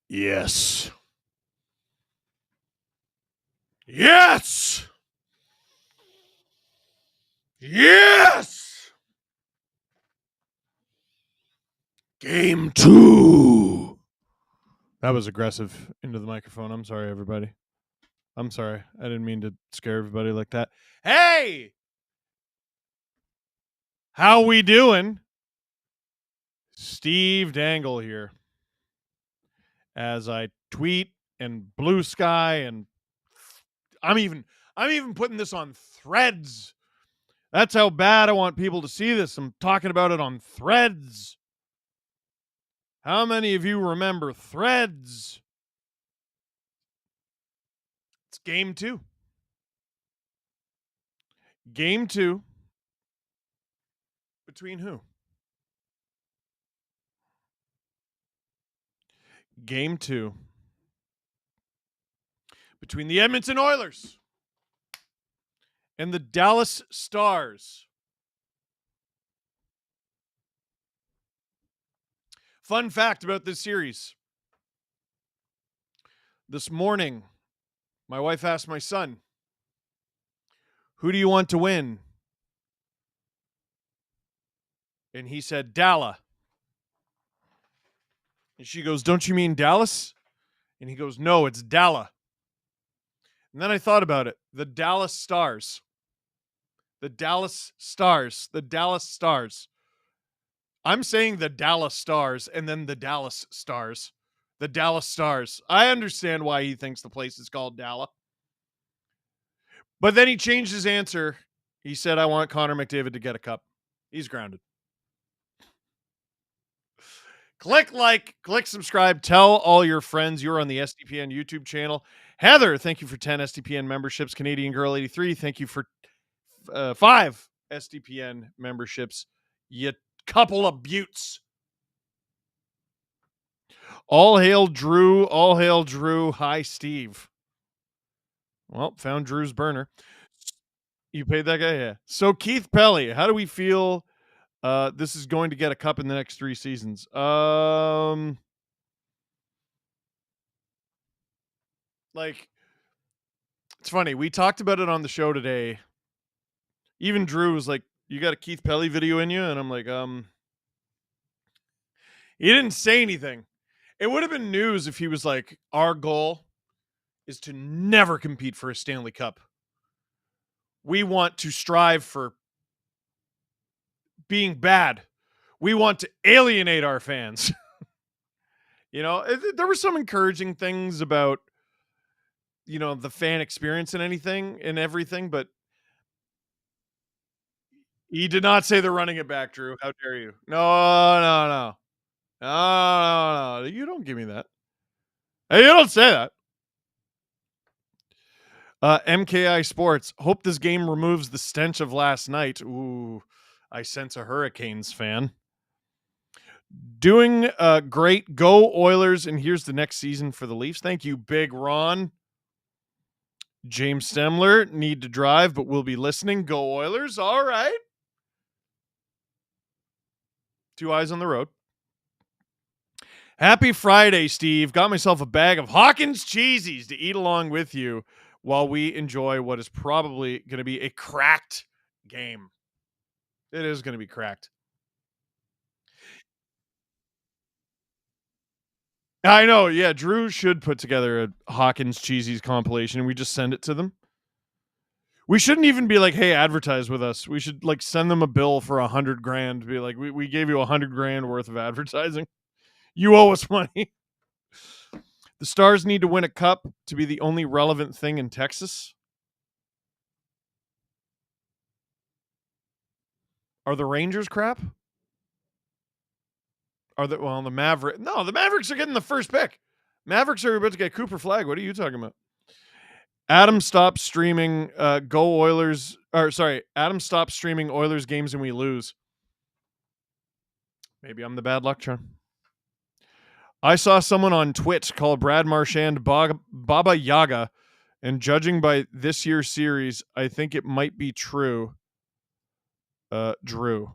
Yes. Yes. Yes. Game 2. That was aggressive into the microphone. I'm sorry, everybody. I'm sorry. I didn't mean to scare everybody like that. Hey! How we doing? Steve Dangle here. As I tweet and blue sky, and I'm even putting this on Threads. That's how bad I want people to see this. I'm talking about it on Threads. How many of you remember Threads? It's game 2. Game 2. Between who? Game 2. Between the Edmonton Oilers and the Dallas Stars. Fun fact about this series. This morning, my wife asked my son, "Who do you want to win?" And he said, "Dalla." And she goes, "Don't you mean Dallas?" And he goes, "No, it's Dalla." And then I thought about it. The Dallas Stars. The Dallas Stars. The Dallas Stars. I'm saying the Dallas Stars and then the Dallas Stars. The Dallas Stars. I understand why he thinks the place is called Dalla. But then he changed his answer. He said, "I want Connor McDavid to get a cup." He's grounded. Click like, click subscribe, tell all your friends you're on the SDPN YouTube channel. Heather, thank you for 10 SDPN memberships. Canadian Girl 83, thank you for 5 SDPN memberships. You couple of buttes. All hail Drew. All hail Drew. Hi, Steve. Well, found Drew's burner. You paid that guy? Yeah. So, Keith Pelly, how do we feel this is going to get a cup in the next 3 seasons? Like, it's funny. We talked about it on the show today. Even Drew was like, "You got a Keith Pelly video in you?" And I'm like, he didn't say anything. It would have been news if he was like, "Our goal is to never compete for a Stanley Cup. We want to strive for being bad. We want to alienate our fans." There were some encouraging things about, the fan experience and everything, but he did not say they're running it back, Drew. How dare you? No, no, no. No, no, no. You don't give me that. Hey, you don't say that. MKI Sports. Hope this game removes the stench of last night. Ooh, I sense a Hurricanes fan. Doing great. Go Oilers. And here's the next season for the Leafs. Thank you, Big Ron. James Stemler. Need to drive, but we'll be listening. Go Oilers. All right. 2 eyes on the road. Happy Friday, Steve. Got myself a bag of Hawkins cheesies to eat along with you while we enjoy what is probably going to be a cracked game. It is going to be cracked. I know. Yeah, Drew should put together a Hawkins cheesies compilation and we just send it to them. We shouldn't even be like, "Hey, advertise with us." We should like send them a bill for $100,000. Be like, we gave you $100,000 worth of advertising. You owe us money. The Stars need to win a cup to be the only relevant thing in Texas. Are the Rangers crap? The Mavericks? No, the Mavericks are getting the first pick. Mavericks are about to get Cooper Flag. What are you talking about? Adam stopped streaming Go Oilers. Adam stopped streaming Oilers games and we lose. Maybe I'm the bad luck charm. I saw someone on Twitch call Brad Marchand Baba Yaga, and judging by this year's series, I think it might be true. Drew.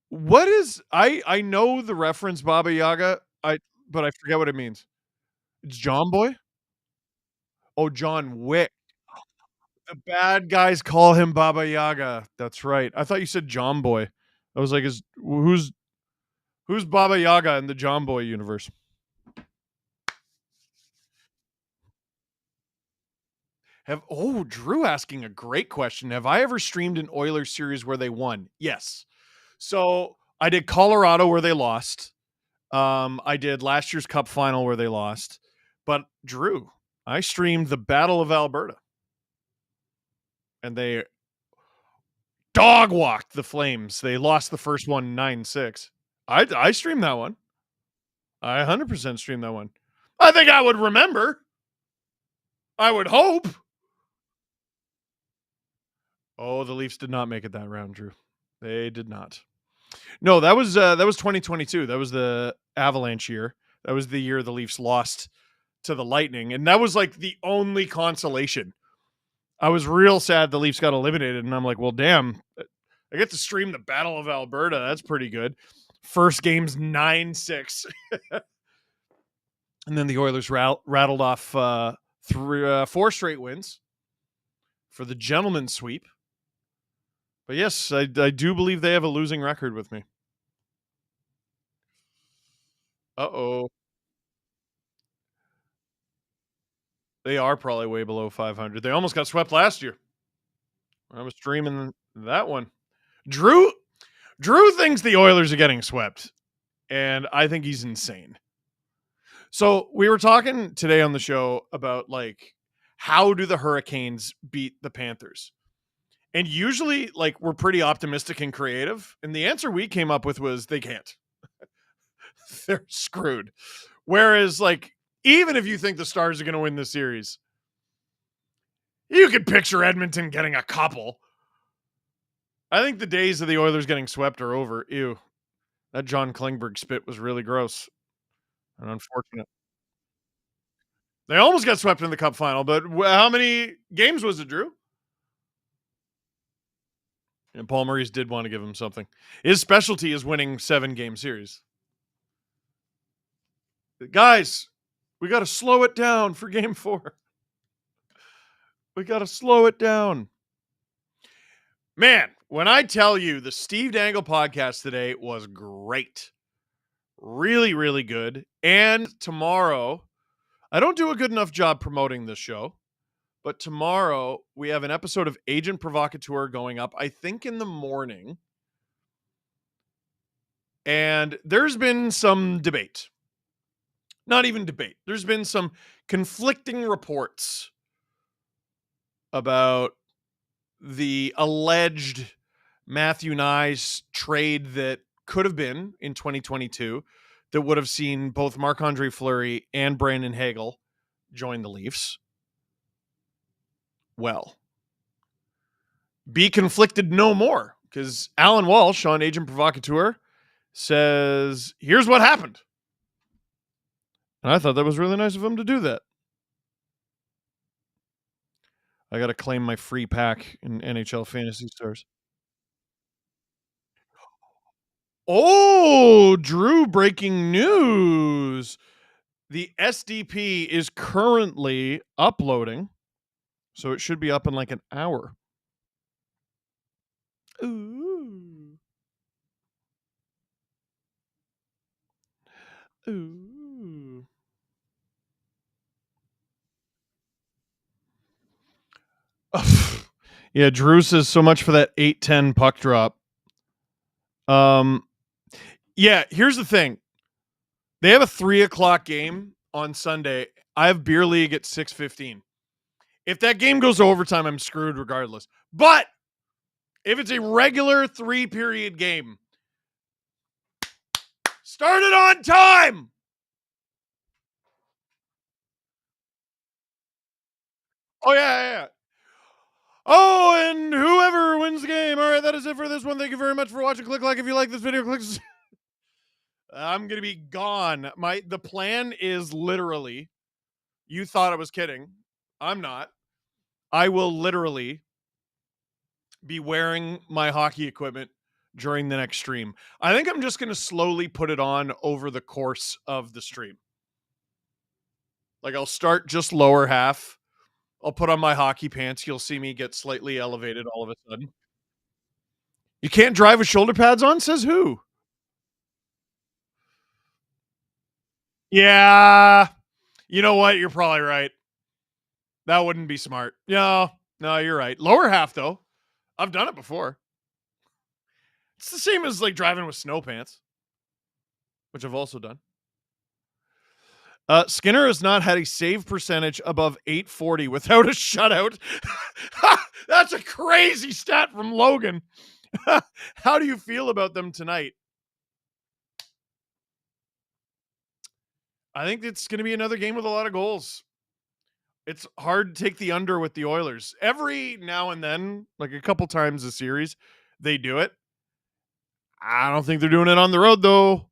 What is I know the reference Baba Yaga. I but I forget what it means. It's John Boy? Oh, John Wick. The bad guys call him Baba Yaga. That's right. I thought you said John Boy. I was like, is who's Baba Yaga in the John Boy universe? Drew asking a great question. Have I ever streamed an Oilers series where they won? Yes. So I did Colorado where they lost. I did last year's Cup final where they lost. But Drew, I streamed the Battle of Alberta, and they dog walked the Flames. They lost the first one 9-6. I streamed that one. I 100% streamed that one. I think I would remember. I would hope. Oh, the Leafs did not make it that round, Drew. They did not. No, that was 2022. That was the Avalanche year. That was the year the Leafs lost to the Lightning, and that was like the only consolation. I was real sad the Leafs got eliminated, and I'm like, well, damn, I get to stream the Battle of Alberta. That's pretty good. First game's 9-6. And then the Oilers rattled off 4 straight wins for the gentleman's sweep. But yes, I do believe they have a losing record with me. Uh-oh. They are probably way below 500. They almost got swept last year. I was streaming that one. Drew thinks the Oilers are getting swept, and I think he's insane. So we were talking today on the show about like how do the Hurricanes beat the Panthers? And usually like we're pretty optimistic and creative, and the answer we came up with was they can't. They're screwed. Whereas like even if you think the Stars are going to win the series, you could picture Edmonton getting a couple. I think the days of the Oilers getting swept are over. Ew. That John Klingberg spit was really gross and unfortunate. They almost got swept in the Cup final, but how many games was it, Drew? And Paul Maurice did want to give him something. His specialty is winning 7-game series. Guys, we got to slow it down for game 4. We got to slow it down. Man, when I tell you the Steve Dangle podcast today was great. Really, really good. And tomorrow, I don't do a good enough job promoting this show, but tomorrow we have an episode of Agent Provocateur going up, I think in the morning. And there's been some debate. Not even debate. There's been some conflicting reports about the alleged Matthew Nyes trade that could have been in 2022 that would have seen both Marc-Andre Fleury and Brandon Hagel join the Leafs. Well, be conflicted no more, because Alan Walsh on Agent Provocateur says, here's what happened. And I thought that was really nice of him to do that. I got to claim my free pack in NHL Fantasy Stars. Oh, Drew, breaking news. The SDP is currently uploading, so it should be up in like an hour. Ooh. Ooh. Yeah, Drew says so much for that 8-10 puck drop. Yeah, here's the thing. They have a 3:00 game on Sunday. I have beer league at 6:15. If that game goes to overtime, I'm screwed regardless. But if it's a regular 3-period game, start it on time. Oh, yeah. Oh, and whoever wins the game. All right, that is it for this one. Thank you very much for watching. Click like if you like this video. Click. I'm going to be gone. The plan is literally, you thought I was kidding. I'm not. I will literally be wearing my hockey equipment during the next stream. I think I'm just going to slowly put it on over the course of the stream. Like I'll start just lower half. I'll put on my hockey pants. You'll see me get slightly elevated all of a sudden. You can't drive with shoulder pads on, says who? Yeah. You know what? You're probably right. That wouldn't be smart. No, you're right. Lower half though. I've done it before. It's the same as like driving with snow pants, which I've also done. Skinner has not had a save percentage above 840 without a shutout. That's a crazy stat from Logan. How do you feel about them tonight? I think it's going to be another game with a lot of goals. It's hard to take the under with the Oilers. Every now and then, like a couple times a series, they do it. I don't think they're doing it on the road, though.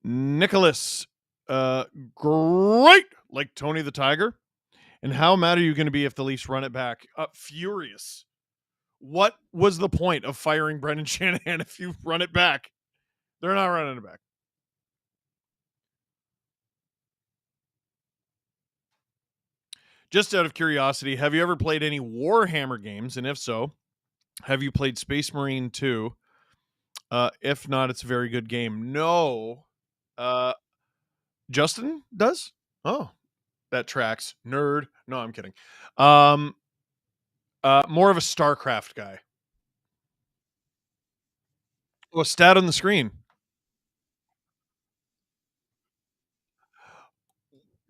Nicholas, great, like Tony the Tiger. And how mad are you going to be if the Leafs run it back? Furious. What was the point of firing Brendan Shanahan if you run it back? They're not running it back. Just out of curiosity, have you ever played any Warhammer games? And if so, have you played Space Marine 2? If not, it's a very good game. No. Justin does? Oh, that tracks. Nerd. No, I'm kidding. More of a StarCraft guy. Well, stat on the screen.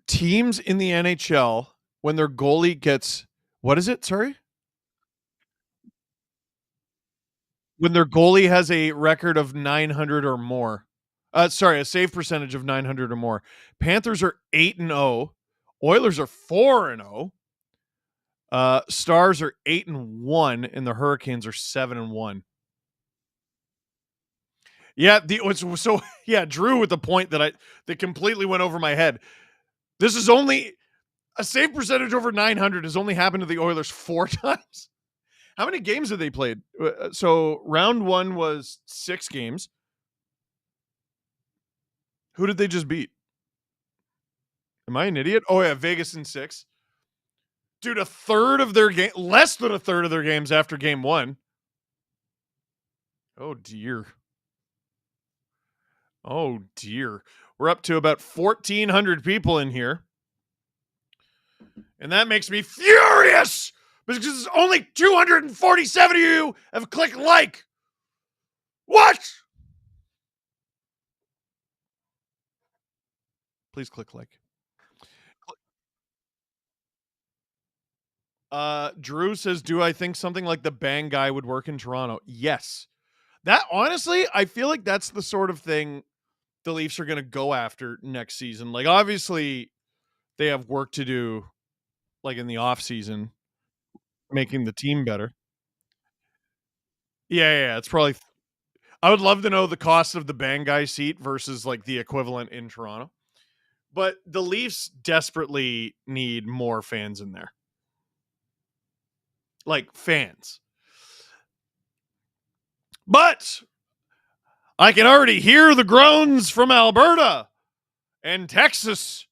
Teams in the NHL, when their goalie gets, what is it? Sorry? When their goalie has a record of 900 or more. A save percentage of 900 or more. Panthers are 8-0. Oilers are 4-0. Stars are 8-1, and the Hurricanes are 7-1. Yeah, Drew with the point that completely went over my head. This is only a save percentage over 900 has only happened to the Oilers 4 times. How many games have they played? So round 1 was 6 games. Who did they just beat? Am I an idiot? Oh yeah, Vegas in 6. Dude, less than a third of their games after game 1. Oh dear. Oh dear. We're up to about 1,400 people in here. And that makes me furious because only 247 of you have clicked like. What? Please click like. Drew says, do I think something like the Bang guy would work in Toronto? Yes. That honestly, I feel like that's the sort of thing the Leafs are going to go after next season. Like obviously they have work to do like in the off season, making the team better. Yeah. It's probably, I would love to know the cost of the Bang guy seat versus like the equivalent in Toronto. But the Leafs desperately need more fans in there. Like fans. But I can already hear the groans from Alberta and Texas.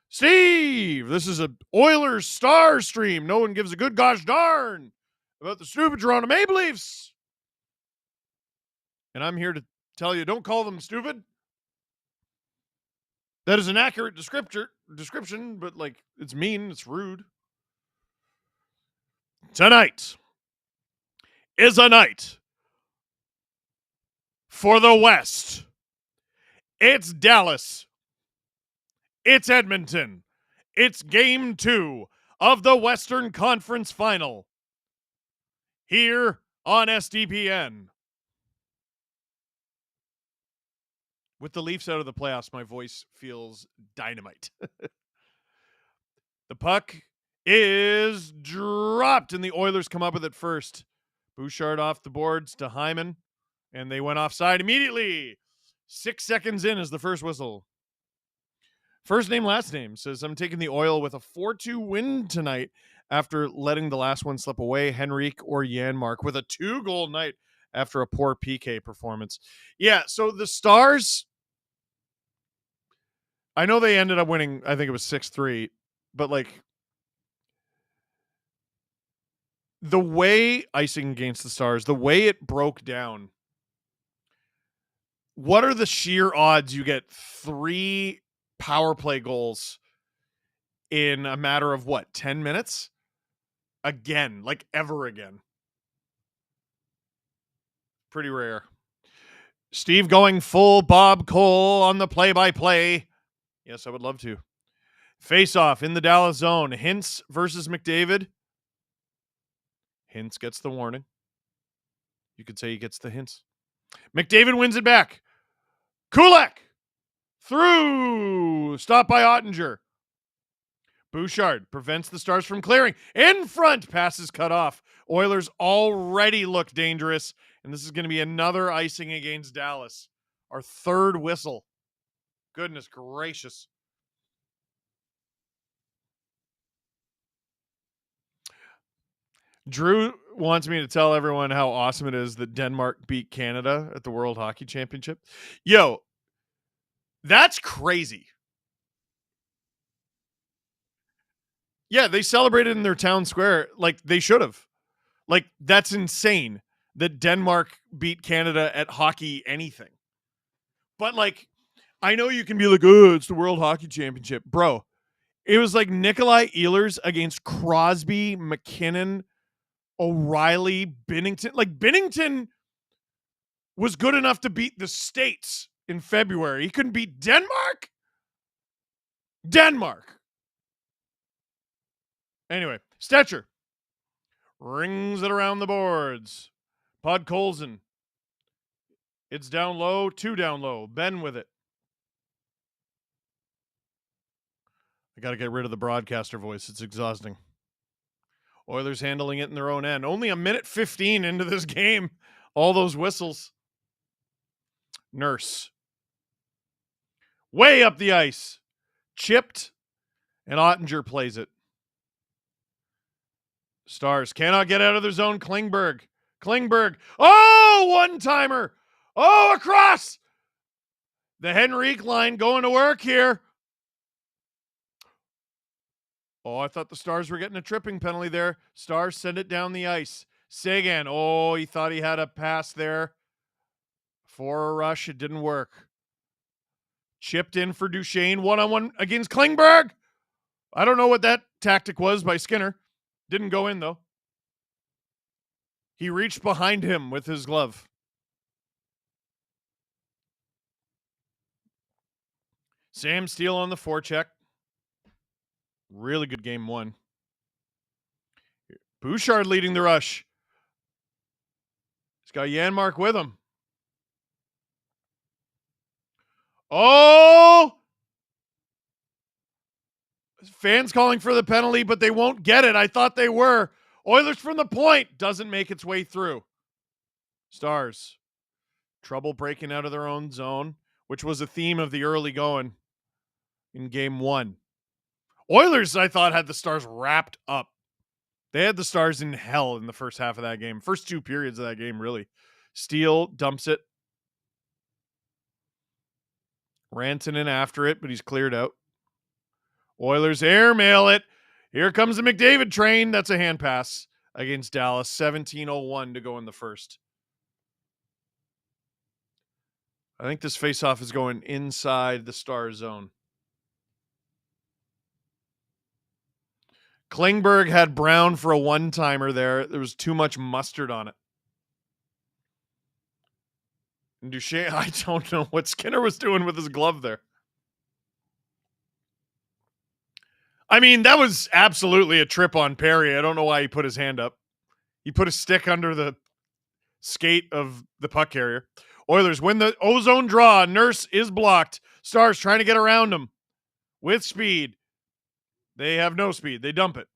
Steve, this is a Oilers star stream. No one gives a good gosh darn about the stupid Toronto Maple Leafs. And I'm here to tell you, don't call them stupid. That is an accurate description, but like it's mean, it's rude. Tonight is a night for the West. It's Dallas. It's Edmonton. It's game 2 of the Western Conference Final. Here on SDPN. With the Leafs out of the playoffs, my voice feels dynamite. The puck is dropped, and the Oilers come up with it first. Bouchard off the boards to Hyman, and they went offside immediately. 6 seconds in is the first whistle. First name, last name says, I'm taking the Oil with a 4-2 win tonight after letting the last one slip away. Henrique or Janmark with a 2-goal night. after a poor PK performance. Yeah, so the Stars, I know they ended up winning, I think it was 6-3, but like the way icing against the Stars, the way it broke down, what are the sheer odds you get 3 power play goals in a matter of what, 10 minutes? Again, like ever again. Pretty rare. Steve going full Bob Cole on the play-by-play. Yes, I would love to. Face-off in the Dallas zone. Hintz versus McDavid. Hintz gets the warning. You could say he gets the hints. McDavid wins it back. Kulak through. Stop by Ottinger. Bouchard prevents the Stars from clearing. In front, passes cut off. Oilers already look dangerous, and this is going to be another icing against Dallas. Our third whistle. Goodness gracious. Drew wants me to tell everyone how awesome it is that Denmark beat Canada at the World Hockey Championship. Yo, that's crazy. Yeah, they celebrated in their town square like they should have. Like, that's insane that Denmark beat Canada at hockey anything. But, like, I know you can be like, oh, it's the World Hockey Championship. Bro, it was like Nikolai Ehlers against Crosby, McKinnon, O'Reilly, Binnington. Like, Binnington was good enough to beat the States in February. He couldn't beat Denmark? Denmark. Anyway, Stetcher rings it around the boards. Podkolzin. It's down low, 2 down low. Ben with it. I got to get rid of the broadcaster voice. It's exhausting. Oilers handling it in their own end. Only a minute 15 into this game. All those whistles. Nurse. Way up the ice. Chipped, and Ottinger plays it. Stars cannot get out of their zone. Klingberg. Oh, one-timer. Oh, across. The Henrique line going to work here. Oh, I thought the Stars were getting a tripping penalty there. Stars send it down the ice. Sagan. Oh, he thought he had a pass there. For a rush, it didn't work. Chipped in for Duchesne. One-on-one against Klingberg. I don't know what that tactic was by Skinner. Didn't go in, though. He reached behind him with his glove. Sam Steele on the forecheck. Really good game one. Bouchard leading the rush. He's got Janmark with him. Oh! Fans calling for the penalty, but they won't get it. I thought they were. Oilers from the point. Doesn't make its way through. Stars. Trouble breaking out of their own zone, which was a theme of the early going in game one. Oilers, I thought, had the Stars wrapped up. They had the Stars in hell in the first half of that game. First 2 periods of that game, really. Steele dumps it. Rantanen after it, but he's cleared out. Oilers airmail it. Here comes the McDavid train. That's a hand pass against Dallas. 17:01 to go in the first. I think this faceoff is going inside the Star zone. Klingberg had Brown for a one-timer there. There was too much mustard on it. And Duchesne, I don't know what Skinner was doing with his glove there. I mean, that was absolutely a trip on Perry. I don't know why he put his hand up. He put a stick under the skate of the puck carrier. Oilers win the ozone draw. Nurse is blocked. Stars trying to get around him with speed. They have no speed. They dump it.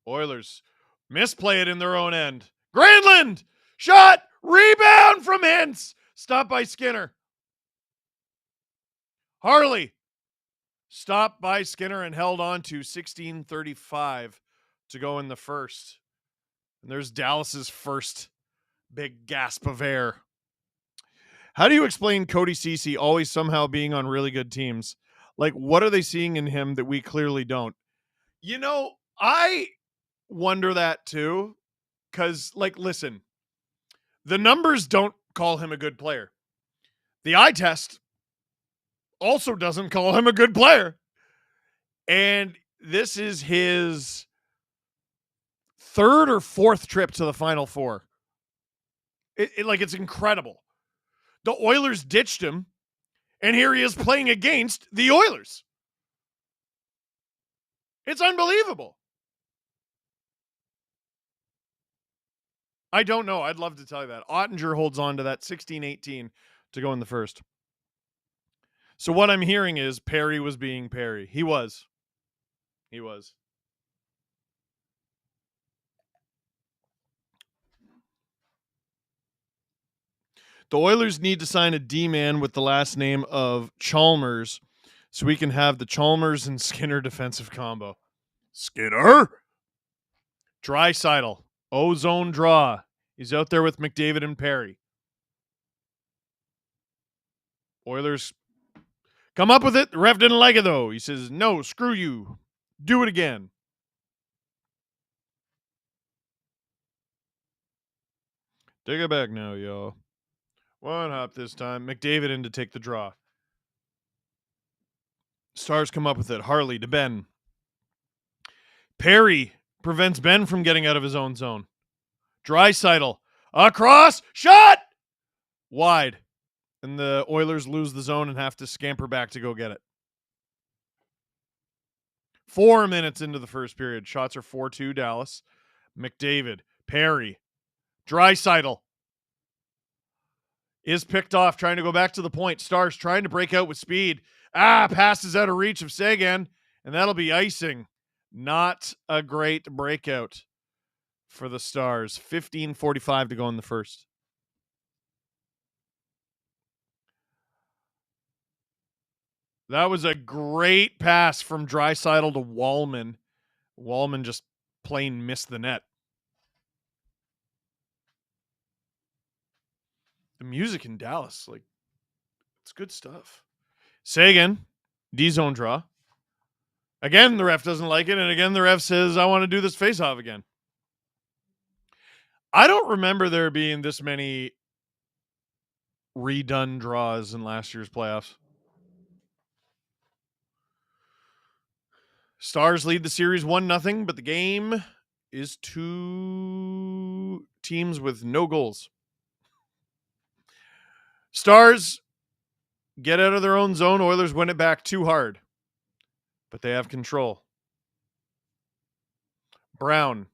Oilers misplay it in their own end. Granlund! Shot! Rebound from Hintz! Stopped by Skinner. Harley! Stopped by Skinner and held on to 16:35 to go in the first. And there's Dallas's first big gasp of air. How do you explain Cody Ceci always somehow being on really good teams? Like, what are they seeing in him that we clearly don't? I wonder that too. Because, like, listen, the numbers don't call him a good player. The eye test also doesn't call him a good player. And this is his third or fourth trip to the Final Four. It's incredible. The Oilers ditched him, and here he is playing against the Oilers. It's unbelievable. I don't know. I'd love to tell you that. Ottinger holds on to that 16-18 to go in the first. So what I'm hearing is Perry was being Perry. He was. The Oilers need to sign a D-man with the last name of Chalmers so we can have the Chalmers and Skinner defensive combo. Skinner? Draisaitl. Ozone draw. He's out there with McDavid and Perry. Oilers come up with it. The ref didn't like it, though. He says, no, screw you. Do it again. Take it back now, y'all. One hop this time. McDavid in to take the draw. Stars come up with it. Harley to Ben. Perry prevents Ben from getting out of his own zone. Draisaitl. Across. Shot! Wide. And the Oilers lose the zone and have to scamper back to go get it. 4 minutes into the first period. Shots are 4-2 Dallas. McDavid. Perry. Draisaitl is picked off, trying to go back to the point. Stars trying to break out with speed. Passes out of reach of Sagan, and that'll be icing. Not a great breakout for the Stars. 15:45 to go in the first. That was a great pass from Draisaitl to Wallman. Wallman just plain missed the net. The music in Dallas, it's good stuff. Sagan, D-zone draw. Again, the ref doesn't like it, and again, the ref says, I want to do this face-off again. I don't remember there being this many redone draws in last year's playoffs. Stars lead the series 1-0, but the game is 2 teams with no goals. Stars get out of their own zone. Oilers win it back too hard, but they have control. Brown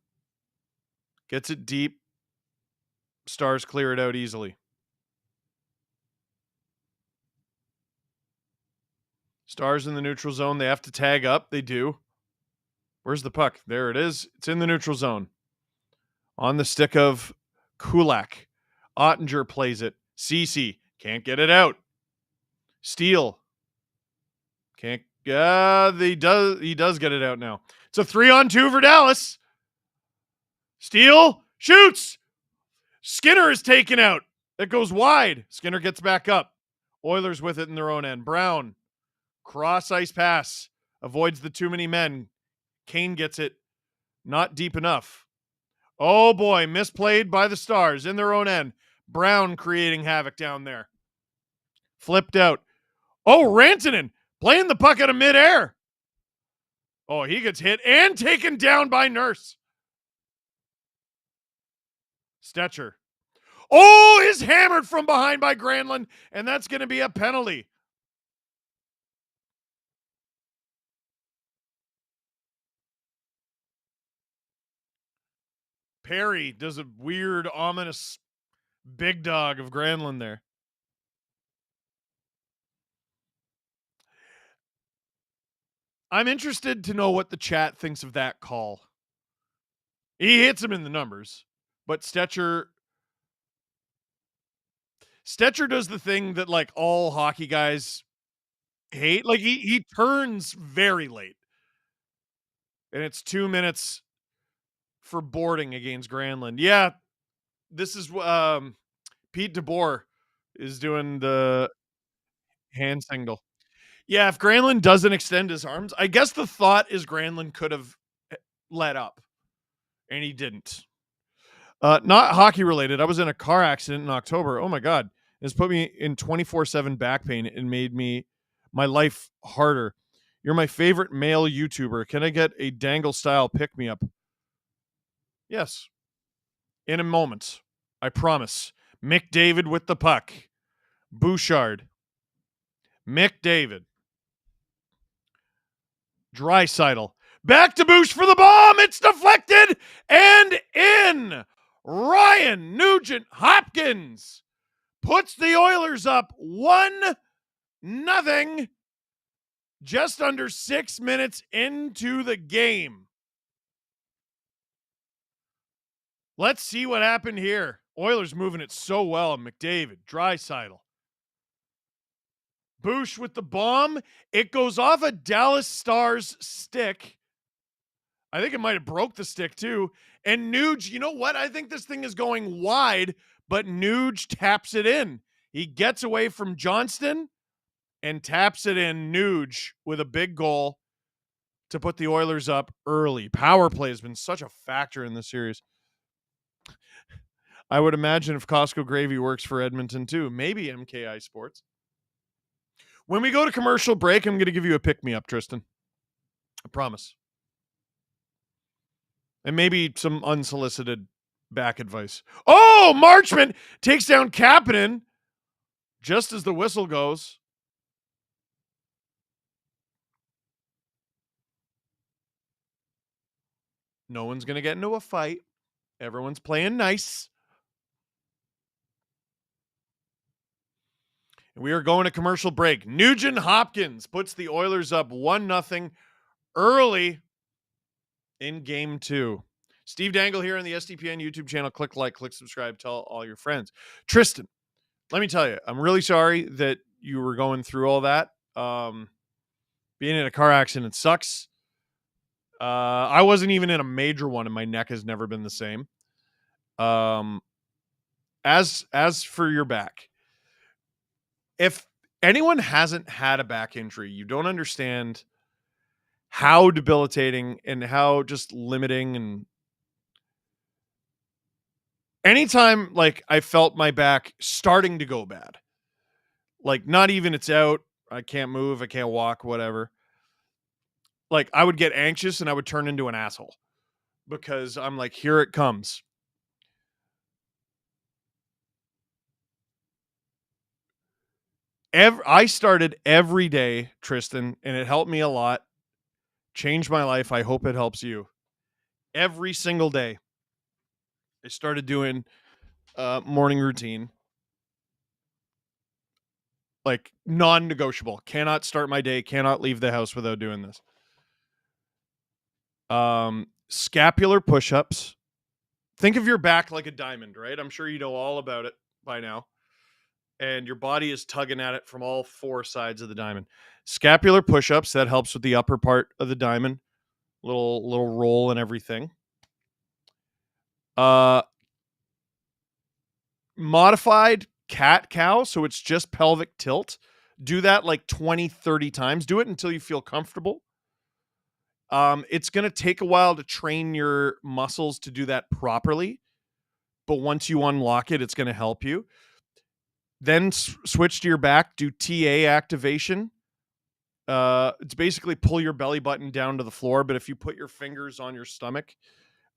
gets it deep. Stars clear it out easily. Stars in the neutral zone. They have to tag up. They do. Where's the puck? There it is. It's in the neutral zone. On the stick of Kulak. Ottinger plays it. Ceci can't get it out. Steele can't. He does get it out now. It's a 3-on-2 for Dallas. Steele shoots. Skinner is taken out. It goes wide. Skinner gets back up. Oilers with it in their own end. Brown. Cross ice pass. Avoids the too many men. Kane gets it. Not deep enough. Oh boy, misplayed by the Stars in their own end. Brown creating havoc down there. Flipped out. Oh, Rantanen playing the puck out of midair. Oh, he gets hit and taken down by Nurse. Stetcher. Oh, is hammered from behind by Granlund, and that's going to be a penalty. Perry does a weird, ominous big dog of Granlund there. I'm interested to know what the chat thinks of that call. He hits him in the numbers, but Stetcher does the thing that all hockey guys hate. He turns very late. And it's 2 minutes for boarding against Granlund. Yeah, this is Pete DeBoer is doing the hand signal. Yeah, if Granlund doesn't extend his arms, I guess the thought is Granlund could have let up, and he didn't. Not hockey related. I was in a car accident in October. Oh my God. It's put me in 24/7 back pain and made my life harder. You're my favorite male YouTuber. Can I get a Dangle style pick me up? Yes. In a moment. I promise. McDavid with the puck. Bouchard. McDavid. Draisaitl. Back to Boosh for the bomb. It's deflected and in. Ryan Nugent Hopkins puts the Oilers up 1-0 just under 6 minutes into the game. Let's see what happened here. Oilers moving it so well. McDavid, Draisaitl. Boosh with the bomb. It goes off a Dallas Stars stick. I think it might have broke the stick too. And Nuge, you know what? I think this thing is going wide, but Nuge taps it in. He gets away from Johnston and taps it in. Nuge with a big goal to put the Oilers up early. Power play has been such a factor in this series. I would imagine if Costco Gravy works for Edmonton too. Maybe MKI Sports. When we go to commercial break, I'm going to give you a pick-me-up, Tristan. I promise. And maybe some unsolicited back advice. Oh, Marchment takes down Kapanen just as the whistle goes. No one's going to get into a fight. Everyone's playing nice. And we are going to commercial break. Nugent Hopkins puts the Oilers up 1-0 early in game 2. Steve Dangle here on the SDPN YouTube channel. Click like, click subscribe, tell all your friends. Tristan, let me tell you, I'm really sorry that you were going through all that. Being in a car accident sucks. I wasn't even in a major one, and my neck has never been the same. As for your back, if anyone hasn't had a back injury, you don't understand how debilitating and how just limiting. And anytime like I felt my back starting to go bad, like not even it's out, I can't move, I can't walk, whatever. Like I would get anxious and I would turn into an asshole because I'm like, here it comes. I started every day, Tristan, and it helped me a lot. Changed my life. I hope it helps you. Every single day, I started doing morning routine. Like non-negotiable. Cannot start my day. Cannot leave the house without doing this. Scapular push-ups. Think of your back like a diamond, right? I'm sure you know all about it by now. And your body is tugging at it from all four sides of the diamond. Scapular push-ups, that helps with the upper part of the diamond. Little roll and everything. Modified cat-cow, so it's just pelvic tilt. Do that like 20, 30 times. Do it until you feel comfortable. It's going to take a while to train your muscles to do that properly. But once you unlock it, it's going to help you. Then switch to your back, do TA activation. It's basically pull your belly button down to the floor, but if you put your fingers on your stomach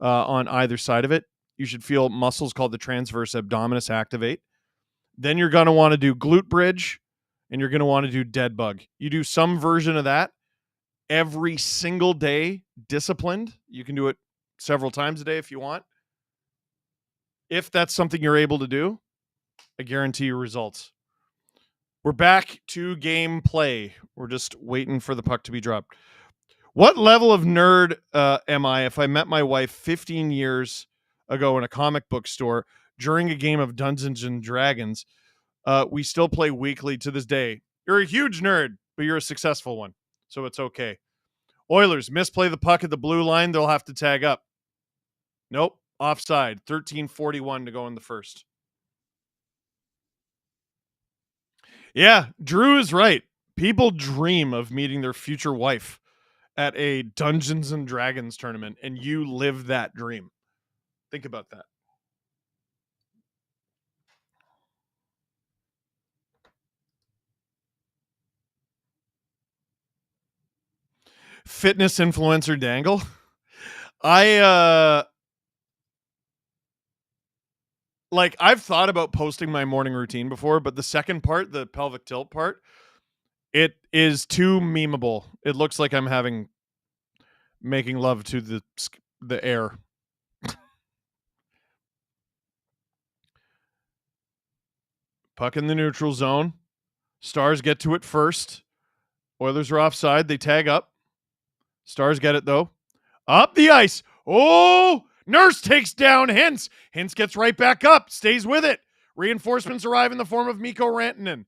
on either side of it, you should feel muscles called the transverse abdominis activate. Then you're going to want to do glute bridge, and you're going to want to do dead bug. You do some version of that every single day, disciplined. You can do it several times a day if you want. If that's something you're able to do, I guarantee you results. We're back to game play. We're just waiting for the puck to be dropped. What level of nerd am I if I met my wife 15 years ago in a comic book store during a game of Dungeons and Dragons? We still play weekly to this day. You're a huge nerd, but you're a successful one, so it's okay. Oilers misplay the puck at the blue line. They'll have to tag up. Nope. Offside. 13:41 to go in the first. Yeah, Drew is right. People dream of meeting their future wife at a Dungeons and Dragons tournament, and you live that dream. Think about that. Fitness influencer Dangle. I like I've thought about posting my morning routine before, but the second part, the pelvic tilt part, it is too memeable. It looks like I'm having making love to the air. Puck in the neutral zone. Stars get to it first. Oilers are offside. They tag up. Stars get it though. Up the ice. Oh, Nurse takes down Hintz. Hintz gets right back up. Stays with it. Reinforcements arrive in the form of Mikko Rantanen.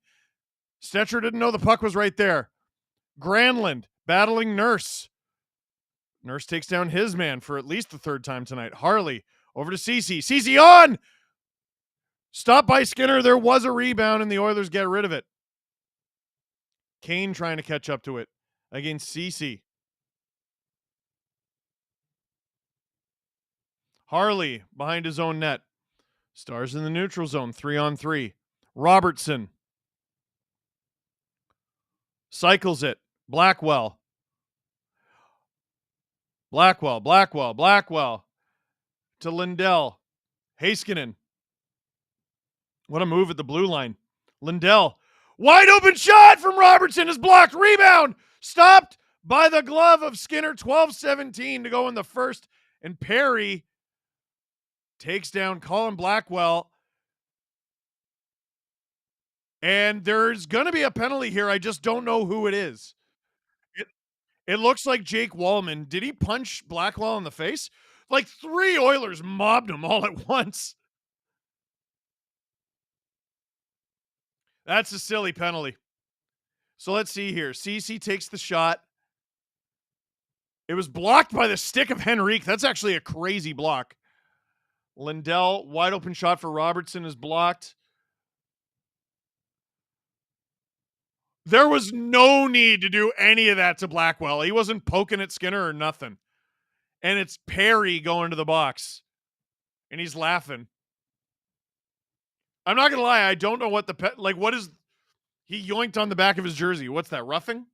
Stetcher didn't know the puck was right there. Granlund battling Nurse. Nurse takes down his man for at least the third time tonight. Harley over to Cece. Cece on! Stop by Skinner. There was a rebound, and the Oilers get rid of it. Kane trying to catch up to it against Cece. Harley behind his own net. Stars in the neutral zone, 3-on-3. Robertson cycles it. Blackwell. Blackwell. To Lindell. Heiskanen. What a move at the blue line. Lindell. Wide open shot from Robertson is blocked. Rebound. Stopped by the glove of Skinner. 12-17 to go in the first. And Perry takes down Colin Blackwell. And there's going to be a penalty here. I just don't know who it is. It looks like Jake Wallman. Did he punch Blackwell in the face? Like 3 Oilers mobbed him all at once. That's a silly penalty. So let's see here. Cece takes the shot. It was blocked by the stick of Henrique. That's actually a crazy block. Lindell, wide open shot for Robertson is blocked. There was no need to do any of that to Blackwell. He wasn't poking at Skinner or nothing. And it's Perry going to the box. And he's laughing. I'm not going to lie. I don't know what what is, he yoinked on the back of his jersey. What's that, roughing?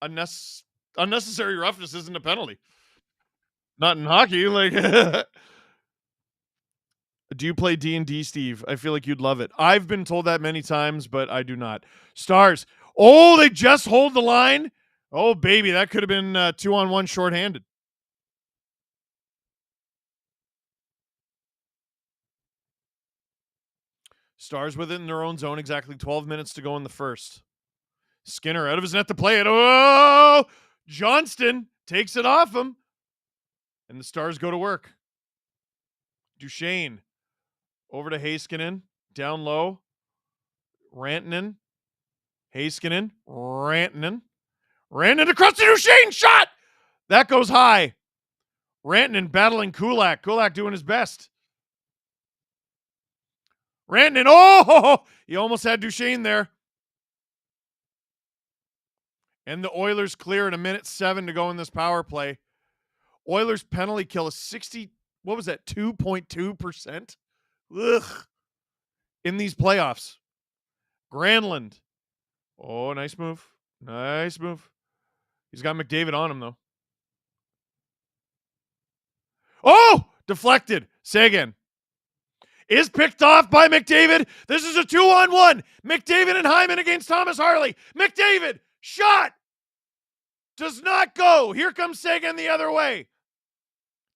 Unnecessary roughness isn't a penalty. Not in hockey. Like, do you play D&D, Steve? I feel like you'd love it. I've been told that many times, but I do not. Stars. Oh, they just hold the line. Oh, baby, that could have been 2-on-1 shorthanded. Stars within their own zone. Exactly 12 minutes to go in the first. Skinner out of his net to play it. Oh, Johnston takes it off him. And the Stars go to work. Duchesne over to Heiskanen. Down low. Rantanen. Heiskanen. Rantanen across to Duchesne. Shot! That goes high. Rantanen battling Kulak. Kulak doing his best. Rantanen. Oh! He almost had Duchesne there. And the Oilers clear at 1:07 to go in this power play. Oilers penalty kill is 2.2%. Ugh. In these playoffs. Granlund. Oh, nice move. Nice move. He's got McDavid on him, though. Oh! Deflected. Seguin. Is picked off by McDavid. This is a 2-on-1. McDavid and Hyman against Thomas Harley. McDavid. Shot. Does not go. Here comes Seguin the other way.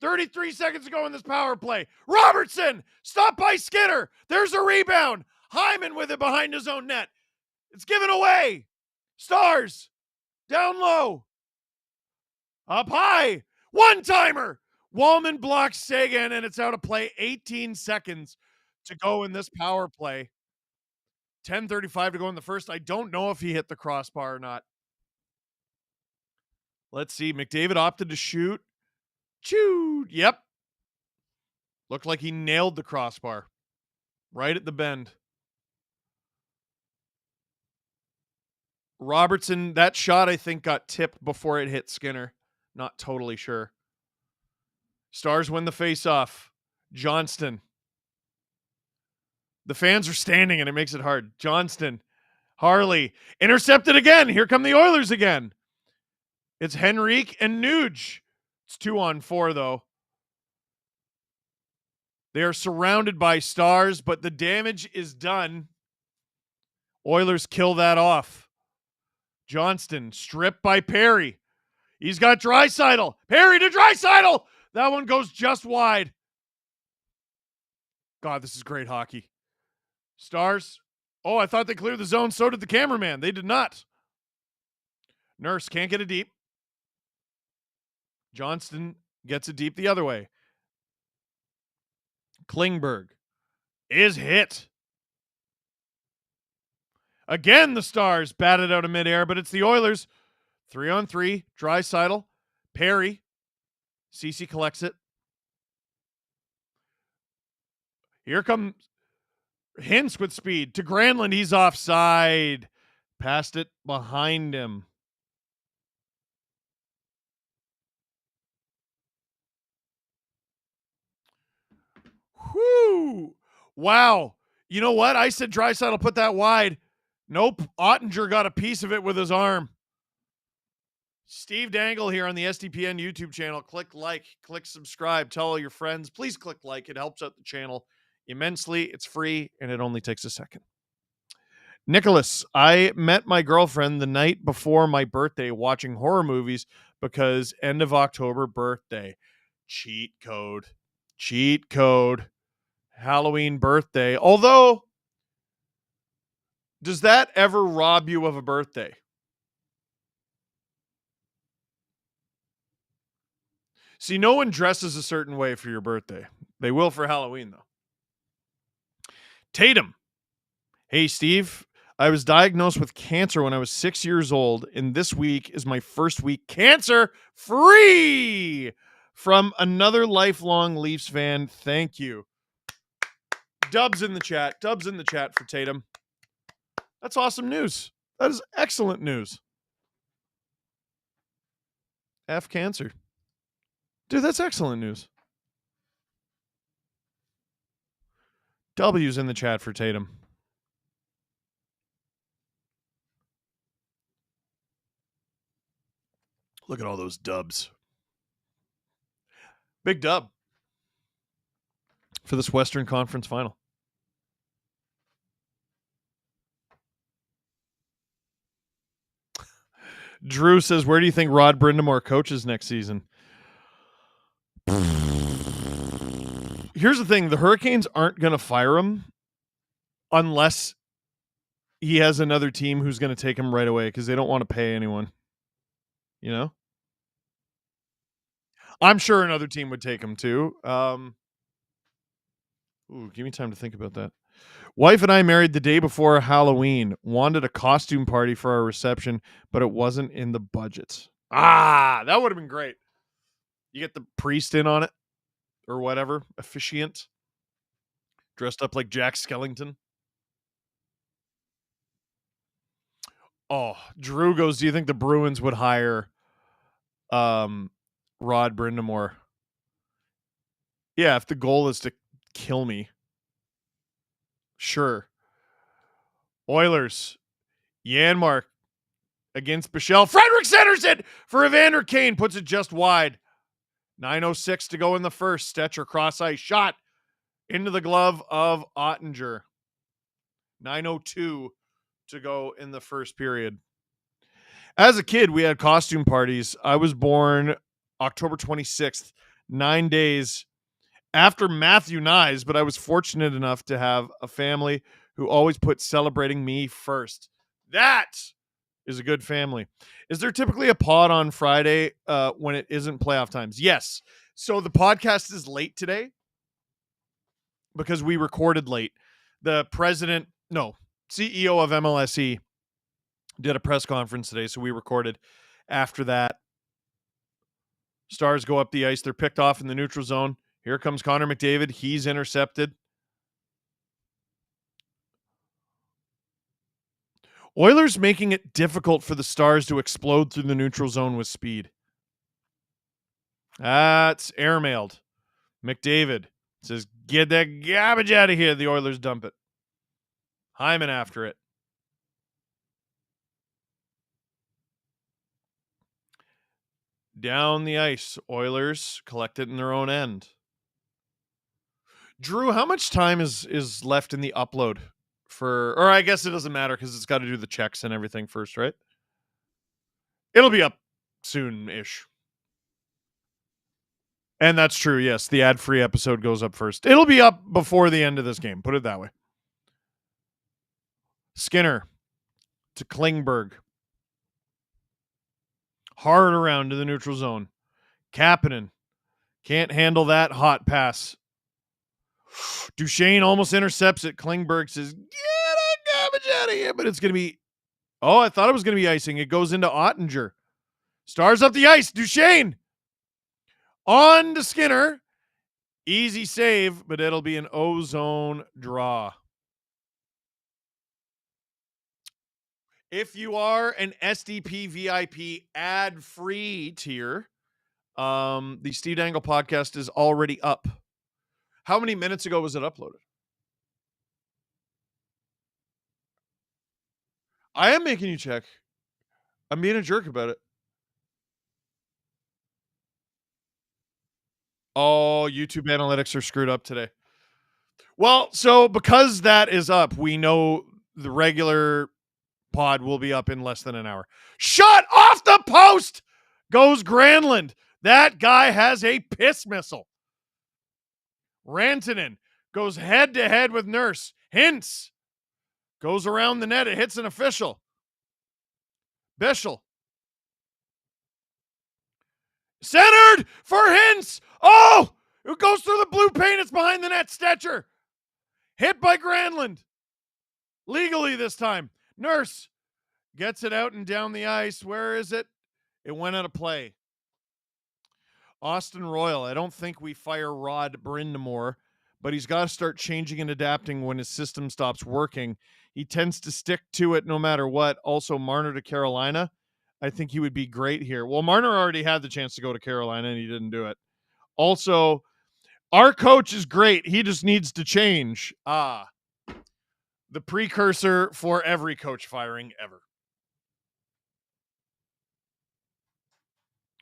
33 seconds to go in this power play. Robertson. Stopped by Skinner. There's a rebound. Hyman with it behind his own net. It's given away. Stars. Down low. Up high. One-timer. Wallman blocks Seguin, and it's out of play. 18 seconds to go in this power play. 10:35 to go in the first. I don't know if he hit the crossbar or not. Let's see. McDavid opted to shoot. Choo. Yep. Looked like he nailed the crossbar right at the bend. Robertson, that shot I think got tipped before it hit Skinner. Not totally sure. Stars win the face-off. Johnston. The fans are standing and it makes it hard. Johnston. Harley. Intercepted again. Here come the Oilers again. It's Henrique and Nuge. It's 2-on-4 though. They are surrounded by Stars, but the damage is done. Oilers kill that off. Johnston stripped by Perry. He's got Draisaitl. Perry to Draisaitl. That one goes just wide. God, this is great hockey. Stars. Oh, I thought they cleared the zone. So did the cameraman. They did not. Nurse can't get it deep. Johnston gets it deep the other way. Klingberg is hit. Again, the Stars batted out of midair, but it's the Oilers. 3-on-3. Draisaitl. Perry. Ceci collects it. Here comes Hintz with speed to Granlund. He's offside. Passed it behind him. Whoo! Wow. You know what? I said Draisaitl put that wide. Nope. Ottinger got a piece of it with his arm. Steve Dangle here on the SDPN YouTube channel. Click like, click subscribe, tell all your friends. Please click like. It helps out the channel immensely. It's free, and it only takes a second. Nicholas, I met my girlfriend the night before my birthday watching horror movies because end of October birthday. Cheat code. Cheat code. Halloween birthday. Although, does that ever rob you of a birthday? See, no one dresses a certain way for your birthday. They will for Halloween, though. Tatum. Hey, Steve. I was diagnosed with cancer when I was 6 years old, and this week is my first week cancer-free. From another lifelong Leafs fan, thank you. Dubs in the chat. Dubs in the chat for Tatum. That's awesome news. That is excellent news. F cancer. Dude, that's excellent news. W's in the chat for Tatum. Look at all those dubs. Big dub for this Western Conference final. Drew says, where do you think Rod Brindamore coaches next season? Here's the thing. The Hurricanes aren't going to fire him unless he has another team who's going to take him right away because they don't want to pay anyone. You know? I'm sure another team would take him too. Give me time to think about that. Wife and I married the day before Halloween. Wanted a costume party for our reception, but it wasn't in the budget. That would have been great. You get the priest in on it or whatever, officiant, dressed up like Jack Skellington. Oh, Drew goes, do you think the Bruins would hire Rod Brindamore? Yeah, if the goal is to kill me. Sure. Oilers. Janmark against Bichelle. Frederick centers it for Evander Kane. Puts it just wide. 9:06 to go in the first. Stetcher cross-ice shot into the glove of Ottinger. 9:02 to go in the first period. As a kid, we had costume parties. I was born October 26th, 9 days after Matthew Nyes, but I was fortunate enough to have a family who always put celebrating me first. That is a good family. Is there typically a pod on Friday when it isn't playoff times? Yes. So the podcast is late today because we recorded late. The CEO of MLSE did a press conference today, so we recorded after that. Stars go up the ice. They're picked off in the neutral zone. Here comes Connor McDavid. He's intercepted. Oilers making it difficult for the Stars to explode through the neutral zone with speed. That's airmailed. McDavid says, "Get that garbage out of here." The Oilers dump it. Hyman after it. Down the ice. Oilers collect it in their own end. Drew, how much time is left in the upload or I guess it doesn't matter because it's got to do the checks and everything first, right? It'll be up soon-ish. And that's true, yes. The ad-free episode goes up first. It'll be up before the end of this game, put it that way. Skinner to Klingberg. Hard around to the neutral zone. Kapanen can't handle that hot pass. Duchesne almost intercepts it. Klingberg says, "Get that garbage out of here," but it's going to be... Oh, I thought it was going to be icing. It goes into Ottinger. Stars up the ice. Duchesne on to Skinner. Easy save, but it'll be an O-zone draw. If you are an SDP VIP ad-free tier, the Steve Dangle podcast is already up. How many minutes ago was it uploaded? I am making you check. I'm being a jerk about it. Oh, YouTube analytics are screwed up today. Well, so because that is up, we know the regular pod will be up in less than an hour. Shot off the post goes Granlund. That guy has a piss missile. Rantanen goes head-to-head with Nurse. Hintz goes around the net. It hits an official. Bischel. Centered for Hintz. Oh! It goes through the blue paint. It's behind the net. Stetcher. Hit by Granlund. Legally this time. Nurse gets it out and down the ice. Where is it? It went out of play. Austin Royal. I don't think we fire Rod Brindamore, but he's got to start changing and adapting when his system stops working. He tends to stick to it no matter what. Also, Marner to Carolina. I think he would be great here. Well, Marner already had the chance to go to Carolina, and he didn't do it. Also, our coach is great. He just needs to change. The precursor for every coach firing ever.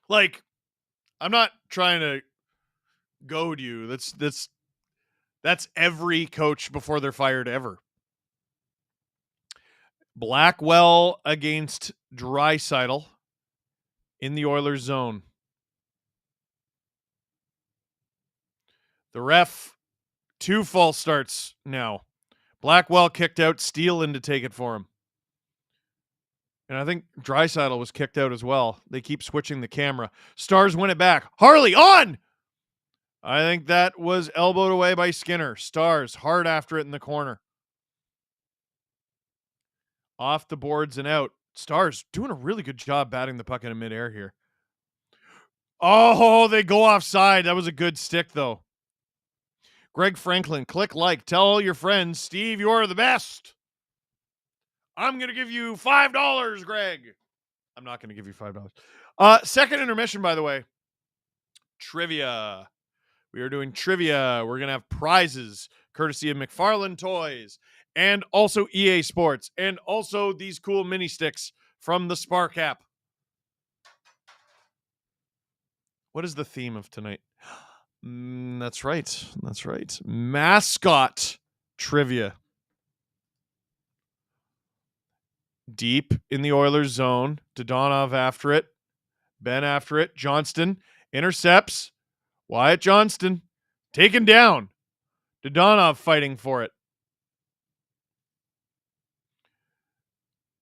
Like, I'm not trying to goad you. That's every coach before they're fired ever. Blackwell against Draisaitl in the Oilers zone. The ref, 2 false starts now. Blackwell kicked out, Steele in to take it for him. And I think Draisaitl was kicked out as well. They keep switching the camera. Stars win it back. Harley on! I think that was elbowed away by Skinner. Stars hard after it in the corner. Off the boards and out. Stars doing a really good job batting the puck in midair here. Oh, they go offside. That was a good stick, though. Greg Franklin, click like. Tell all your friends, Steve, you're the best. I'm going to give you $5, Greg. I'm not going to give you $5. Second intermission, by the way. Trivia. We are doing trivia. We're going to have prizes courtesy of McFarlane Toys and also EA Sports and also these cool mini sticks from the Spark app. What is the theme of tonight? That's right. That's right. Mascot trivia. Deep in the Oilers zone. Dodonov after it. Ben after it. Johnston intercepts. Wyatt Johnston taken down. Dodonov fighting for it.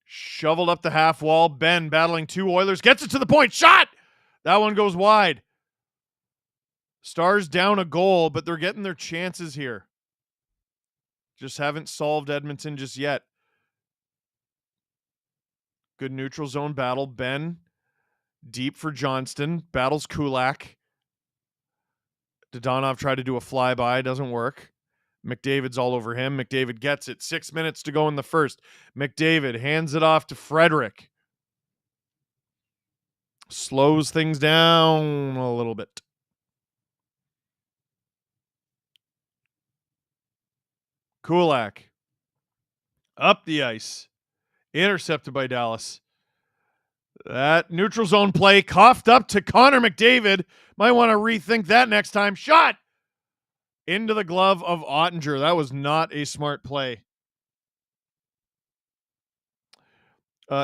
Shoveled up the half wall. Ben battling 2 Oilers. Gets it to the point. Shot! That one goes wide. Stars down a goal, but they're getting their chances here. Just haven't solved Edmonton just yet. Good neutral zone battle. Ben Deep for Johnston. Battles Kulak. Dodonov tried to do a flyby. Doesn't work. McDavid's all over him. McDavid gets it. 6 minutes to go in the first. McDavid hands it off to Frederick. Slows things down a little bit. Kulak. Up the ice. Intercepted by Dallas. That neutral zone play coughed up to Connor McDavid. Might want to rethink that next time. Shot! Into the glove of Ottinger. That was not a smart play.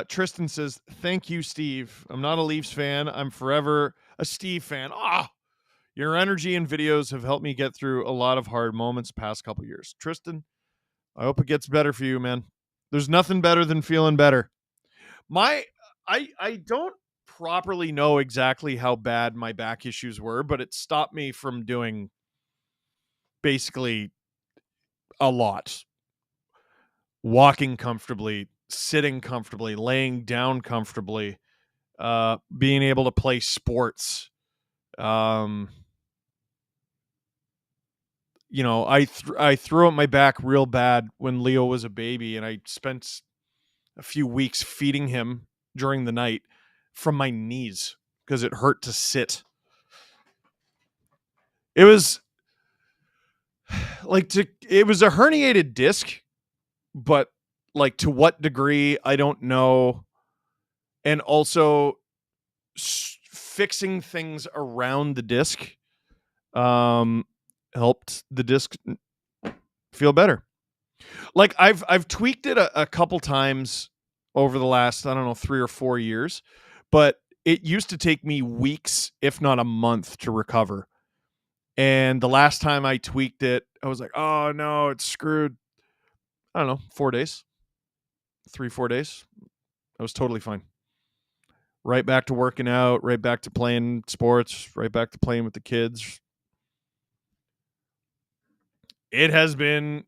Tristan says, thank you, Steve. I'm not a Leafs fan. I'm forever a Steve fan. Your energy and videos have helped me get through a lot of hard moments past couple years. Tristan, I hope it gets better for you, man. There's nothing better than feeling better. I don't properly know exactly how bad my back issues were, but it stopped me from doing basically a lot. Walking comfortably, sitting comfortably, laying down comfortably, being able to play sports. I threw out my back real bad when Leo was a baby, and I spent a few weeks feeding him during the night from my knees because it hurt to sit. It was it was a herniated disc, but to what degree, I don't know. And also fixing things around the disc helped the disc feel better. I've tweaked it a couple times over the last, 3 or 4 years, but it used to take me weeks, if not a month, to recover. And the last time I tweaked it, I was like, oh no, it's screwed. I don't know, 4 days, 3-4 days. I was totally fine. Right back to working out, right back to playing sports, right back to playing with the kids. It has been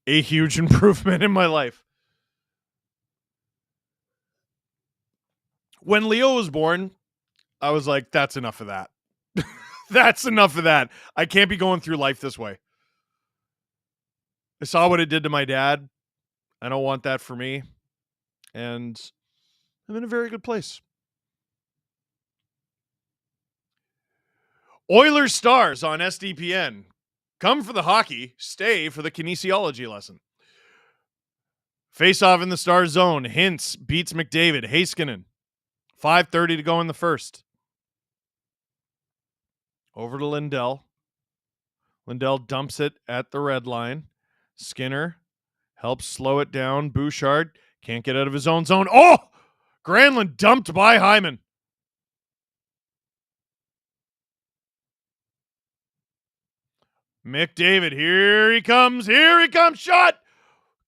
a huge improvement in my life. When Leo was born, I was like, that's enough of that. That's enough of that. I can't be going through life this way. I saw what it did to my dad. I don't want that for me. And I'm in a very good place. Oilers Stars on SDPN. Come for the hockey, stay for the kinesiology lesson. Face off in the Stars zone. Hintz beats McDavid. Heiskanen. 5:30 to go in the first. Over to Lindell. Lindell dumps it at the red line. Skinner helps slow it down. Bouchard can't get out of his own zone. Oh! Granlund dumped by Hyman. McDavid, here he comes. Here he comes. Shot!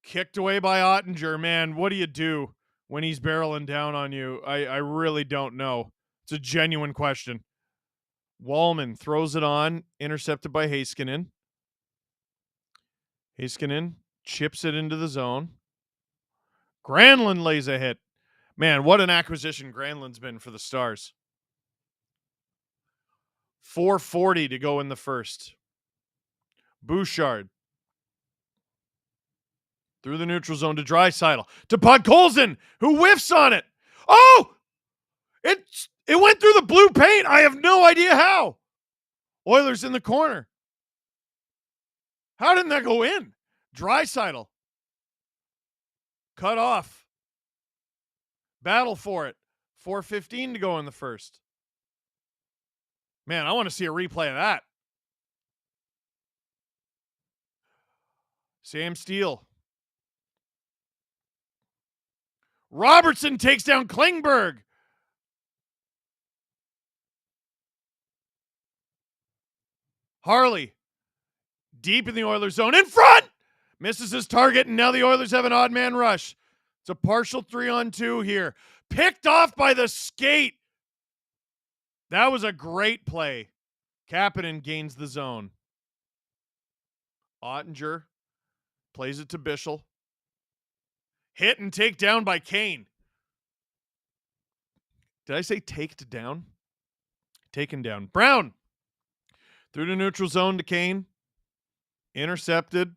Kicked away by Ottinger. Man, what do you do when he's barreling down on you? I really don't know. It's a genuine question. Wallman throws it on, intercepted by Heiskanen. Heiskanen chips it into the zone. Granlund lays a hit. Man, what an acquisition Granlund's been for the Stars. 4:40 to go in the first. Bouchard. Through the neutral zone to Draisaitl. To Podkolzin, who whiffs on it. Oh! It went through the blue paint. I have no idea how. Oilers in the corner. How didn't that go in? Draisaitl. Cut off. Battle for it. 4:15 to go in the first. Man, I want to see a replay of that. Sam Steele. Robertson takes down Klingberg. Harley. Deep in the Oilers zone. In front! Misses his target, and now the Oilers have an odd man rush. It's a partial 3-on-2 here. Picked off by the skate. That was a great play. Kapanen gains the zone. Ottinger plays it to Bischel. Hit and take down by Kane. Did I say taked down? Taken down. Brown through the neutral zone to Kane. Intercepted.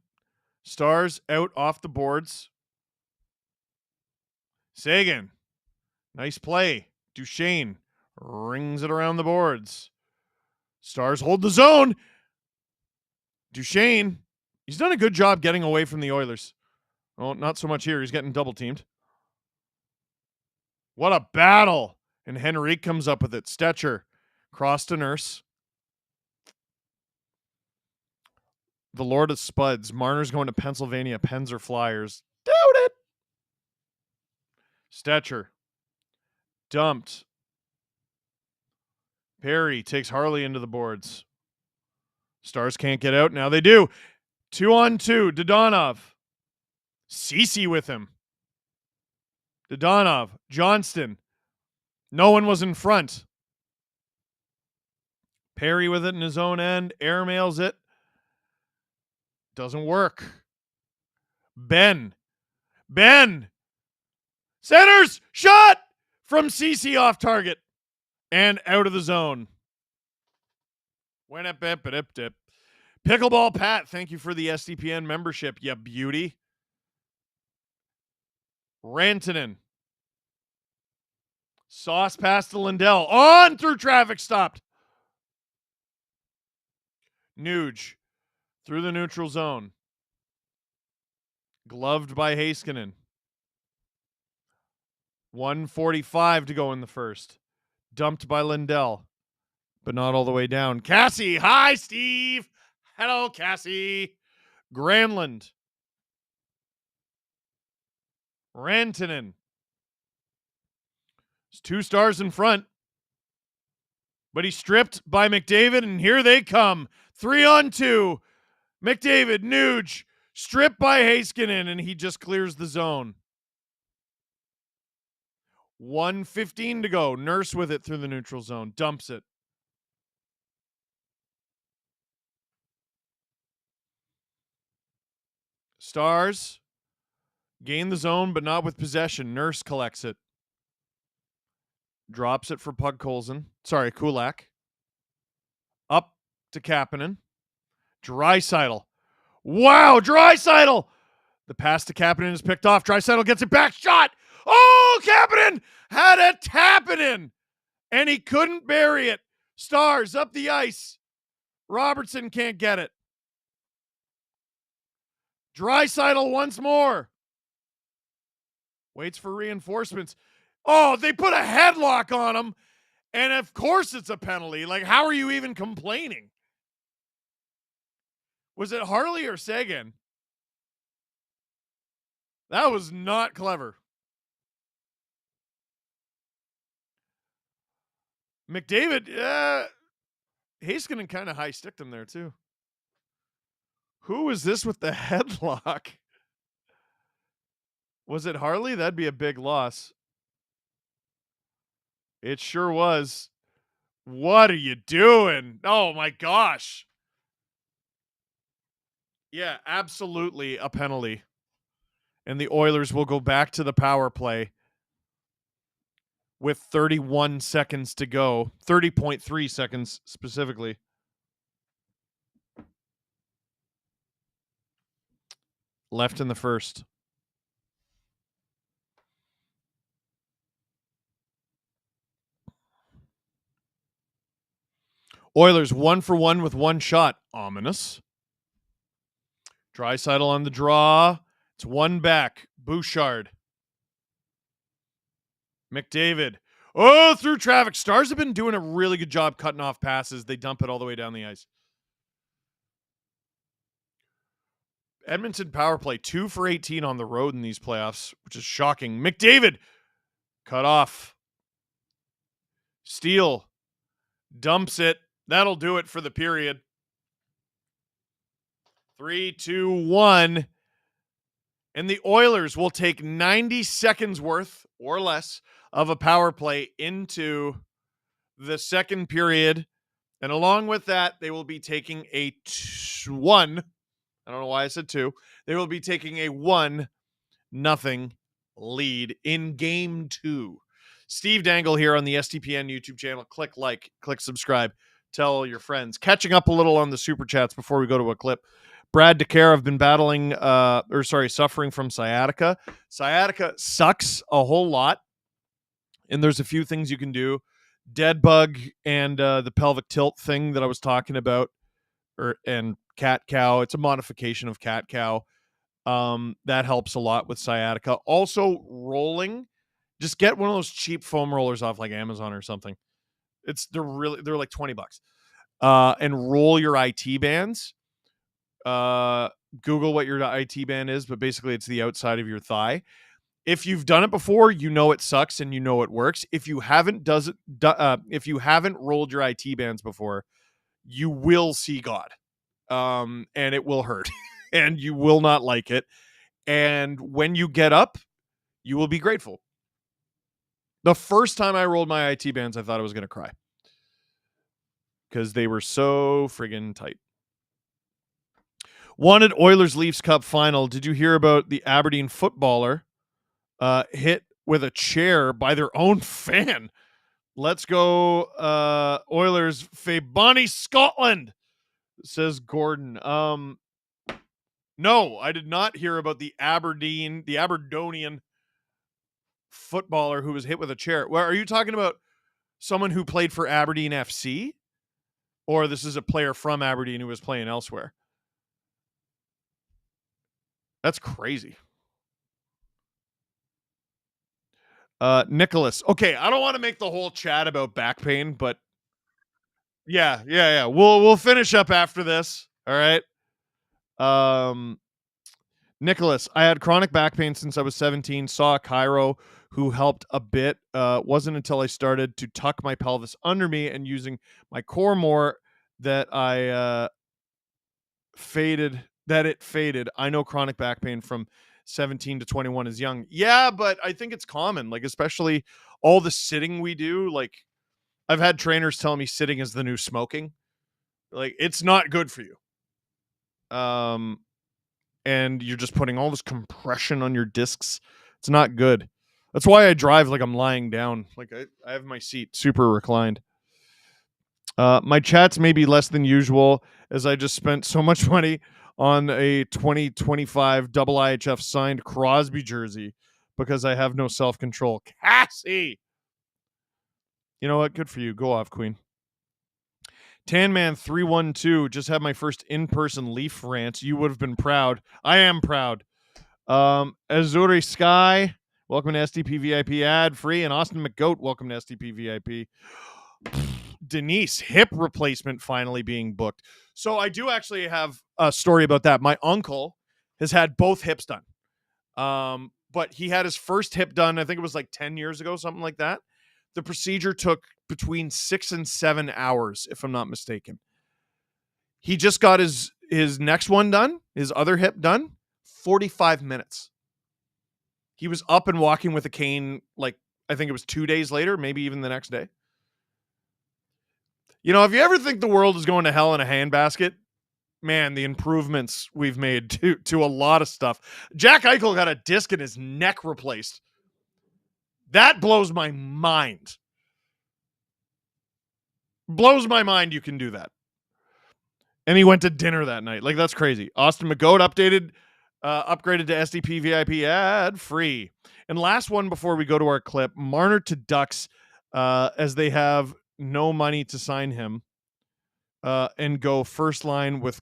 Stars out off the boards. Sagan. Nice play. Duchesne rings it around the boards. Stars hold the zone. Duchesne, he's done a good job getting away from the Oilers. Oh, not so much here. He's getting double teamed. What a battle. And Henrique comes up with it. Stetcher. Cross to Nurse. The Lord of Spuds. Marner's going to Pennsylvania. Pens or Flyers. Doubt it. Stetcher. Dumped. Perry takes Harley into the boards. Stars can't get out. Now they do. 2-on-2. Dodonov. Ceci with him. Dodonov. Johnston. No one was in front. Perry with it in his own end. Airmails it. Doesn't work. Ben. Centers. Shot from Ceci off target. And out of the zone. Pickleball Pat, thank you for the SDPN membership, you beauty. Rantanen. Sauce pass to Lindell. On through traffic stopped. Nuge. Through the neutral zone. Gloved by Heiskanen. 1:45 to go in the first. Dumped by Lindell. But not all the way down. Cassie. Hi, Steve. Hello, Cassie. Granlund. Rantanen. There's 2 stars in front. But he's stripped by McDavid, and here they come. 3-on-2. McDavid, Nuge, stripped by Heiskanen, and he just clears the zone. 1:15 to go. Nurse with it through the neutral zone. Dumps it. Stars gain the zone, but not with possession. Nurse collects it. Drops it for Kulak. Up to Kapanen. Draisaitl. Wow, Draisaitl! The pass to Kapanen is picked off. Draisaitl gets it back. Shot! Oh, Kapanen had a tap-it-in, and he couldn't bury it. Stars up the ice. Robertson can't get it. Draisaitl once more. Waits for reinforcements. Oh, they put a headlock on him, and of course it's a penalty. Like, how are you even complaining? Was it Harley or Sagan? That was not clever. McDavid, Heiskanen kind of high-sticked him there, too. Who was this with the headlock? Was it Harley? That'd be a big loss. It sure was. What are you doing? Oh, my gosh. Yeah, absolutely a penalty. And the Oilers will go back to the power play with 31 seconds to go. 30.3 seconds specifically. Left in the first. Oilers 1-for-1 with one shot. Ominous. Draisaitl on the draw. It's one back. Bouchard. McDavid. Oh, through traffic. Stars have been doing a really good job cutting off passes. They dump it all the way down the ice. Edmonton power play 2 for 18 on the road in these playoffs, which is shocking. McDavid cut off. Steele dumps it. That'll do it for the period. 3-2-1. And the Oilers will take 90 seconds worth or less of a power play into the second period. And along with that, they will be taking a 1. I don't know why I said 2. They will be taking a 1-0 lead in game 2. Steve Dangle here on the STPN YouTube channel. Click like, click subscribe, tell your friends. Catching up a little on the super chats before we go to a clip. Brad DeCare, I've been suffering from sciatica. Sciatica sucks a whole lot, and there's a few things you can do. Dead bug and the pelvic tilt thing that I was talking about, and cat cow. It's a modification of cat cow. That helps a lot with sciatica. Also, rolling. Just get one of those cheap foam rollers off like Amazon or something. They're like $20. And roll your IT bands. Google what your IT band is, but basically it's the outside of your thigh. If you've done it before, you know it sucks and you know it works. If you haven't rolled your IT bands before, you will see God. And it will hurt and you will not like it. And when you get up, you will be grateful. The first time I rolled my IT bands, I thought I was going to cry because they were so friggin' tight. Wanted Oilers Leafs Cup final. Did you hear about the Aberdeen footballer hit with a chair by their own fan? Let's go Oilers. Fabani, Scotland, says Gordon. No, I did not hear about the Aberdonian footballer who was hit with a chair. Well, are you talking about someone who played for Aberdeen FC? Or this is a player from Aberdeen who was playing elsewhere? That's crazy. Nicholas. Okay, I don't want to make the whole chat about back pain, but yeah. We'll finish up after this. All right. Nicholas, I had chronic back pain since I was 17. Saw a chiro who helped a bit. Wasn't until I started to tuck my pelvis under me and using my core more that it faded. I know chronic back pain from 17 to 21 is young. Yeah, but I think it's common, like especially all the sitting we do. Like I've had trainers tell me sitting is the new smoking. Like it's not good for you. And you're just putting all this compression on your discs. It's not good. That's why I drive like I'm lying down. Like I have my seat super reclined. My chats may be less than usual as I just spent so much money on a 2025 double IHF signed Crosby jersey because I have no self-control. Cassie! You know what? Good for you. Go off, Queen. Tanman312, just had my first in-person Leaf rant. You would have been proud. I am proud. Azuri Sky, welcome to STP VIP ad free. And Austin McGoat, welcome to STP VIP. Denise, hip replacement finally being booked. So I do actually have a story about that. My uncle has had both hips done. But he had his first hip done, I think it was like 10 years ago, something like that. The procedure took between 6 and 7 hours, if I'm not mistaken. He just got his next one done, his other hip done, 45 minutes. He was up and walking with a cane, like, I think it was 2 days later, maybe even the next day. You know, if you ever think the world is going to hell in a handbasket, man, the improvements we've made to a lot of stuff. Jack Eichel got a disc in his neck replaced. That blows my mind. Blows my mind you can do that. And he went to dinner that night. Like, that's crazy. Austin McGoat upgraded to SDP VIP ad free. And last one before we go to our clip, Marner to Ducks, as they have no money to sign him and go first line with,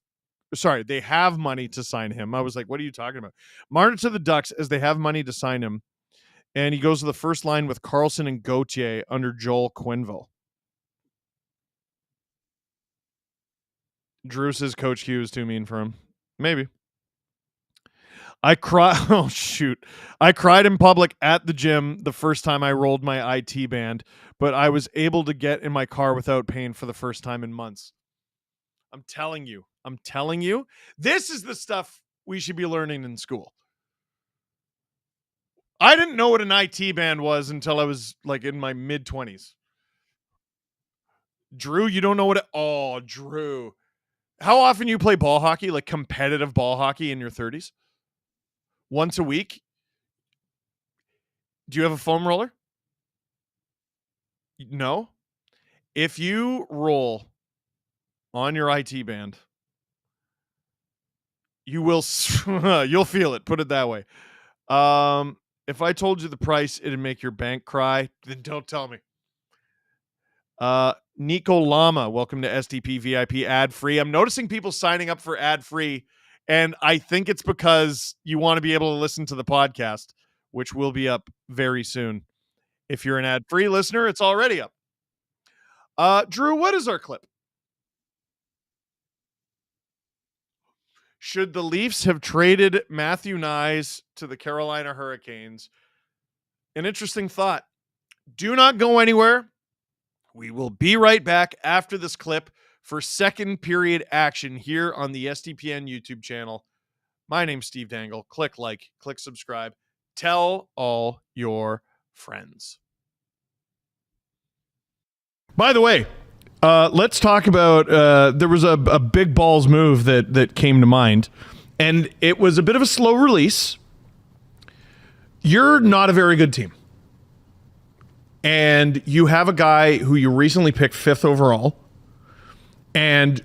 sorry, they have money to sign him. I was like, what are you talking about? Marner to the Ducks as they have money to sign him. And he goes to the first line with Carlson and Gauthier under Joel Quenneville. Drew says Coach Q is too mean for him. Maybe. I cried. Oh, shoot. I cried in public at the gym the first time I rolled my IT band, but I was able to get in my car without pain for the first time in months. I'm telling you. This is the stuff we should be learning in school. I didn't know what an IT band was until I was like in my mid-20s. Drew, you don't know what oh, Drew. How often you play ball hockey, like competitive ball hockey in your 30s? Once a week? Do you have a foam roller? No. If you roll on your IT band, you will you'll feel it. Put it that way. If I told you the price, it'd make your bank cry. Then don't tell me. Nico Lama, welcome to STP VIP ad free. I'm noticing people signing up for ad free, and I think it's because you want to be able to listen to the podcast, which will be up very soon. If you're an ad free listener, it's already up. Drew, what is our clip? Should the Leafs have traded Matthew Nyes to the Carolina Hurricanes? An interesting thought. Do not go anywhere. We will be right back after this clip for second period action here on the SDPN YouTube channel. My name's Steve Dangle. Click like, click subscribe. Tell all your friends. By the way, let's talk about, there was a big balls move that came to mind, and it was a bit of a slow release. You're not a very good team. And you have a guy who you recently picked 5th overall and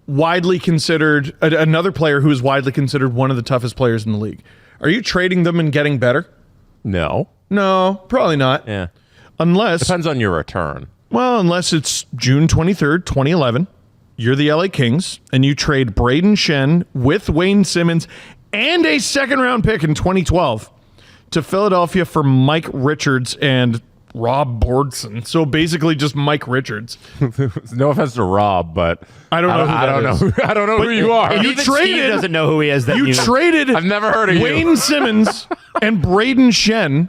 widely considered, another player who is widely considered one of the toughest players in the league. Are you trading them and getting better? No. No, probably not. Yeah. Unless... Depends on your return. Well, unless it's June 23rd, 2011, you're the LA Kings, and you trade Braden Shen with Wayne Simmons and a second-round pick in 2012 to Philadelphia for Mike Richards and Rob Bordson. So basically just Mike Richards. No offense to Rob, but I don't know I don't know who you are. And you Even traded, Steve doesn't know who he is. You traded I've never heard of Wayne Simmons and Braden Shen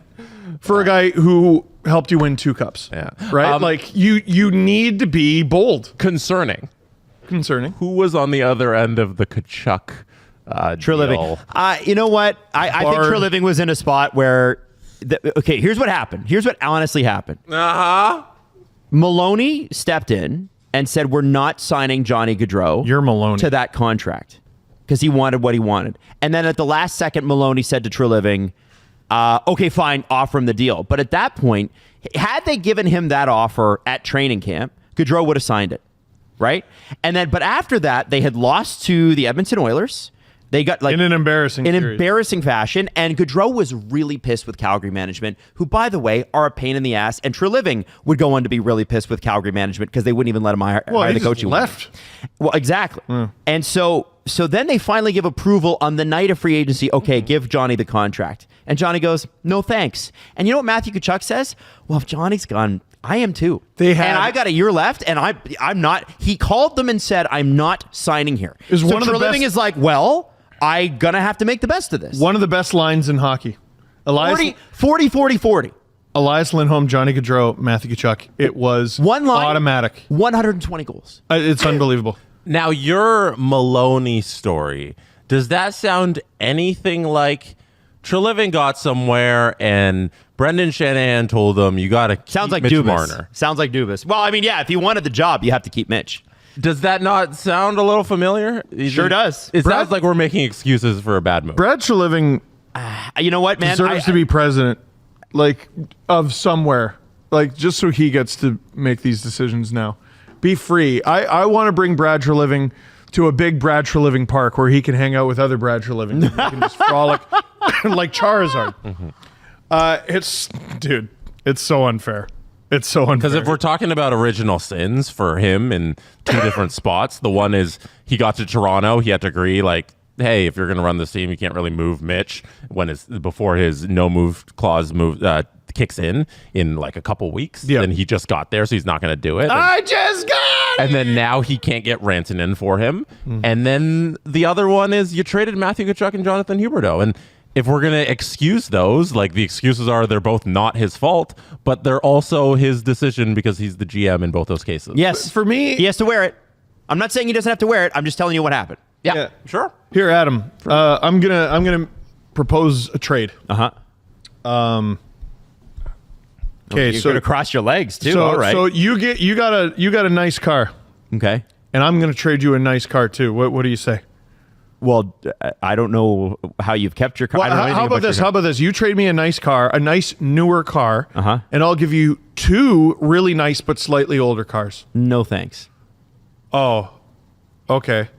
for a guy who helped you win 2 cups. Yeah. Right? Like you need to be bold. Concerning. Who was on the other end of the Kachuk Treliving. You know what? I think Treliving was in a spot where okay, here's what happened. Here's what honestly happened. Maloney stepped in and said, we're not signing Johnny Gaudreau You're Maloney. to that contract because he wanted what he wanted. And then at the last second, Maloney said to Treliving, okay, fine, offer him the deal. But at that point, had they given him that offer at training camp, Gaudreau would have signed it, right? And then, but after that, they had lost to the Edmonton Oilers. They got like in an embarrassing fashion, and Gaudreau was really pissed with Calgary management, who, by the way, are a pain in the ass. And Treliving would go on to be really pissed with Calgary management because they wouldn't even let him hire the coach. He left. Well, exactly. And so then they finally give approval on the night of free agency. Okay, give Johnny the contract, and Johnny goes, no thanks. And you know what Matthew Tkachuk says? Well, if Johnny's gone, I am too. And I got a year left, and I'm not. He called them and said, I'm not signing here. So Treliving is like, well, I'm going to have to make the best of this. One of the best lines in hockey. 40. Elias Lindholm, Johnny Gaudreau, Matthew Tkachuk. It was one line, automatic. 120 goals. It's unbelievable. Now, your Maloney story, does that sound anything like Treliving got somewhere and Brendan Shanahan told him, you got to keep like Mitch Dubas. Marner? Sounds like Dubas. Well, I mean, yeah, if you wanted the job, you have to keep Mitch. Does that not sound a little familiar? Sure does. It sounds like we're making excuses for a bad move. Brad Treliving you know what, man? deserves to be president, like, of somewhere. Like, just so he gets to make these decisions now. Be free. I want to bring Brad Treliving to a big Brad Treliving park where he can hang out with other Brad Treliving. He can just frolic like Charizard. It's so unfair. It's so unfair. Because if we're talking about original sins for him in 2 different spots, the one is he got to Toronto, he had to agree, like, hey, if you're going to run this team, you can't really move Mitch before his no move clause kicks in like a couple weeks. Yeah. Then he just got there, so he's not going to do it. I just got it! And then now he can't get Rantanen for him. And then the other one is you traded Matthew Tkachuk and Jonathan Huberdeau. And if we're going to excuse those, like the excuses are they're both not his fault, but they're also his decision because he's the GM in both those cases. Yes. For me, he has to wear it. I'm not saying he doesn't have to wear it. I'm just telling you what happened. Yeah, sure. Here, Adam, I'm gonna propose a trade. Okay, you're gonna cross your legs too. All right. So you got a nice car. Okay. And I'm gonna trade you a nice car too. What do you say? Well, I don't know how you've kept your car. Well, I don't know anything how about this? your How about this? You trade me a nice car, a nice newer car, Uh-huh. and I'll give you 2 really nice but slightly older cars. No thanks. Oh, okay.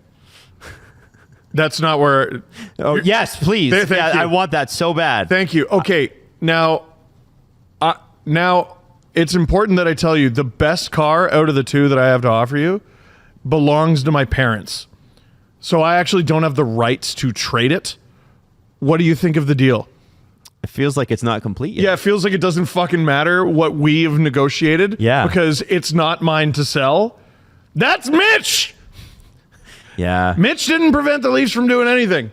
That's not where. Oh, yes, please. Thank you. I want that so bad. Thank you. Okay, now it's important that I tell you the best car out of the 2 that I have to offer you belongs to my parents. So I actually don't have the rights to trade it. What do you think of the deal? It feels like it's not complete yet. Yeah, it feels like it doesn't fucking matter what we've negotiated. Yeah. Because it's not mine to sell. That's Mitch! Yeah. Mitch didn't prevent the Leafs from doing anything.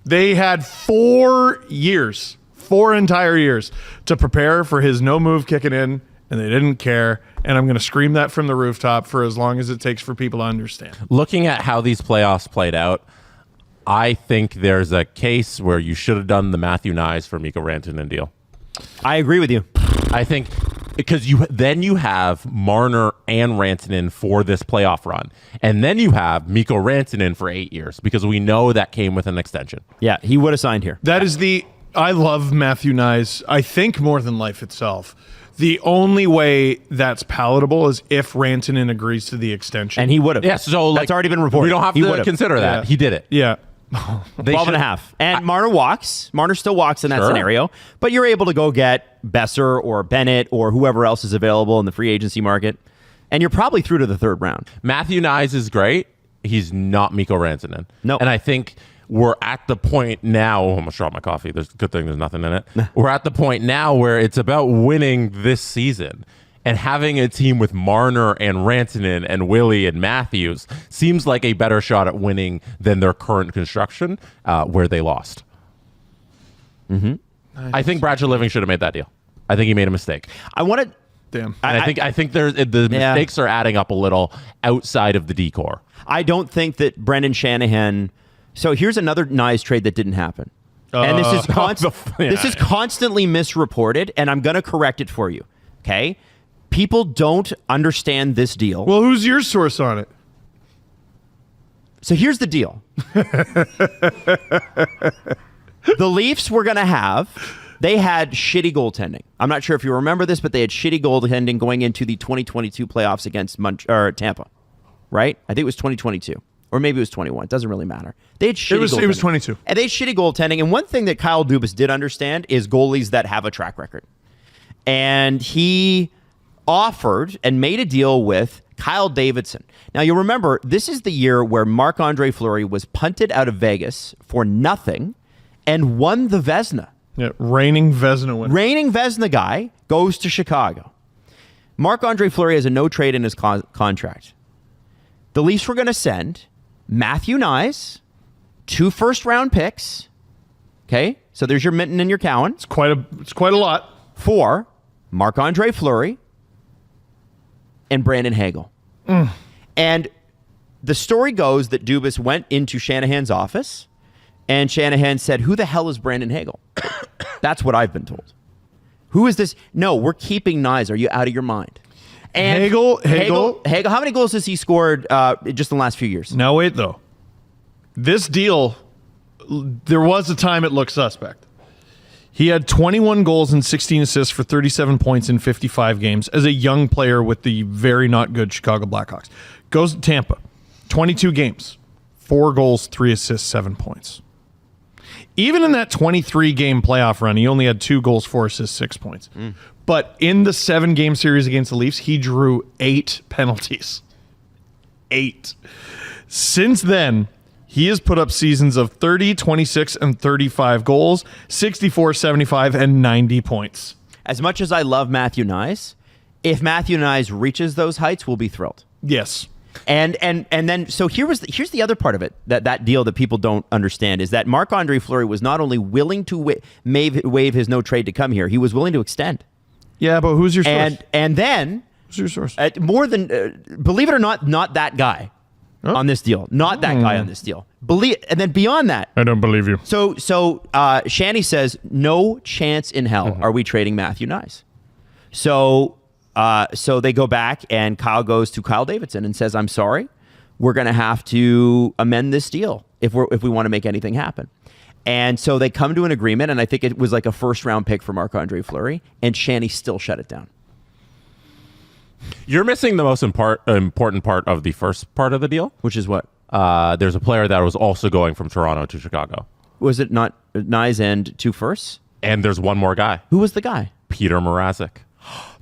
They had 4 years, 4 entire years to prepare for his no move kicking in, and they didn't care. And I'm going to scream that from the rooftop for as long as it takes for people to understand. Looking at how these playoffs played out, I think there's a case where you should have done the Matthew Nyes for Mikko Rantanen deal. I agree with you. I think because you have Marner and Rantanen for this playoff run, and then you have Mikko Rantanen for 8 years because we know that came with an extension. Yeah, he would have signed here. That is I love Matthew Nyes, I think more than life itself. The only way that's palatable is if Rantanen agrees to the extension. And he would have. Yeah, so that's already been reported. We don't have He to would've. consider that. Yeah. He did it. Yeah. 12 and a half. And Marner walks. Marner still walks in that Sure. scenario. But you're able to go get Besser or Bennett or whoever else is available in the free agency market. And you're probably through to the 3rd round. Matthew Nyes is great. He's not Mikko Rantanen. No. And I think we're at the point now. I'm going to drop my coffee. There's a good thing there's nothing in it. We're at the point now where it's about winning this season. And having a team with Marner and Rantanen and Willie and Matthews seems like a better shot at winning than their current construction, where they lost. Mm-hmm. I think Brad Living should have made that deal. I think he made a mistake. I want to... Damn. And I think there's the mistakes are adding up a little outside of the decor. I don't think that Brendan Shanahan... So here's another Nyes trade that didn't happen. And this is this is constantly misreported, and I'm going to correct it for you. Okay? People don't understand this deal. Well, who's your source on it? So here's the deal. The Leafs were going to have... They had shitty goaltending. I'm not sure if you remember this, but they had shitty goaltending going into the 2022 playoffs against Tampa, right? I think it was 2022. Or maybe it was 21. It doesn't really matter. They had shitty goaltending. It was 22. And they had shitty goaltending. And one thing that Kyle Dubas did understand is goalies that have a track record. And he offered and made a deal with Kyle Davidson. Now, you'll remember, this is the year where Marc-Andre Fleury was punted out of Vegas for nothing and won the Vezina. Yeah, reigning Vezina winner. Reigning Vezina guy goes to Chicago. Marc-Andre Fleury has a no trade in his contract. The Leafs were going to send Matthew Nyes, 2 first-round picks. Okay, so there's your Minton and your Cowan. It's quite a lot. For Marc-Andre Fleury and Brandon Hagel. And the story goes that Dubas went into Shanahan's office and Shanahan said, "Who the hell is Brandon Hagel?" That's what I've been told. Who is this? No, we're keeping Nyes. Are you out of your mind? And Hagel. How many goals has he scored just in the last few years? Now wait though. This deal, there was a time it looked suspect. He had 21 goals and 16 assists for 37 points in 55 games as a young player with the very not good Chicago Blackhawks. Goes to Tampa, 22 games, 4 goals, 3 assists, 7 points. Even in that 23-game playoff run, he only had 2 goals, 4 assists, 6 points. But in the 7-game series against the Leafs, he drew 8 penalties. 8. Since then, he has put up seasons of 30, 26, and 35 goals, 64, 75, and 90 points. As much as I love Matthew Nyes, if Matthew Nyes reaches those heights, we'll be thrilled. Yes. And then so here's the other part of it that deal that people don't understand is that Marc-Andre Fleury was not only willing to waive his no trade to come here, he was willing to extend. Yeah, but who's your source? And then Who's your source? more than believe it or not that guy on this deal, not that guy on this deal. And then beyond that, I don't believe you. So Shanny says no chance in hell are we trading Matthew Nyes. So they go back and Kyle goes to Kyle Davidson and says, "I'm sorry, we're going to have to amend this deal. if we want to make anything happen. And so they come to an agreement, and I think it was like a first-round pick for Marc-Andre Fleury, and Shanny still shut it down. You're missing the most important part of the first part of the deal. Which is what? There's a player that was also going from Toronto to Chicago. Was it not Nyes and 2 firsts? And there's one more guy. Who was the guy? Peter Mrazek.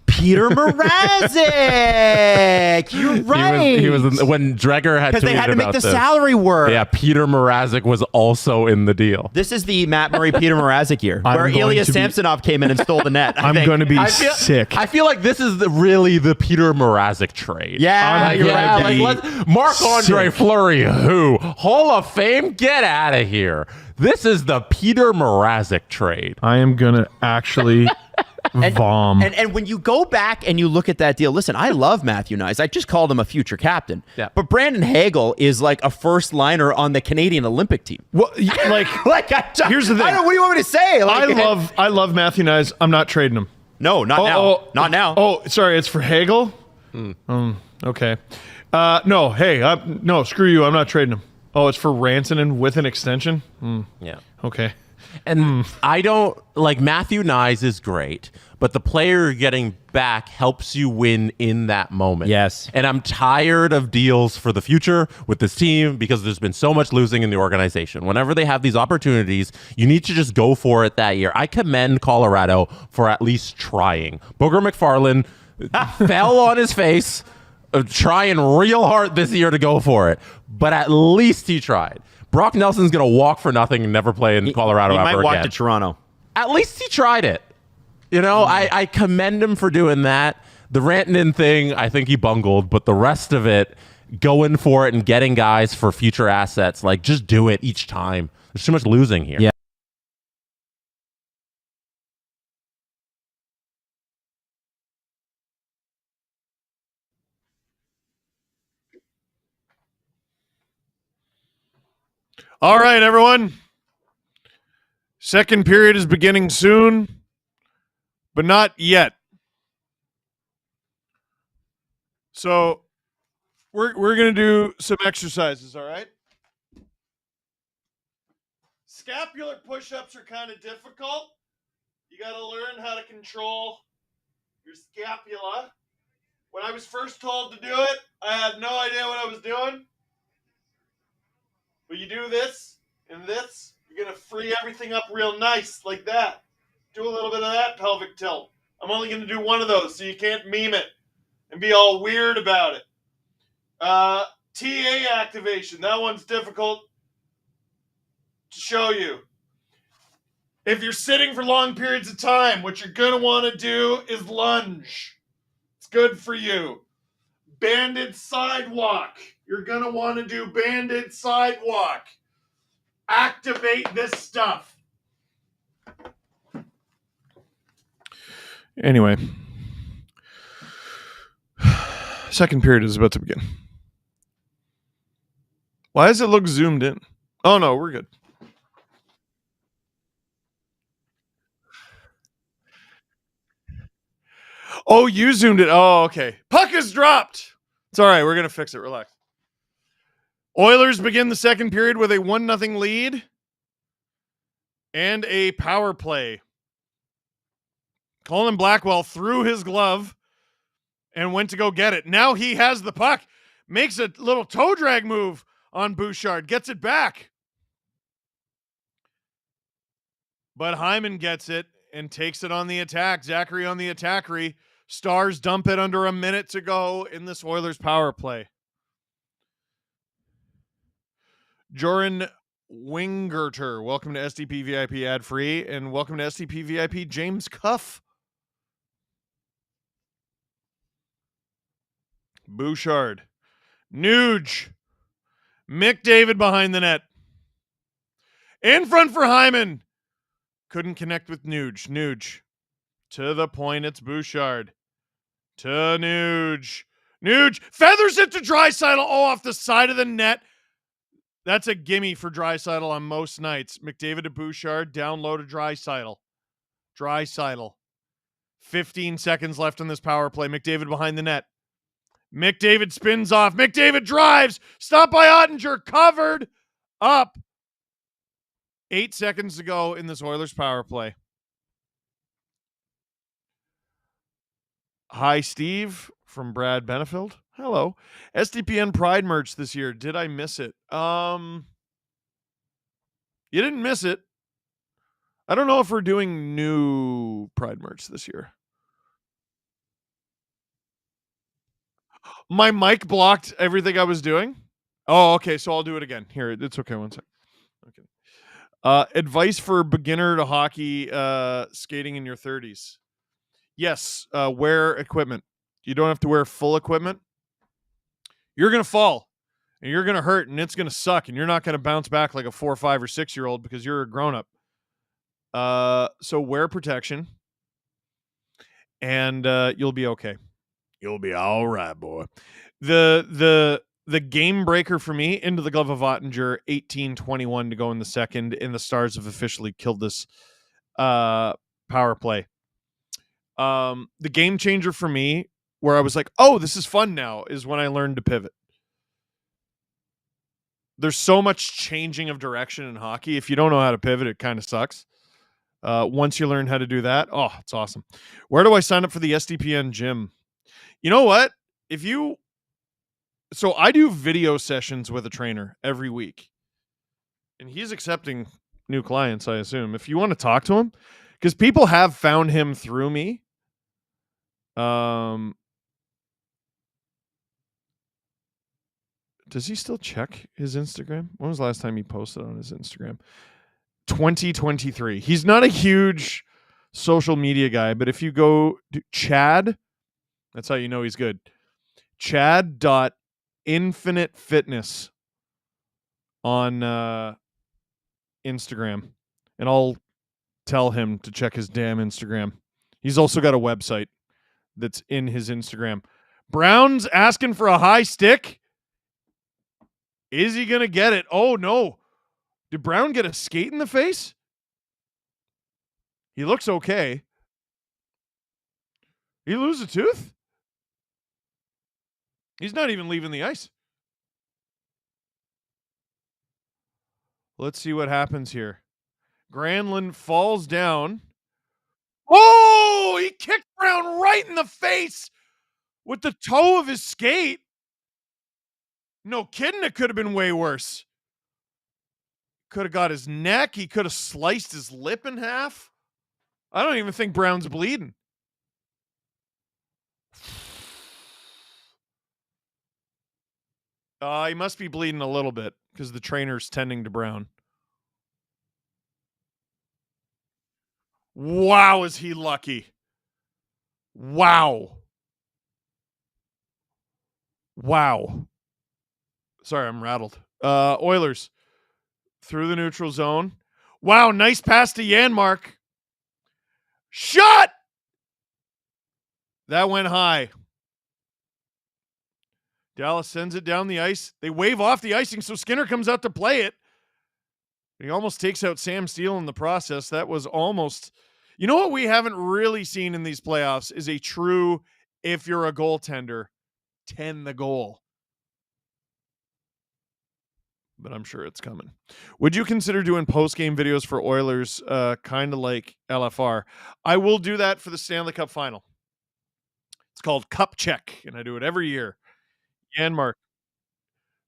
Peter Mrazek. You're right. He was when Dreger had because they had to make the this. salary work. Yeah, Peter Mrazek was also in the deal. This is the Matt Murray Peter Mrazek year, where Ilya Samsonov came in and stole the net. I'm going to be sick. I feel like this is really the Peter Mrazek trade. Yeah, Marc-Andre Fleury, who Hall of Fame, get out of here. This is the Peter Mrazek trade. I am going to actually vom. And when you go back and you look at that deal, listen, I love Matthew Nyes. I just called him a future captain. Yeah. But Brandon Hagel is like a first liner on the Canadian Olympic team. Well, here's the thing. What do you want me to say? I love Matthew Nyes. I'm not trading him. No, not now. Not now. Oh, sorry. It's for Hagel? Okay. No, hey, no, screw you. I'm not trading him. Oh, it's for Rantanen with an extension? Yeah. Okay. And I don't like Matthew Nyes is great, but the player you're getting back helps you win in that moment. Yes. And I'm tired of deals for the future with this team because there's been so much losing in the organization. Whenever they have these opportunities, you need to just go for it that year. I commend Colorado for at least trying. Booger McFarland fell on his face, trying real hard this year to go for it, but at least he tried. Brock Nelson's going to walk for nothing and never play in Colorado ever again. He might walk to Toronto. At least he tried it. You know, I commend him for doing that. The Rantanen thing, I think he bungled, but the rest of it, going for it and getting guys for future assets, like just do it each time. There's too much losing here. Yeah. All right, everyone. Second period is beginning soon, but not yet. So we're going to do some exercises, all right? Scapular push-ups are kind of difficult. You got to learn how to control your scapula. When I was first told to do it, I had no idea what I was doing. But you do this and this, you're going to free everything up real nice like that. Do a little bit of that pelvic tilt. I'm only going to do one of those, so you can't meme it and be all weird about it. TA activation. That one's difficult to show you. If you're sitting for long periods of time, what you're going to want to do is lunge. It's good for you. Banded sidewalk. You're going to want to do banded sidewalk. Activate this stuff. Anyway. Second period is about to begin. Why does it look zoomed in? Oh, no, we're good. Oh, you zoomed it. Oh, okay. Puck is dropped. It's all right. We're going to fix it. Relax. Oilers begin the second period with a 1-0 lead and a power play. Colin Blackwell threw his glove and went to go get it. Now he has the puck. Makes a little toe drag move on Bouchard. Gets it back. But Hyman gets it and takes it on the attack. Zachary on the attack-ry. Stars dump it under a minute to go in this Oilers power play. Joran Wingerter, welcome to SDP VIP ad-free, and welcome to SDP VIP James Cuff. Bouchard. Nuge. McDavid behind the net. In front for Hyman. Couldn't connect with Nuge. Nuge. To the point, it's Bouchard. To Nuge. Nuge feathers it to Draisaitl. Oh, off the side of the net. That's a gimme for Draisaitl on most nights. McDavid to Bouchard, down low to Draisaitl. Draisaitl. 15 seconds left on this power play. McDavid behind the net. McDavid spins off. McDavid drives. Stopped by Ottinger. Covered. Up. 8 seconds to go in this Oilers power play. Hi, Steve from Brad Benefield. Hello. SDPN Pride merch this year. Did I miss it? You didn't miss it. I don't know if we're doing new Pride merch this year. My mic blocked everything I was doing. Oh, okay. So I'll do it again. Here, it's okay. One sec. Okay. Advice for beginner to hockey skating in your 30s. Yes, wear equipment. You don't have to wear full equipment. You're going to fall and you're going to hurt and it's going to suck and you're not going to bounce back like a 4, 5, or 6-year-old because you're a grown up. So wear protection and you'll be okay. You'll be all right, boy. The game breaker for me, into the glove of Ottinger, 18-21 to go in the second, and the Stars have officially killed this power play. The game changer for me, where I was like, oh, this is fun now, is when I learned to pivot. There's so much changing of direction in hockey. If you don't know how to pivot, it kind of sucks. Once you learn how to do that, oh, it's awesome. Where do I sign up for the SDPN gym? You know what? So I do video sessions with a trainer every week. And he's accepting new clients, I assume. If you want to talk to him, because people have found him through me. Does he still check his Instagram? When was the last time he posted on his Instagram? 2023. He's not a huge social media guy, but if you go to Chad, that's how you know he's good. Chad.infinitefitness on Instagram. And I'll tell him to check his damn Instagram. He's also got a website that's in his Instagram. Brown's asking for a high stick. Is he going to get it? Oh, no. Did Brown get a skate in the face? He looks okay. He lose a tooth? He's not even leaving the ice. Let's see what happens here. Granlund falls down. Oh, he kicked Brown right in the face with the toe of his skate. No kidding, it could have been way worse. Could have got his neck. He could have sliced his lip in half. I don't even think Brown's bleeding. He must be bleeding a little bit because the trainer's tending to Brown. Wow, is he lucky. Wow. Sorry, I'm rattled. Oilers through the neutral zone. Wow, nice pass to Janmark. Shot! That went high. Dallas sends it down the ice. They wave off the icing, so Skinner comes out to play it. He almost takes out Sam Steele in the process. That was almost... You know what we haven't really seen in these playoffs is a true, if you're a goaltender, 10 the goal. But I'm sure it's coming. Would you consider doing post-game videos for Oilers, kind of like LFR? I will do that for the Stanley Cup final. It's called Cup Check, and I do it every year. Janmark.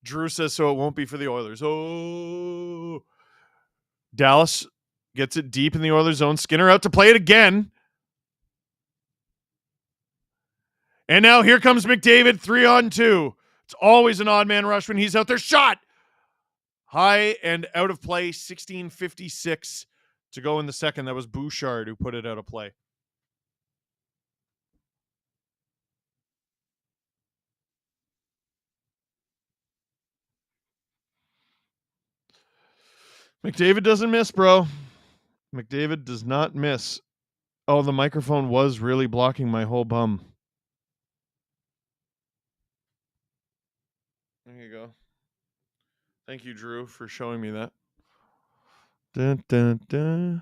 Drew says so it won't be for the Oilers. Oh. Dallas gets it deep in the Oilers zone. Skinner out to play it again. And now here comes McDavid, 3-on-2. It's always an odd man rush when he's out there. Shot! High and out of play, 16:56 to go in the second. That was Bouchard who put it out of play. McDavid doesn't miss, bro. McDavid does not miss. Oh, the microphone was really blocking my whole bum. There you go. Thank you, Drew, for showing me that. Dun, dun, dun.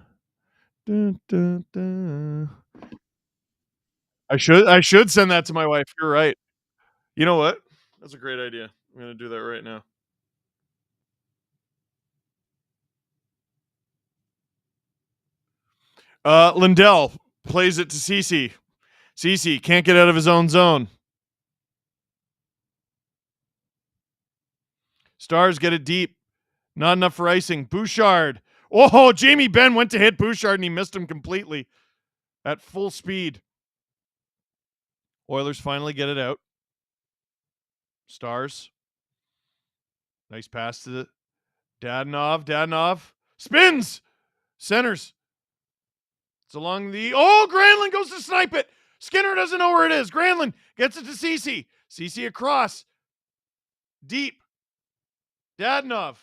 Dun, dun, dun. I should send that to my wife. You're right. You know what? That's a great idea. I'm going to do that right now. Lindell plays it to Cece. Cece can't get out of his own zone. Stars get it deep. Not enough for icing. Bouchard. Oh, Jamie Benn went to hit Bouchard and he missed him completely at full speed. Oilers finally get it out. Stars. Nice pass to Dadonov. Dadonov spins. Centers. It's along the... Oh, Granlund goes to snipe it. Skinner doesn't know where it is. Granlund gets it to Cece. Cece across. Deep. Dadonov.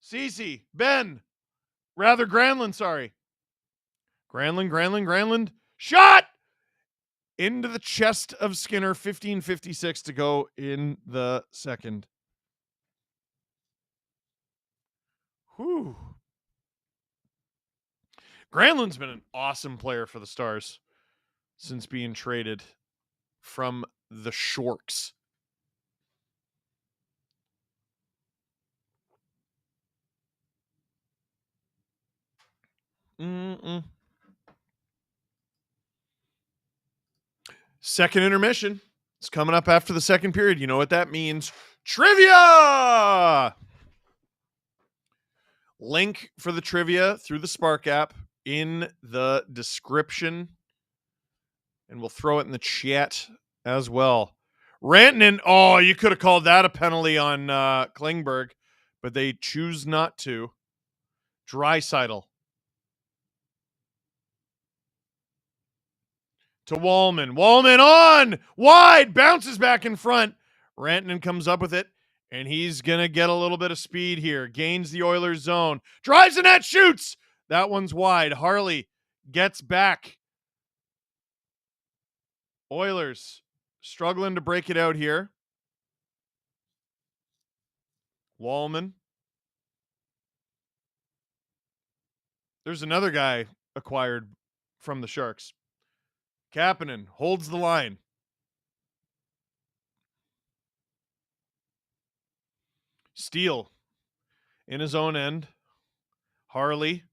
Cece. Ben. Rather, Granlund, sorry. Granlund. Shot! Into the chest of Skinner. 15:56 to go in the second. Whew. Granlund's been an awesome player for the Stars since being traded from the Sharks. Second intermission. It's coming up after the second period. You know what that means. Trivia! Link for the trivia through the Spark app in the description. And we'll throw it in the chat as well. Rantanen, oh, you could have called that a penalty on Klingberg, but they choose not to. Draisaitl. To Wallman. Wallman on! Wide! Bounces back in front. Rantanen comes up with it, and he's going to get a little bit of speed here. Gains the Oilers zone. Drives the net, shoots! That one's wide. Harley gets back. Oilers struggling to break it out here. Wallman. There's another guy acquired from the Sharks. Kapanen holds the line. Steele in his own end. Harley.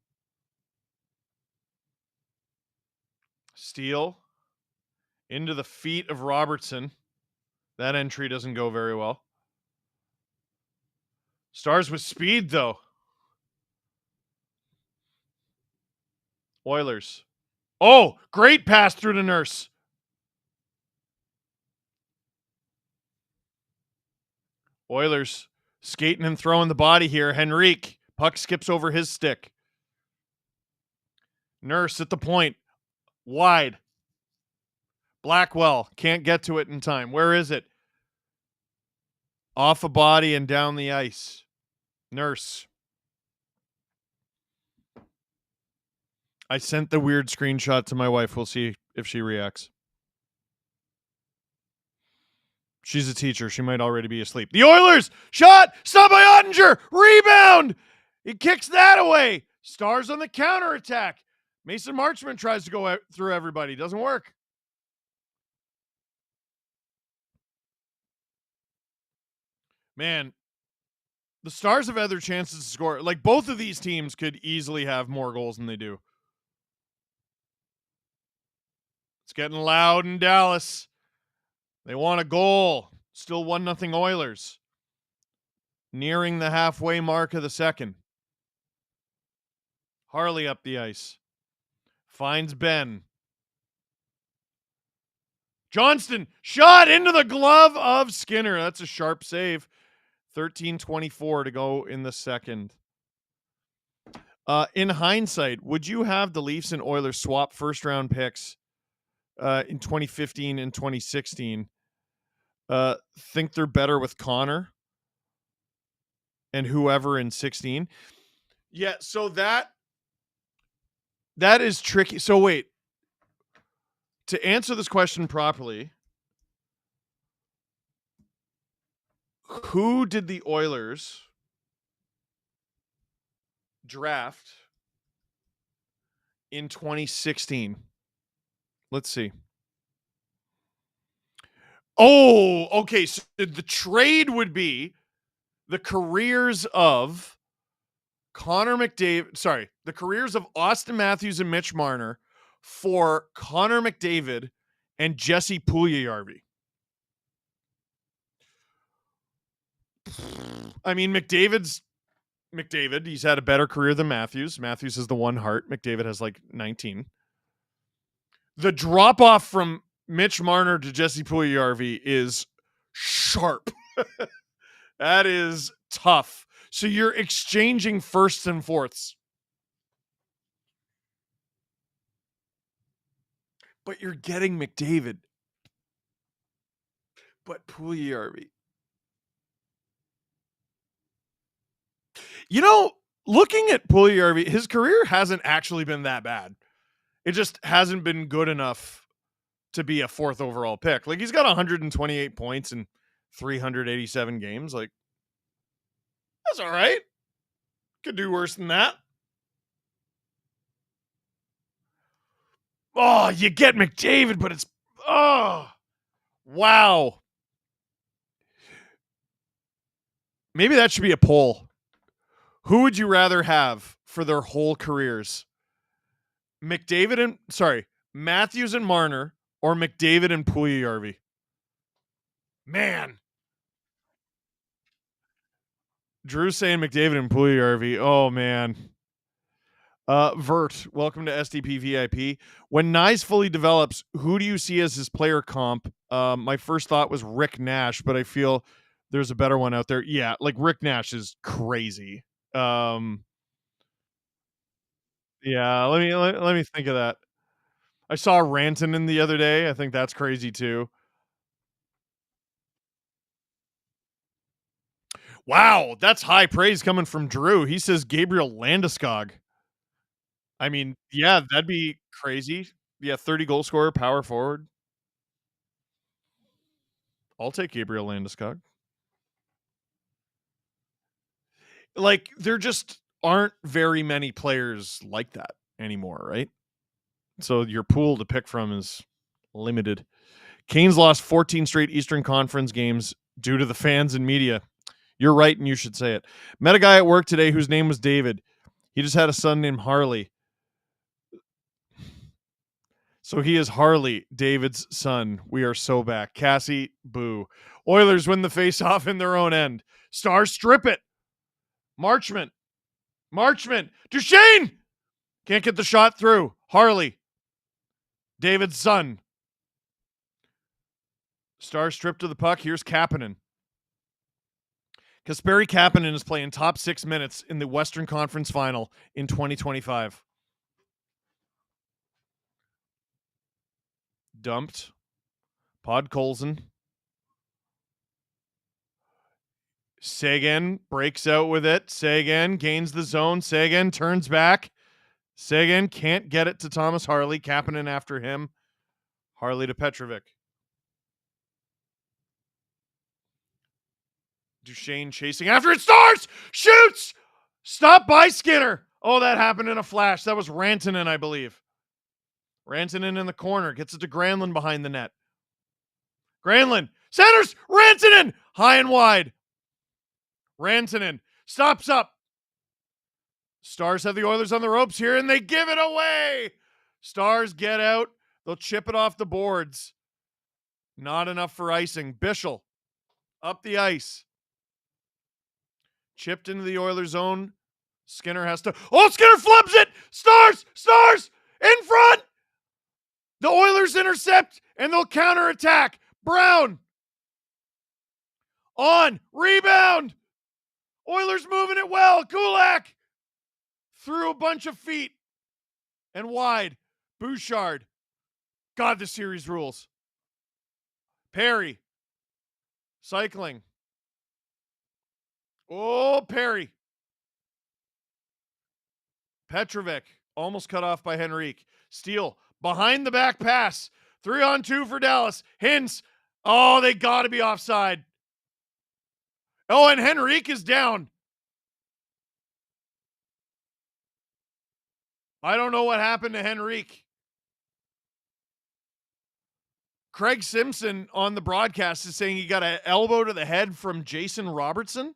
Steele into the feet of Robertson. That entry doesn't go very well. Stars with speed, though. Oilers. Oh, great pass through to Nurse. Oilers skating and throwing the body here. Henrique. Puck skips over his stick. Nurse at the point. Wide. Blackwell can't get to it in time. Where is it? Off a body and down the ice. Nurse. I sent the weird screenshot to my wife. We'll see if she reacts. She's a teacher. She might already be asleep. The Oilers! Shot! Stopped by Ottinger! Rebound! He kicks that away. Stars on the counterattack. Mason Marchment tries to go through everybody. Doesn't work. Man, the Stars have had their chances to score. Like, both of these teams could easily have more goals than they do. It's getting loud in Dallas. They want a goal. Still 1-0 Oilers. Nearing the halfway mark of the second. Harley up the ice. Finds Ben. Johnston. Shot into the glove of Skinner. That's a sharp save. 13:24 to go in the second. In hindsight, would you have the Leafs and Oilers swap first-round picks in 2015 and 2016? Think they're better with Connor and whoever in 16? Yeah, so that is tricky. So wait, to answer this question properly, who did the Oilers draft in 2016? Let's see. Oh, okay. So the trade would be the careers of the careers of Austin Matthews and Mitch Marner for Connor McDavid and Jesse Puljujarvi. I mean, McDavid. He's had a better career than Matthews. Matthews has the 1 heart. McDavid has like 19. The drop off from Mitch Marner to Jesse Puljujarvi is sharp. That is tough. So you're exchanging firsts and fourths. But you're getting McDavid. But Puljujarvi. You know, looking at Puljujarvi, his career hasn't actually been that bad. It just hasn't been good enough to be a 4th overall pick. Like, he's got 128 points in 387 games. Like, that's all right. Could do worse than that. Oh, you get McDavid, but it's, oh, wow. Maybe that should be a poll. Who would you rather have for their whole careers? Matthews and Marner, or McDavid and Puljujarvi? Man. Drew saying McDavid and Puljujarvi. Oh, man. Vert, welcome to SDP VIP. When Nyes fully develops, who do you see as his player comp? My first thought was Rick Nash, but I feel there's a better one out there. Yeah, like Rick Nash is crazy. Yeah, let me think of that. I saw Rantanen the other day. I think that's crazy too. Wow, that's high praise coming from Drew. He says Gabriel Landeskog. I mean, yeah, that'd be crazy. Yeah, 30 goal scorer, power forward. I'll take Gabriel Landeskog. Like, there just aren't very many players like that anymore, right? So your pool to pick from is limited. Canes lost 14 straight Eastern Conference games due to the fans and media. You're right, and you should say it. Met a guy at work today whose name was David. He just had a son named Harley. So he is Harley, David's son. We are so back. Cassie, boo. Oilers win the face-off in their own end. Stars strip it. Marchment. Duchesne! Can't get the shot through. Harley. David's son. Stars strip to the puck. Here's Kapanen. Kasperi Kapanen is playing top 6 minutes in the Western Conference Final in 2025. Dumped. Podkolzin. Seguin breaks out with it. Seguin gains the zone. Seguin turns back. Seguin can't get it to Thomas Harley. Kapanen after him. Harley to Petrovic. Duchesne chasing after it. Stars! Shoots! Stop by Skinner. Oh, that happened in a flash. That was Rantanen, I believe. Rantanen in the corner. Gets it to Granlund behind the net. Granlund. Centers! Rantanen! High and wide. Rantanen stops up. Stars have the Oilers on the ropes here, and they give it away. Stars get out. They'll chip it off the boards. Not enough for icing. Bischel up the ice. Chipped into the Oilers zone. Skinner has to... Oh, Skinner flubs it! Stars! In front! The Oilers intercept, and they'll counterattack. Brown. On. Rebound. Oilers moving it well. Kulak. Through a bunch of feet. And wide. Bouchard. God, the series rules. Perry. Cycling. Oh, Perry. Petrovic. Almost cut off by Henrique. Steele. Behind the back pass. 3-on-2 for Dallas. Hintz. Oh, they got to be offside. Oh, and Henrique is down. I don't know what happened to Henrique. Craig Simpson on the broadcast is saying he got an elbow to the head from Jason Robertson.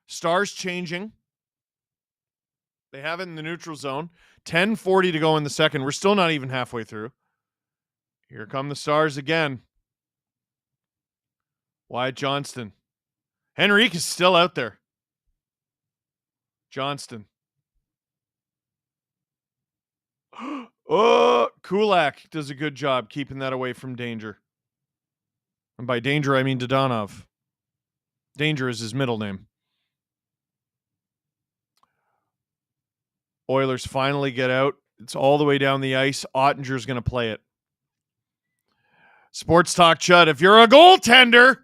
Stars changing. They have it in the neutral zone. 10:40 to go in the second. We're still not even halfway through. Here come the Stars again. Wyatt Johnston. Henrique is still out there. Johnston. Oh, Kulak does a good job keeping that away from danger. And by danger, I mean Dodonov. Danger is his middle name. Oilers finally get out. It's all the way down the ice. Ottinger's going to play it. Sports Talk Chud, if you're a goaltender,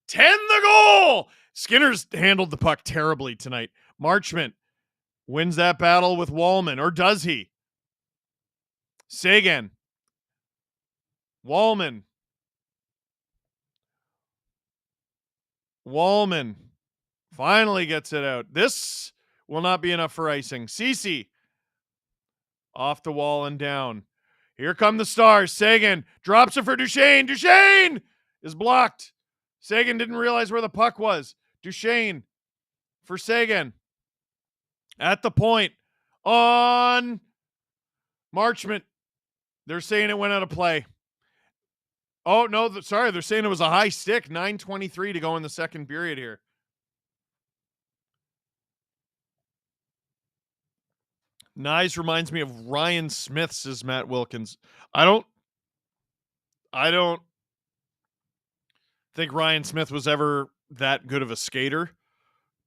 tend the goal. Skinner's handled the puck terribly tonight. Marchment wins that battle with Wallman, or does he? Sagan. Wallman. Finally gets it out. This will not be enough for icing. Cece. Off the wall and down. Here come the Stars. Sagan drops it for Duchesne. Duchesne is blocked. Sagan didn't realize where the puck was. Duchesne for Sagan. At the point on Marchment. They're saying it went out of play. Oh, no, sorry. They're saying it was a high stick. 9:23 to go in the second period here. Nyes reminds me of Ryan Smith, says Matt Wilkins. I don't think Ryan Smith was ever that good of a skater,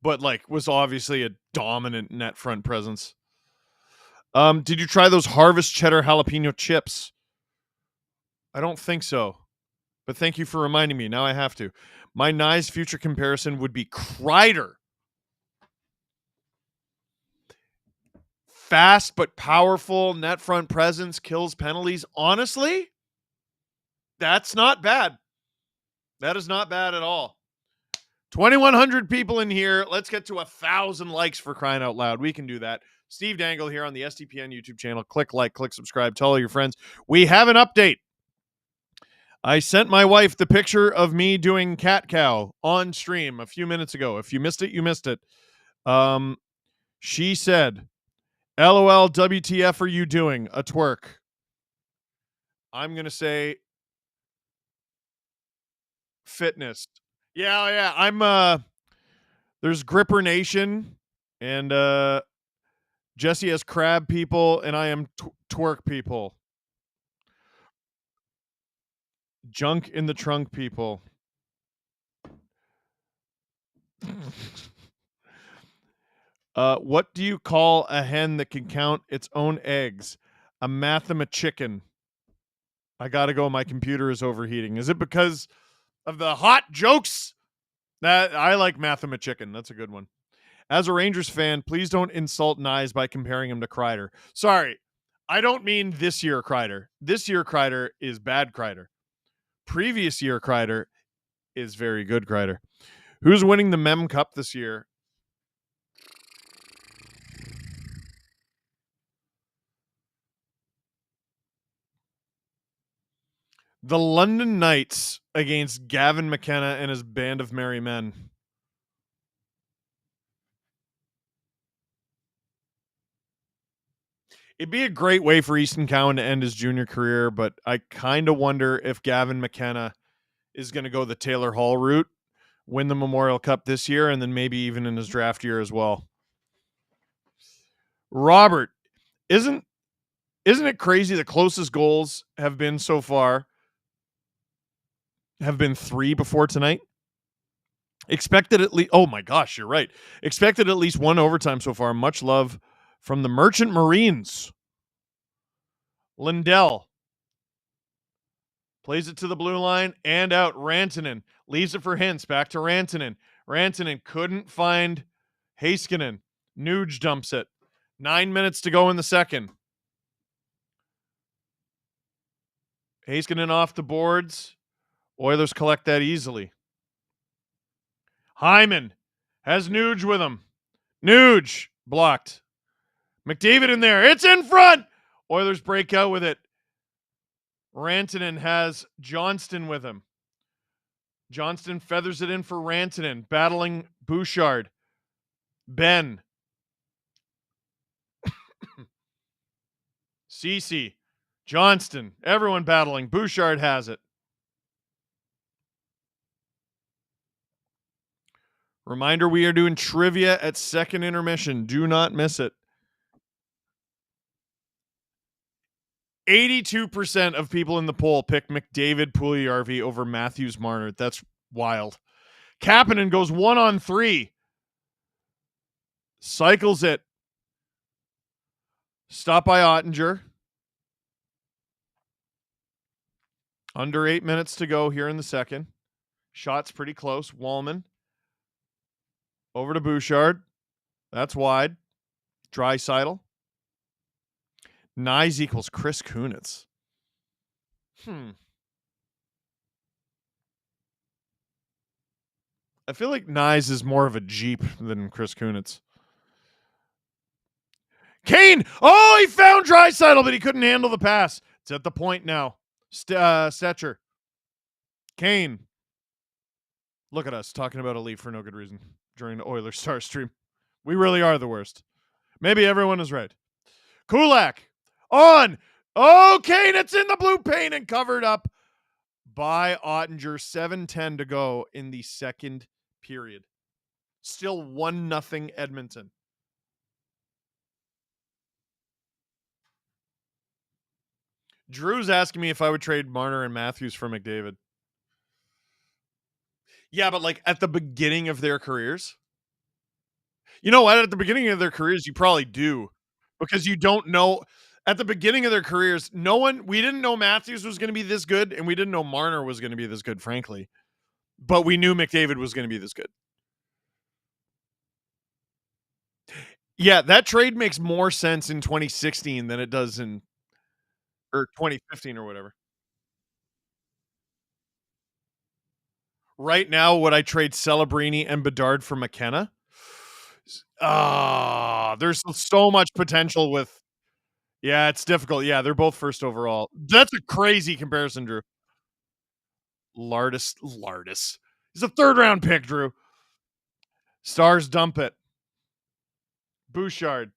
but was obviously a dominant net front presence. Did you try those Harvest Cheddar Jalapeno chips? I don't think so, but thank you for reminding me. Now I have to. My Nyes future comparison would be Kreider. Fast but powerful net front presence, kills penalties. Honestly, that's not bad. That is not bad at all. 2,100 people in here. Let's get to 1,000 likes, for crying out loud. We can do that. Steve Dangle here on the SDPN YouTube channel. Click like, click subscribe. Tell all your friends. We have an update. I sent my wife the picture of me doing cat cow on stream a few minutes ago. If you missed it, you missed it. She said, LOL, WTF are you doing? A twerk. I'm going to say fitness. Yeah. I'm, there's Gripper Nation and, Jesse has crab people and I am twerk people. Junk in the trunk people. What do you call a hen that can count its own eggs? A mathemachicken. I gotta go. My computer is overheating. Is it because of the hot jokes? That I like mathemachicken. That's a good one. As a Rangers fan, please don't insult Nyes by comparing him to Kreider. Sorry, I don't mean this year Kreider. This year Kreider is bad Kreider. Previous year Kreider is very good Kreider. Who's winning the Mem Cup this year? The London Knights against Gavin McKenna and his band of merry men. It'd be a great way for Easton Cowan to end his junior career, but I kind of wonder if Gavin McKenna is going to go the Taylor Hall route, win the Memorial Cup this year, and then maybe even in his draft year as well. Robert, isn't it crazy the closest goals have been so far have been 3 before tonight? Expected at least, oh my gosh, you're right. Expected at least 1 overtime so far. Much love from the Merchant Marines. Lindell plays it to the blue line and out. Rantanen leaves it for Hintz. Back to Rantanen. Rantanen couldn't find Heiskanen. Nuge dumps it. 9 minutes to go in the second. Heiskanen off the boards. Oilers collect that easily. Hyman has Nuge with him. Nuge blocked. McDavid in there. It's in front. Oilers break out with it. Rantanen has Johnston with him. Johnston feathers it in for Rantanen, battling Bouchard. Ben. Cece. Johnston. Everyone battling. Bouchard has it. Reminder, we are doing trivia at second intermission. Do not miss it. 82% of people in the poll pick McDavid Puljujarvi over Matthews Marner. That's wild. Kapanen goes 1 on 3. Cycles it. Stop by Ottinger. Under 8 minutes to go here in the second. Shots pretty close. Wallman. Over to Bouchard. That's wide. Draisaitl. Nyes equals Chris Kunitz. I feel like Nyes is more of a Jeep than Chris Kunitz. Kane! Oh, he found Draisaitl, but he couldn't handle the pass. It's at the point now. Stetcher. Kane. Look at us talking about a Leaf for no good reason during the Oilers Star stream. We really are the worst. Maybe everyone is right. Kulak. On. Oh, Kane, it's in the blue paint and covered up by Ottinger. 7:10 to go in the second period. Still 1-0 Edmonton. Drew's asking me if I would trade Marner and Matthews for McDavid. Yeah, but like at the beginning of their careers. You know what? At the beginning of their careers, you probably do. Because you don't know. At the beginning of their careers, we didn't know Matthews was going to be this good, and we didn't know Marner was going to be this good, frankly. But we knew McDavid was going to be this good. Yeah, that trade makes more sense in 2016 than it does in 2015 or whatever. Right now, would I trade Celebrini and Bedard for McKenna? There's so much potential with. Yeah, it's difficult. Yeah, they're both first overall. That's a crazy comparison, Drew. Lardis. He's a third-round pick, Drew. Stars dump it. Bouchard.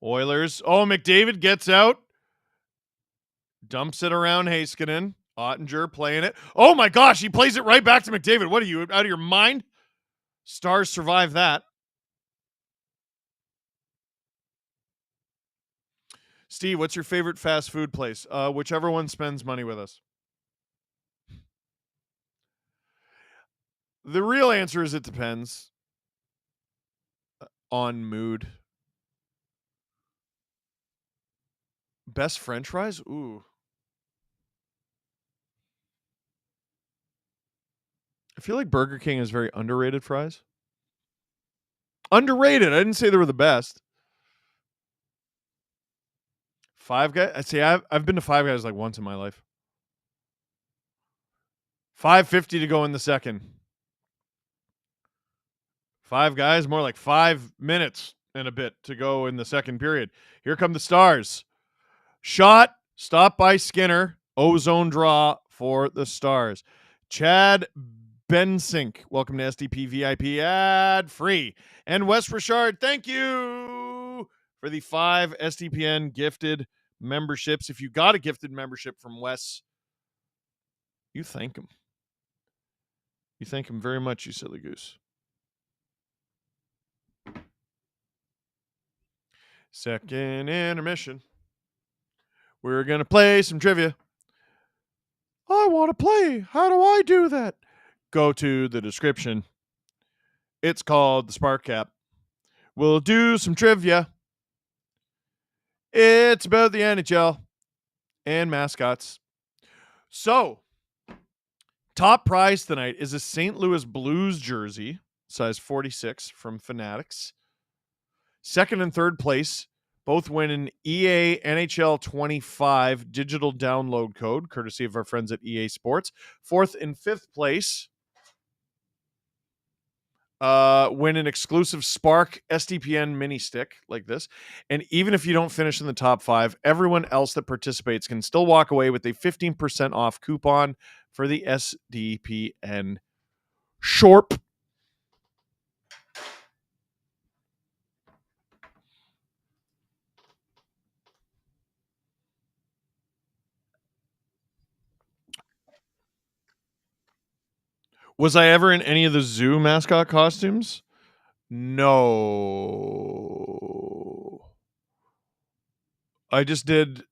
Oilers. Oh, McDavid gets out. Dumps it around Heiskanen. Ottinger playing it. Oh, my gosh, he plays it right back to McDavid. What are you, out of your mind? Stars survive that. Steve, what's your favorite fast food place? Whichever one spends money with us. The real answer is it depends on mood. Best French fries? Ooh. I feel like Burger King is very underrated fries. Underrated. I didn't say they were the best. Five Guys. I see. I've been to Five Guys like once in my life. 5:50 to go in the second. Five Guys, more like 5 minutes and a bit to go in the second period. Here come the Stars. Shot, stopped by Skinner. Ozone draw for the Stars. Chad Bensink, welcome to SDP VIP ad free. And Wes Richard, thank you for the 5 SDPN gifted memberships. If you got a gifted membership from Wes, you thank him. You thank him very much, you silly goose. Second intermission. We're going to play some trivia. I want to play. How do I do that? Go to the description. It's called the Spark Cap. We'll do some trivia. It's about the NHL and mascots. So, top prize tonight is a St. Louis Blues jersey, size 46 from Fanatics. Second and third place both win an EA NHL 25 digital download code, courtesy of our friends at EA Sports. Fourth and fifth place win an exclusive Spark SDPN mini stick like this. And even if you don't finish in the top 5, everyone else that participates can still walk away with a 15% off coupon for the SDPN Shorp. Was I ever in any of the zoo mascot costumes? No. I just did.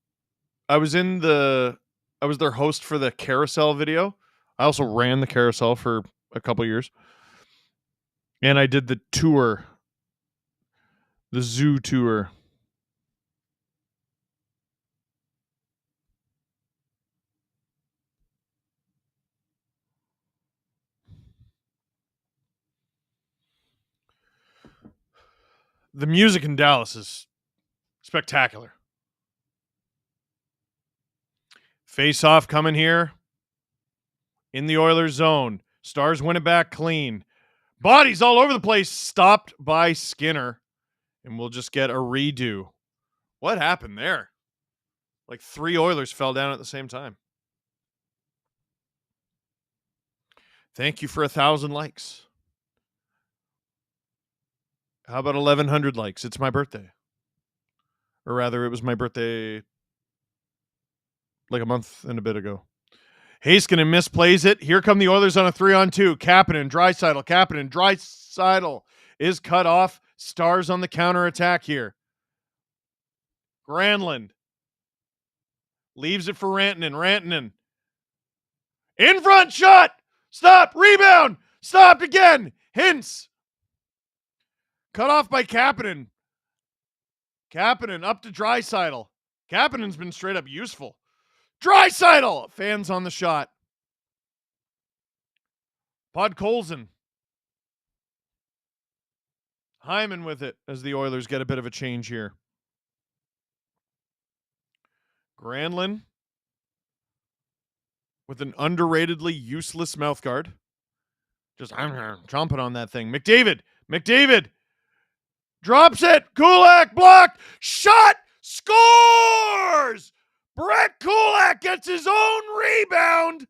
I was their host for the carousel video. I also ran the carousel for a couple years. And I did the tour. The zoo tour. The music in Dallas is spectacular. Face off coming here in the Oilers zone. Stars win it back clean. Bodies all over the place. Stopped by Skinner. And we'll just get a redo. What happened there? Like 3 Oilers fell down at the same time. Thank you for 1,000 likes. How about 1,100 likes? It's my birthday. Or rather, it was my birthday like a month and a bit ago. Heiskanen misplays it. Here come the Oilers on a 3-on-2. Kapanen, Draisaitl. Kapanen, Draisaitl is cut off. Stars on the counterattack here. Granlund leaves it for Rantanen. Rantanen. In front shot. Stop. Rebound. Stopped again. Hintz. Cut off by Kapanen. Kapanen up to Draisaitl. Kapanen's been straight up useful. Draisaitl. Fans on the shot. Podkolzin. Hyman with it as the Oilers get a bit of a change here. Granlund with an underratedly useless mouthguard. Just chomping on that thing. McDavid drops it. Kulak blocked. Shot. Scores. Brett Kulak gets his own rebound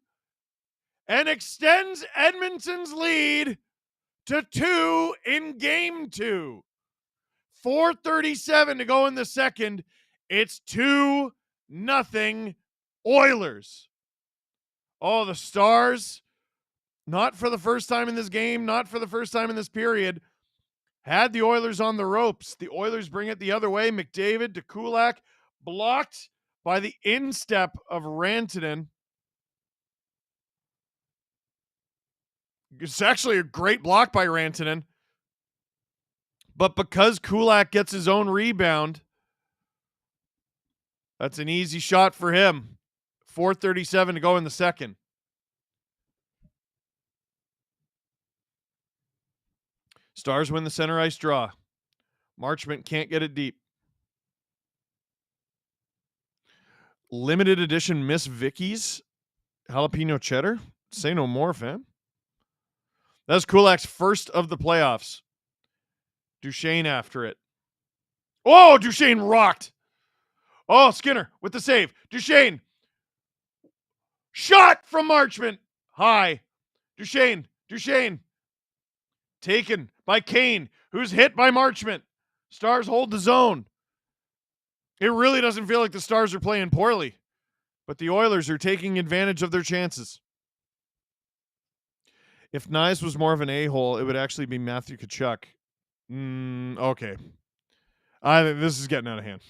and extends Edmonton's lead to 2 in game 2. 4:37 to go in the second. It's 2-0 Oilers. Oh, the Stars, not for the first time in this game, not for the first time in this period, had the Oilers on the ropes. The Oilers bring it the other way. McDavid to Kulak, blocked by the instep of Rantanen. It's actually a great block by Rantanen. But because Kulak gets his own rebound, that's an easy shot for him. 4:37 to go in the second. Stars win the center ice draw. Marchment can't get it deep. Limited edition Miss Vicky's jalapeno cheddar. Say no more, fam. That's Kulak's first of the playoffs. Duchesne after it. Oh, Duchesne rocked. Oh, Skinner with the save. Duchesne. Shot from Marchment. High. Duchesne. Taken by Kane, who's hit by Marchment. Stars hold the zone. It really doesn't feel like the Stars are playing poorly, but the Oilers are taking advantage of their chances. If Nyes was more of an a-hole, it would actually be Matthew Tkachuk. Okay. This is getting out of hand.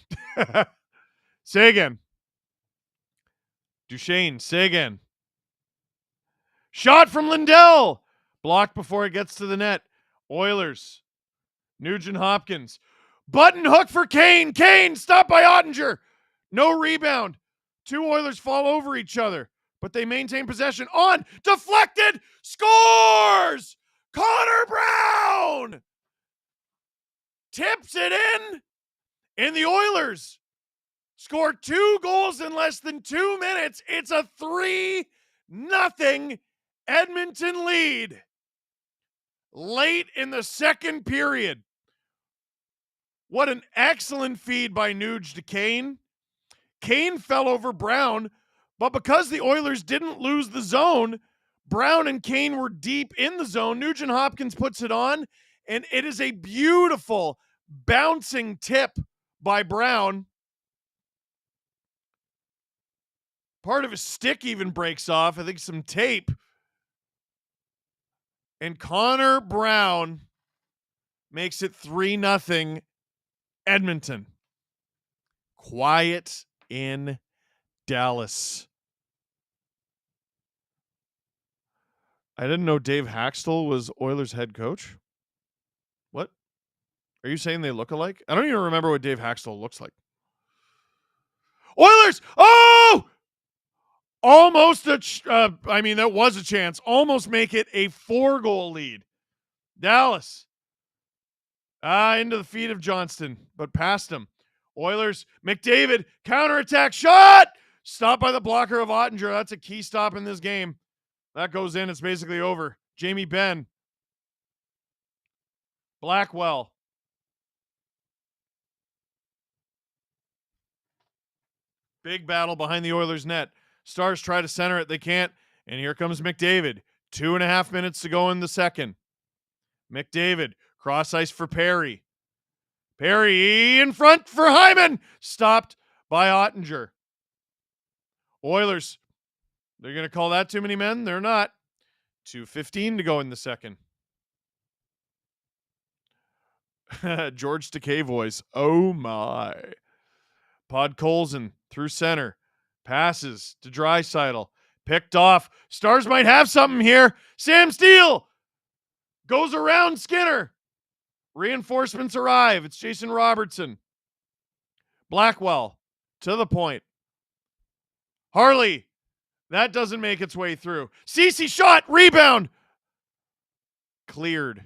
Say again. Duchesne, say again. Shot from Lindell. Blocked before it gets to the net. Oilers. Nugent Hopkins. Button hook for Kane. Kane stopped by Ottinger. No rebound. 2 Oilers fall over each other, but they maintain possession. On. Deflected. Scores. Connor Brown. Tips it in. And the Oilers score 2 goals in less than 2 minutes. It's a 3-0 Edmonton lead. Late in the second period. What an excellent feed by Nuge to Kane. Kane fell over Brown, but because the Oilers didn't lose the zone, Brown and Kane were deep in the zone. Nugent Hopkins puts it on, and it is a beautiful bouncing tip by Brown. Part of his stick even breaks off. I think some tape. And Connor Brown makes it 3-0 Edmonton. Quiet in Dallas. I didn't know Dave Haxtell was Oilers head coach. What? Are you saying they look alike? I don't even remember what Dave Haxtell looks like. Oilers! Oh! Almost that was a chance. Almost make it a 4-goal lead. Dallas. Into the feet of Johnston, but past him. Oilers, McDavid, counterattack shot! Stopped by the blocker of Ottinger. That's a key stop in this game. That goes in. It's basically over. Jamie Benn. Blackwell. Big battle behind the Oilers' net. Stars try to center it. They can't. And here comes McDavid. 2.5 minutes to go in the second. McDavid. Cross ice for Perry. Perry in front for Hyman. Stopped by Ottinger. Oilers. They're going to call that too many men? They're not. 2:15 to go in the second. George Takei voice. Oh my. Podkolzin through center. Passes to Draisaitl. Picked off. Stars might have something here. Sam Steele goes around Skinner. Reinforcements arrive. It's Jason Robertson. Blackwell to the point. Harley. That doesn't make its way through. Ceci shot. Rebound. Cleared.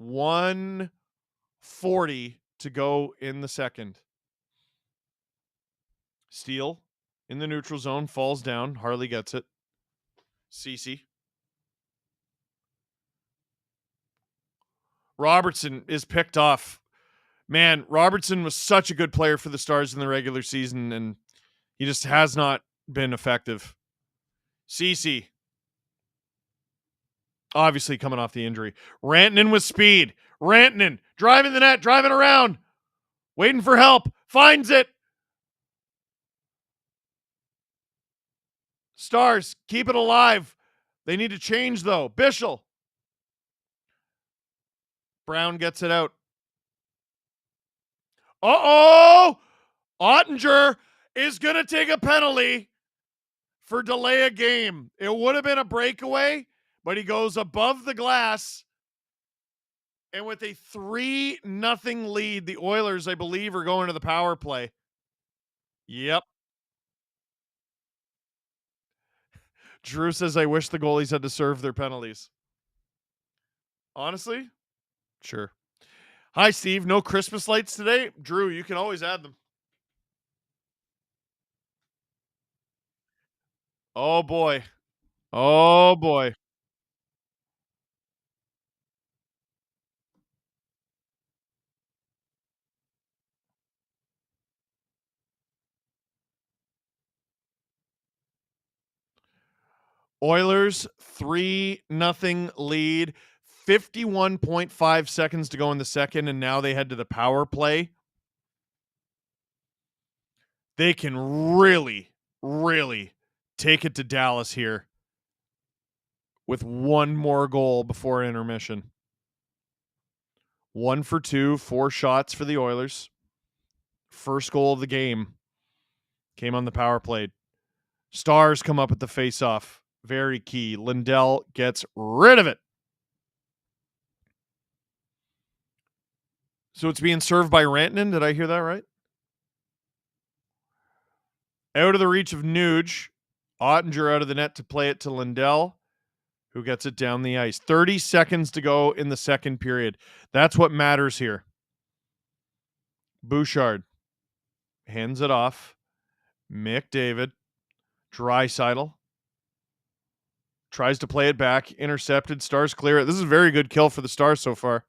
1:40 to go in the second. Steele in the neutral zone. Falls down. Harley gets it. Ceci. Robertson is picked off. Man, Robertson was such a good player for the Stars in the regular season, and he just has not been effective. Ceci. Obviously coming off the injury. Rantanen with speed. Rantanen driving the net, driving around. Waiting for help. Finds it. Stars, keep it alive. They need to change, though. Bischel. Brown gets it out. Uh-oh! Ottinger is going to take a penalty for delay a game. It would have been a breakaway, but he goes above the glass. And with a 3-0 lead, the Oilers, I believe, are going to the power play. Yep. Drew says, I wish the goalies had to serve their penalties. Honestly? Sure. Hi, Steve. No Christmas lights today? Drew, you can always add them. Oh, boy. Oh, boy. Oilers 3-0 lead. 51.5 seconds to go in the second, and now they head to the power play. They can really, really take it to Dallas here with one more goal before intermission. 1 for 2, 4 shots for the Oilers. First goal of the game came on the power play. Stars come up at the faceoff. Very key. Lindell gets rid of it. So it's being served by Rantanen. Did I hear that right? Out of the reach of Nuge. Ottinger out of the net to play it to Lindell, who gets it down the ice. 30 seconds to go in the second period. That's what matters here. Bouchard hands it off. McDavid. Draisaitl tries to play it back. Intercepted. Stars clear it. This is a very good kill for the Stars so far.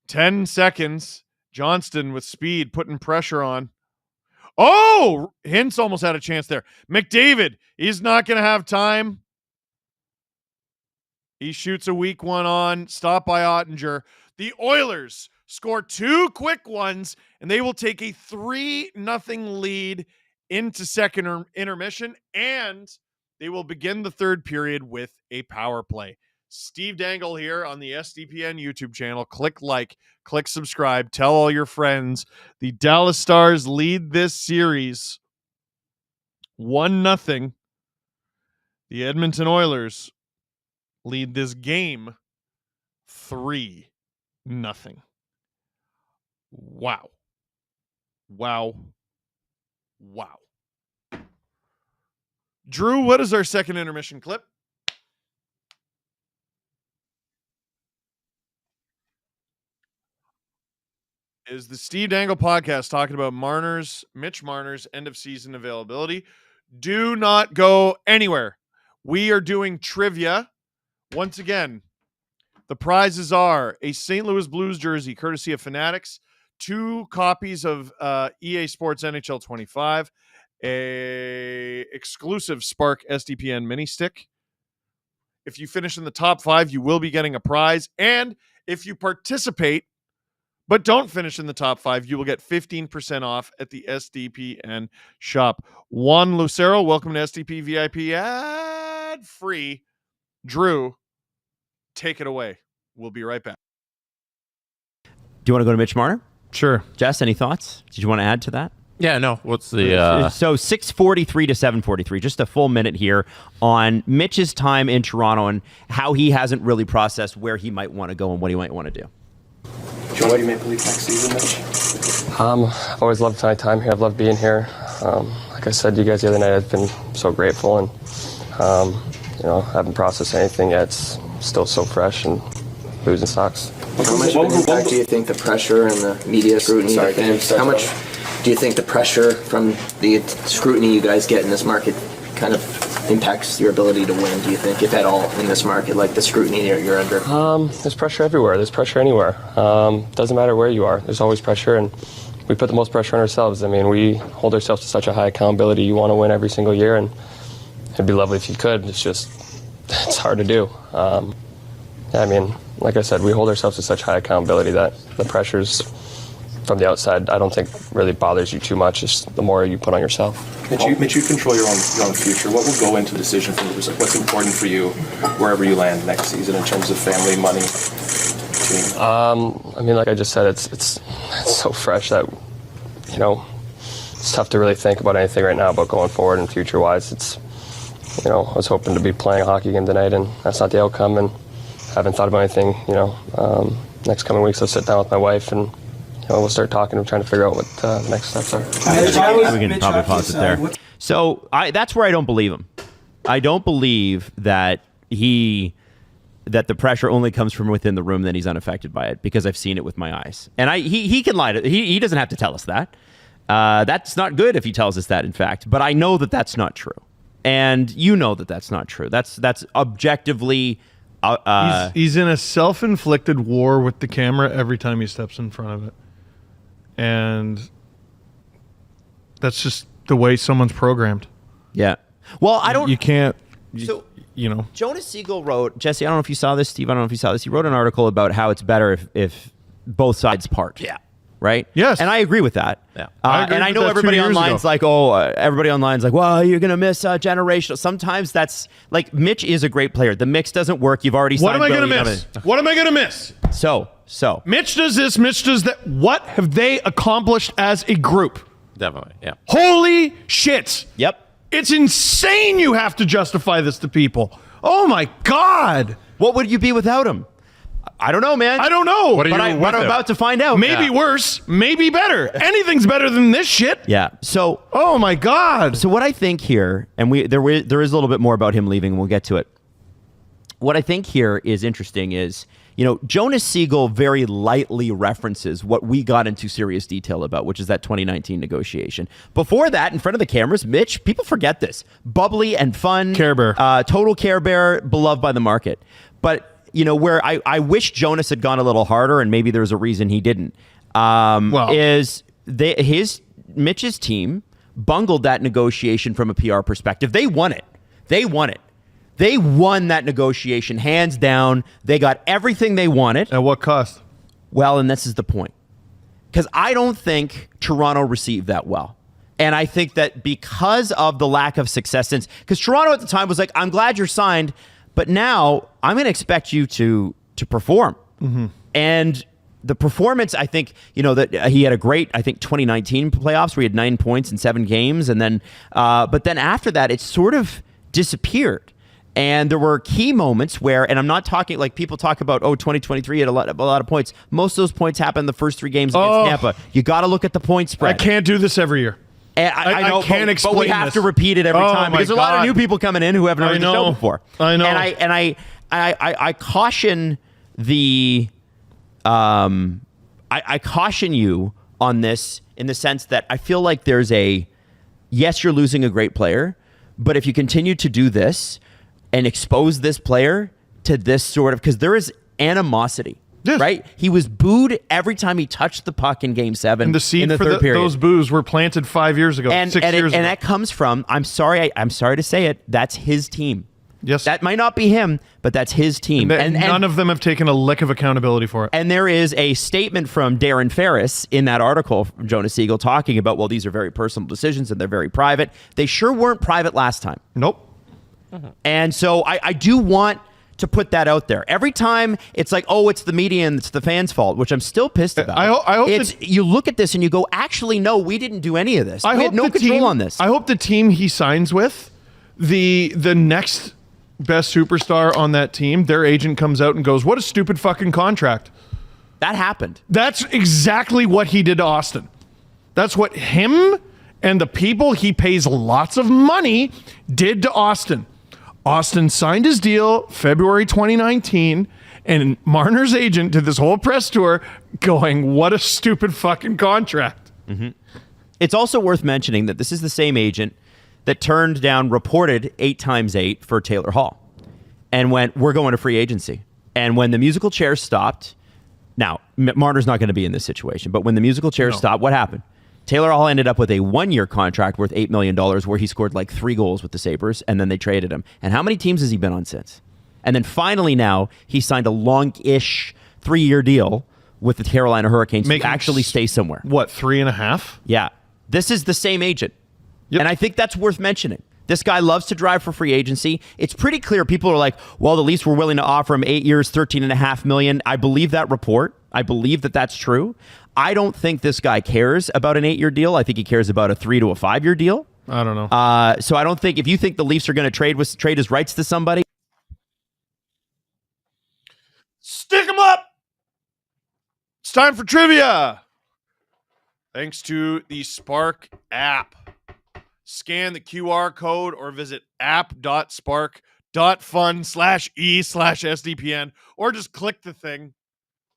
10 seconds. Johnston with speed, putting pressure on. Oh! Hintz almost had a chance there. McDavid, he's not going to have time. He shoots a weak one on, stopped by Ottinger. The Oilers score 2 quick ones, and they will take a 3-0 lead into second intermission, and they will begin the third period with a power play. Steve Dangle here on the SDPN YouTube channel. Click like, click subscribe, tell all your friends. The Dallas Stars lead this series 1-0. The Edmonton Oilers lead this game 3-0. Wow. Wow. Wow. Drew, what is our second intermission clip? Is the Steve Dangle podcast talking about Mitch Marner's end of season availability. Do not go anywhere. We are doing trivia. Once again, the prizes are a St. Louis Blues jersey, courtesy of Fanatics, 2 copies of EA Sports NHL 25, a exclusive Spark SDPN mini stick. If you finish in the top 5, you will be getting a prize. And if you participate but don't finish in the top 5, you will get 15% off at the SDPN shop. Juan Lucero, welcome to SDP VIP ad-free. Drew, take it away. We'll be right back. Do you want to go to Mitch Marner? Sure. Jess, any thoughts? Did you want to add to that? Yeah, no. What's the So 6:43 to 7:43, just a full minute here on Mitch's time in Toronto and how he hasn't really processed where he might want to go and what he might want to do. Enjoy your Maple Leaf next season, Mitch? I've always loved my time here. I've loved being here. Like I said to you guys the other night, I've been so grateful, and I haven't processed anything yet. It's still so fresh, and losing sucks. How much of an impact do you think the pressure and the media scrutiny? How much do you think the pressure from the scrutiny you guys get in this market kind of impacts your ability to win, do you think, if at all, in this market, like the scrutiny you're under? There's pressure everywhere. There's pressure anywhere. Doesn't matter where you are. There's always pressure, and we put the most pressure on ourselves. I mean, we hold ourselves to such a high accountability. You want to win every single year, and it'd be lovely if you could. It's just, it's hard to do. I mean, like I said, we hold ourselves to such high accountability that the pressures from the outside, I don't think really bothers you too much. It's the more you put on yourself. Mitch, you control your own future. What will go into the decision for what's important for you wherever you land next season in terms of family, money, team? I mean, like I just said, it's so fresh that, it's tough to really think about anything right now about going forward and future-wise. It's, I was hoping to be playing a hockey game tonight, and that's not the outcome, and I haven't thought about anything, next coming weeks I'll sit down with my wife and we'll start talking and trying to figure out what the next steps are. We can probably pause it there. So that's where I don't believe him. I don't believe that the pressure only comes from within the room, that he's unaffected by it, because I've seen it with my eyes. And he can lie to, he doesn't have to tell us that. That's not good if he tells us that, in fact. But I know that that's not true. And you know that that's not true. That's objectively... he's in a self-inflicted war with the camera every time he steps in front of it. And that's just the way someone's programmed. Yeah. Well, I don't... You can't... Jonas Siegel wrote... Jesse, I don't know if you saw this. Steve, I don't know if you saw this. He wrote an article about how it's better if both sides part. Yeah. Right? Yes. And I agree with that. Yeah. I know everybody online's like, well, you're going to miss generational. Sometimes that's... Like, Mitch is a great player. The mix doesn't work. You've already signed... What am I going to miss? What am I going to miss? So... Mitch does this, Mitch does that. What have they accomplished as a group? Definitely, yeah. Holy shit. Yep. It's insane you have to justify this to people. Oh, my God. What would you be without him? I don't know, man. I don't know. But I'm about to find out. Maybe worse, maybe better. Anything's better than this shit. Yeah. So... Oh, my God. So what I think here, and there is a little bit more about him leaving, and we'll get to it. What I think here is interesting is... Jonas Siegel very lightly references what we got into serious detail about, which is that 2019 negotiation. Before that, in front of the cameras, Mitch, people forget this. Bubbly and fun. Care Bear. Total Care Bear, beloved by the market. But, where I wish Jonas had gone a little harder, and maybe there's a reason he didn't, Mitch's team bungled that negotiation from a PR perspective. They won it. They won that negotiation hands down. They got everything they wanted. At what cost? Well, and this is the point. Because I don't think Toronto received that well. And I think that because of the lack of success since, because Toronto at the time was like, I'm glad you're signed, but now I'm going to expect you to perform. And the performance, I think, that he had a great, 2019 playoffs where he had 9 points in 7 games. And then, but then after that, it sort of disappeared. And there were key moments where, and I'm not talking like people talk about, 2023 had a lot of points. Most of those points happened in the first 3 games against Tampa. You got to look at the point spread. I can't do this every year. And I know, can't explain but we have this. to repeat it every time because there's a lot of new people coming in who haven't heard the show before. I know. And I caution the, I caution you on this in the sense that I feel like there's yes, you're losing a great player, but if you continue to do this and expose this player to this sort of, because there is animosity. Yes. Right? He was booed every time he touched the puck in Game 7 and the seed in the for third period. Those boos were planted 5 years ago, 6 years ago. And that comes from, I'm sorry to say it, that's his team. Yes. That might not be him, but that's his team. And none of them have taken a lick of accountability for it. And there is a statement from Darren Ferris in that article from Jonas Siegel talking about, well, these are very personal decisions and they're very private. They sure weren't private last time. Nope. And so I do want to put that out there. Every time it's like, it's the media and it's the fans' fault, which I'm still pissed about. I hope you look at this and you go, actually, no, we didn't do any of this. We had no control on this. I hope the team he signs with, the next best superstar on that team, their agent comes out and goes, what a stupid fucking contract. That happened. That's exactly what he did to Austin. That's what him and the people he pays lots of money did to Austin. Austin signed his deal February 2019, and Marner's agent did this whole press tour going, what a stupid fucking contract. It's also worth mentioning that this is the same agent that turned down reported 8x8 for Taylor Hall and went, we're going to free agency. And when the musical chairs stopped, now, Marner's not going to be in this situation, but when the musical chairs stopped, what happened? Taylor Hall ended up with a 1-year contract worth $8 million where he scored like 3 goals with the Sabres, and then they traded him. And how many teams has he been on since? And then finally now, he signed a long-ish 3-year deal with the Carolina Hurricanes to actually stay somewhere. What, 3.5? Yeah. This is the same agent. Yep. And I think that's worth mentioning. This guy loves to drive for free agency. It's pretty clear. People are like, well, the Leafs were willing to offer him 8 years, $13.5 million. I believe that report. I believe that that's true. I don't think this guy cares about an 8-year deal. I think he cares about a 3 to a 5-year deal. I don't know. So I don't think, if you think the Leafs are going to trade his rights to somebody, stick him up. It's time for trivia. Thanks to the Spark app. Scan the QR code or visit app.spark.fun/e/SDPN or just click the thing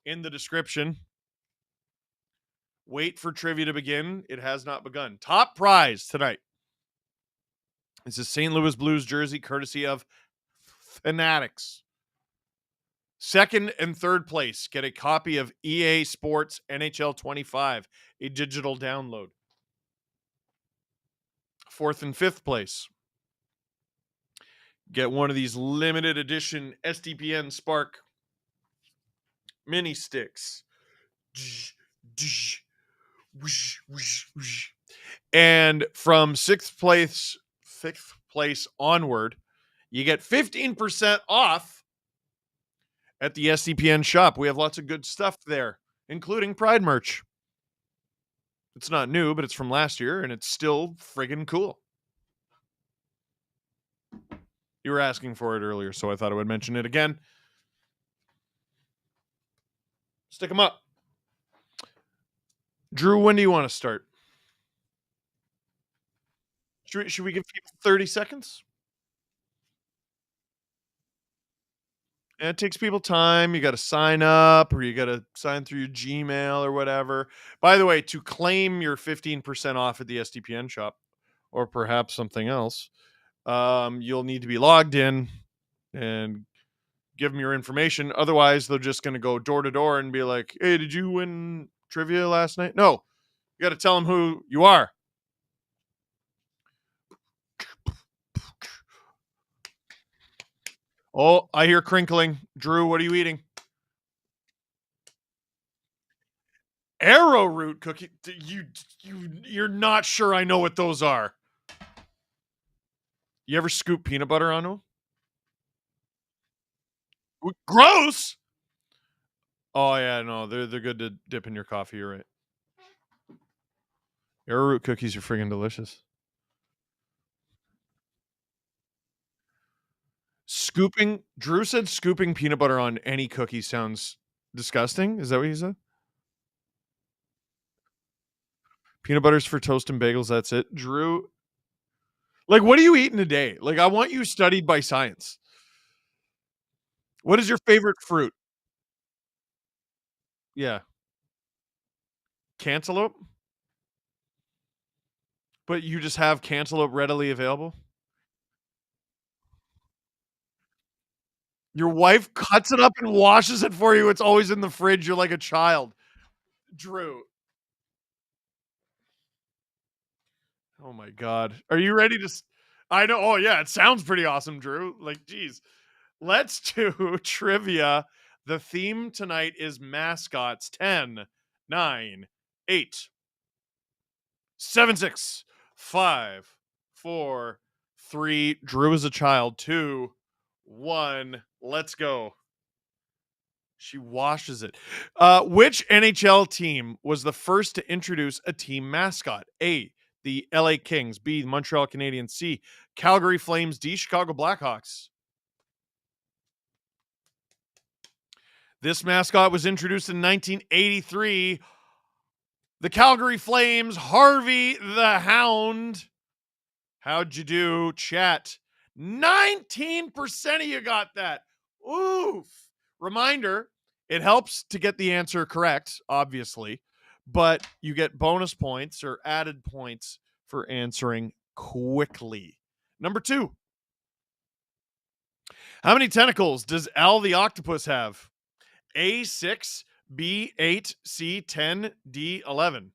in the description. Wait for trivia to begin. It has not begun. Top prize tonight is a St. Louis Blues jersey courtesy of Fanatics. Second and third place get a copy of EA Sports NHL 25, a digital download. Fourth and fifth place get one of these limited edition SDPN Spark mini sticks. And from sixth place onward, you get 15% off at the SDPN shop. We have lots of good stuff there, including Pride merch. It's not new, but it's from last year, and it's still friggin' cool. You were asking for it earlier, so I thought I would mention it again. Stick them up. Drew, when do you want to start? Should we give people 30 seconds? And it takes people time. You got to sign up or you got to sign through your Gmail or whatever. By the way, to claim your 15% off at the SDPN shop or perhaps something else, you'll need to be logged in and give them your information. Otherwise, they're just going to go door to door and be like, hey, did you win trivia last night? No, you got to tell them who you are. Oh, I hear crinkling. Drew, what are you eating? Arrowroot cookie. You're not sure I know what those are. You ever scoop peanut butter on them? Gross. Oh yeah, no, they're good to dip in your coffee. You're right. Arrowroot cookies are friggin' delicious. Drew said scooping peanut butter on any cookie sounds disgusting. Is that what he said? Peanut butter's for toast and bagels. That's it. Drew, like, what are you eating today? Like, I want you studied by science. What is your favorite fruit? Yeah. Cantaloupe? But you just have cantaloupe readily available? Your wife cuts it up and washes it for you. It's always in the fridge. You're like a child. Drew. Oh my God. Are you ready to? I know. Oh yeah. It sounds pretty awesome, Drew. Like, geez. Let's do trivia. The theme tonight is mascots. 10, 9, 8, 7, 6, 5, 4, 3. Drew is a child. 2, 1. Let's go. She washes it. Which NHL team was the first to introduce a team mascot? A, the LA Kings. B, the Montreal Canadiens. C, Calgary Flames. D, Chicago Blackhawks. This mascot was introduced in 1983. The Calgary Flames, Harvey the Hound. How'd you do, chat? 19% of you got that. Oof. Reminder, it helps to get the answer correct, obviously, but you get bonus points or added points for answering quickly. Number 2. How many tentacles does Al the octopus have? A6, B8, C10, D11.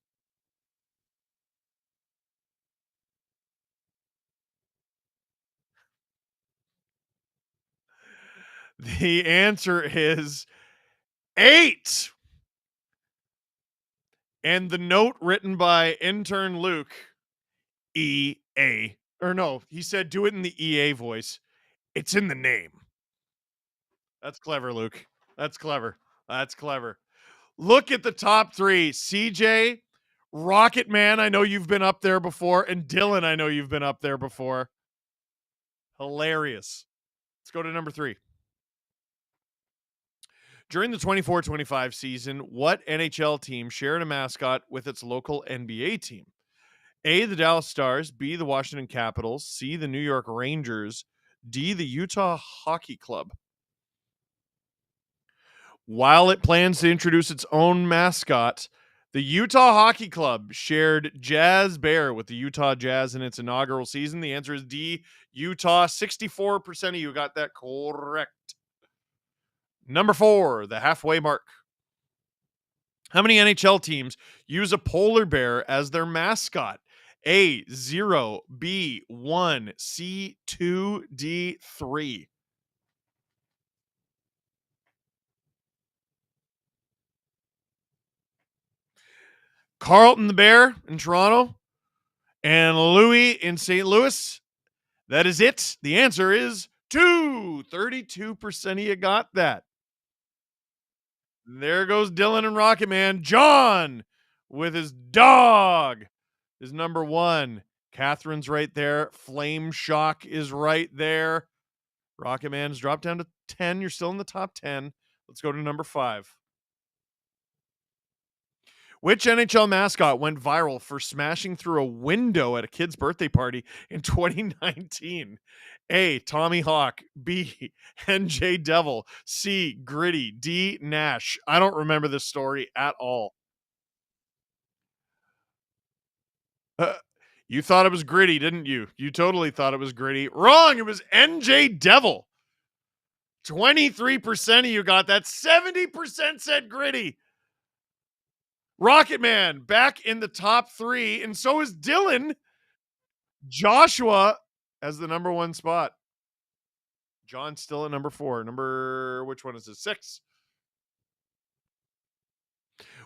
The answer is 8. And the note written by intern Luke, EA. Or no, he said do it in the EA voice. It's in the name. That's clever, Luke. That's clever. That's clever. Look at the top 3. CJ, Rocket Man, I know you've been up there before, and Dylan, I know you've been up there before. Hilarious. Let's go to number 3. During the 24-25 season, what NHL team shared a mascot with its local NBA team? A, the Dallas Stars, B, the Washington Capitals, C, the New York Rangers, D, the Utah Hockey Club. While it plans to introduce its own mascot, the Utah Hockey Club shared Jazz Bear with the Utah Jazz in its inaugural season. The answer is D, Utah. 64% of you got that correct. Number 4, the halfway mark. How many NHL teams use a polar bear as their mascot? A, 0, B, 1, C, 2, D, 3. Carlton the Bear in Toronto and Louis in St. Louis. That is it. The answer is 2. 32% of you got that. There goes Dylan and Rocket Man. John with his dog is number 1. Catherine's right there. Flame Shock is right there. Rocket Man's dropped down to 10. You're still in the top 10. Let's go to number 5. Which NHL mascot went viral for smashing through a window at a kid's birthday party in 2019? A, Tommy Hawk. B, NJ Devil. C, Gritty. D, Nash. I don't remember this story at all. You thought it was Gritty, didn't you? You totally thought it was Gritty. Wrong. It was NJ Devil. 23% of you got that. 70% said Gritty. Rocket Man back in the top 3, and so is Dylan. Joshua as the number 1 spot. John's still at number 4. Which one is it? 6.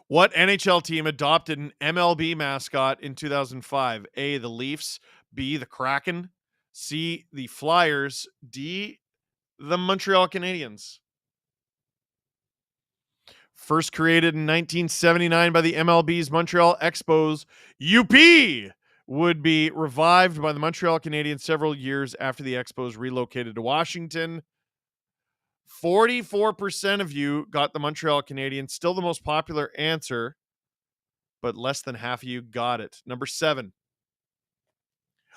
What NHL team adopted an MLB mascot in 2005? A, the Leafs. B, the Kraken. C, the Flyers. D, the Montreal Canadiens. First created in 1979 by the MLB's Montreal Expos, UP would be revived by the Montreal Canadiens several years after the Expos relocated to Washington. 44% of you got the Montreal Canadiens, still the most popular answer, but less than half of you got it. Number 7.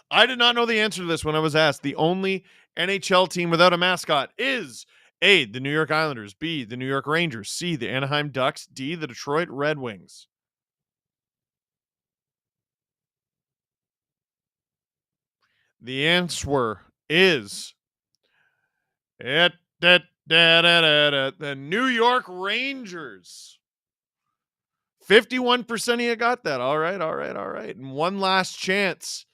I did not know the answer to this when I was asked. The only NHL team without a mascot is A, the New York Islanders, B, the New York Rangers, C, the Anaheim Ducks, D, the Detroit Red Wings. The answer is the New York Rangers. 51% of you got that. All right. And one last chance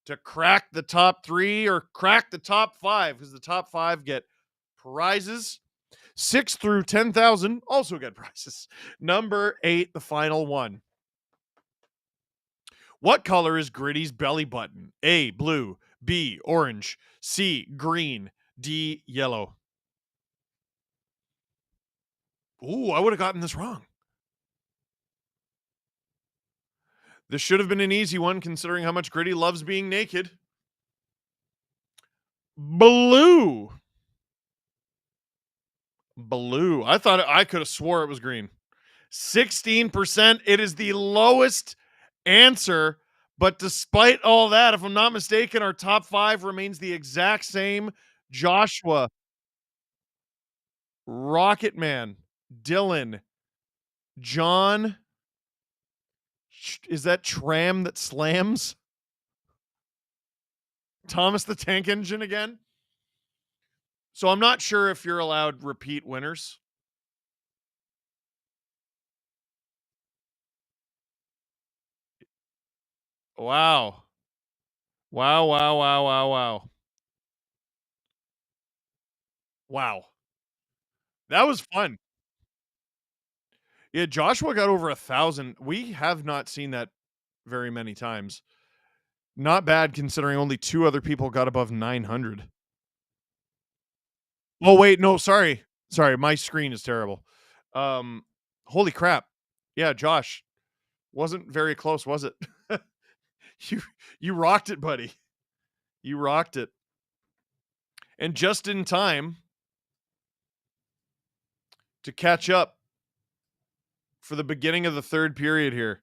to crack the top 3 or crack the top 5, because the top 5 get prizes. 6 through 10,000 also get prizes. Number 8, the final one. What color is Gritty's belly button? A, blue. B, orange. C, green. D, yellow. Ooh, I would have gotten this wrong. This should have been an easy one considering how much Gritty loves being naked. Blue. I thought I could have swore it was green. 16%. It is the lowest answer, but despite all that, if I'm not mistaken, our top 5 remains the exact same. Joshua, Rocketman, Dylan, John. Is that Tram that slams? Thomas the Tank Engine again? So I'm not sure if you're allowed repeat winners. Wow. Wow. That was fun. Yeah, Joshua got over 1,000. We have not seen that very many times. Not bad considering only 2 other people got above 900. Oh, wait, no, sorry. Sorry, my screen is terrible. Holy crap. Yeah, Josh. Wasn't very close, was it? You rocked it, buddy. You rocked it. And just in time to catch up for the beginning of the third period here.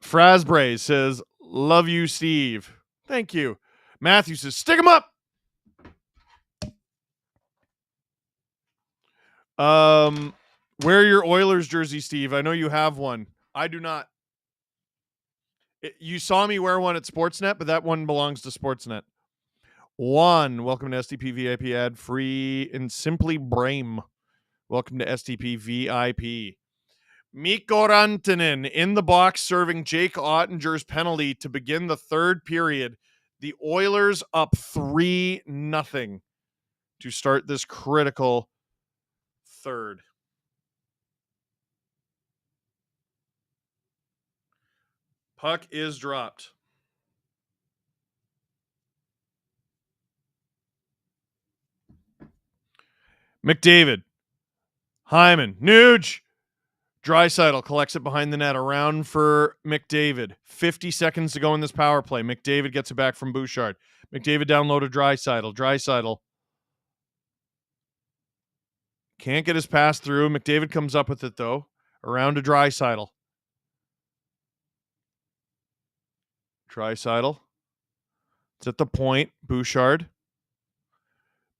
Frasbray says, love you, Steve. Thank you. Matthew says, stick him up. Wear your Oilers jersey, Steve. I know you have one. I do not. You saw me wear one at Sportsnet, but that one belongs to Sportsnet. Juan, welcome to STP VIP ad free and Simply Brame. Welcome to STP VIP. Mikko Rantanen in the box serving Jake Ottinger's penalty to begin the third period. The Oilers up 3-0 to start this critical third. Puck is dropped. McDavid. Hyman. Nuge. Draisaitl collects it behind the net. Around for McDavid. 50 seconds to go in this power play. McDavid gets it back from Bouchard. McDavid down low to Draisaitl. Draisaitl can't get his pass through. McDavid comes up with it, though. Around to Draisaitl. Draisaitl. It's at the point. Bouchard.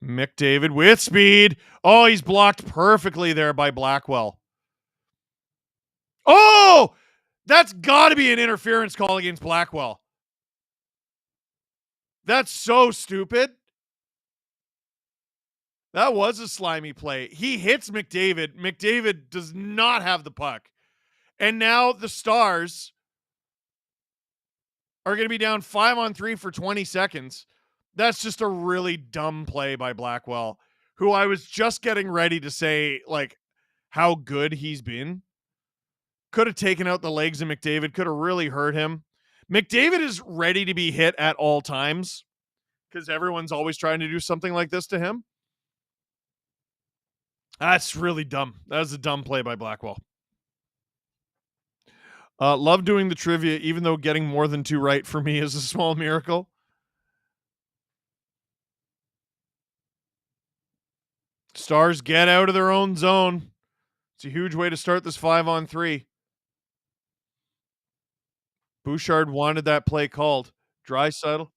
McDavid with speed. Oh, he's blocked perfectly there by Blackwell. Oh, that's got to be an interference call against Blackwell. That's so stupid. That was a slimy play. He hits McDavid. McDavid does not have the puck. And now the Stars are going to be down 5-on-3 for 20 seconds. That's just a really dumb play by Blackwell, who I was just getting ready to say, like, how good he's been. Could have taken out the legs of McDavid, could have really hurt him. McDavid is ready to be hit at all times because everyone's always trying to do something like this to him. That's really dumb. That was a dumb play by Blackwell. Love doing the trivia, even though getting more than 2 right for me is a small miracle. Stars get out of their own zone. It's a huge way to start this 5-on-3. Bouchard wanted that play called. Draisaitl.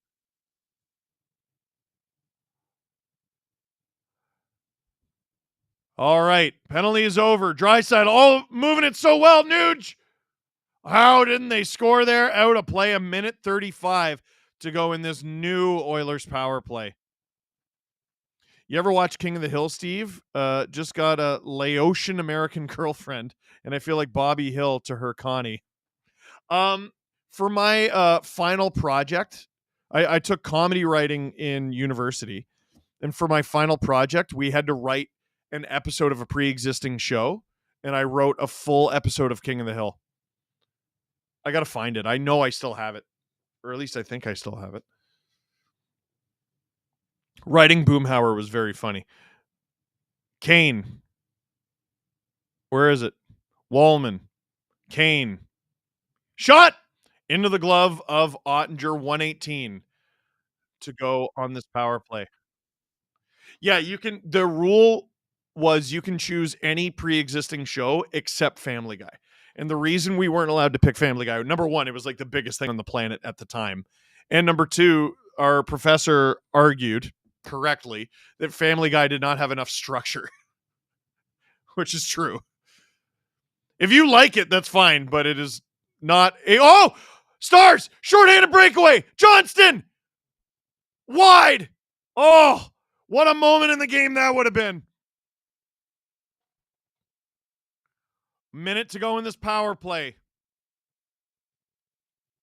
All right. Penalty is over. Draisaitl. Oh, moving it so well. Nuge. How didn't they score there? Out of play. 1:35 to go in this new Oilers power play. You ever watch King of the Hill, Steve? Just got a Laotian American girlfriend, and I feel like Bobby Hill to her Connie. For my final project, I took comedy writing in university, and for my final project, we had to write an episode of a pre-existing show, and I wrote a full episode of King of the Hill. I gotta find it. I know I still have it, or at least I think I still have it. Writing Boomhauer was very funny. Kane. Where is it? Wallman. Kane. Shot! Into the glove of Ottinger, 118 to go on this power play. Yeah, you can. The rule was you can choose any pre-existing show except Family Guy. And the reason we weren't allowed to pick Family Guy, number one, it was like the biggest thing on the planet at the time. And number two, our professor argued correctly that Family Guy did not have enough structure, which is true. If you like it, that's fine, but it is not a... Oh! Stars! Shorthanded breakaway! Johnston! Wide! Oh! What a moment in the game that would have been. Minute to go in this power play.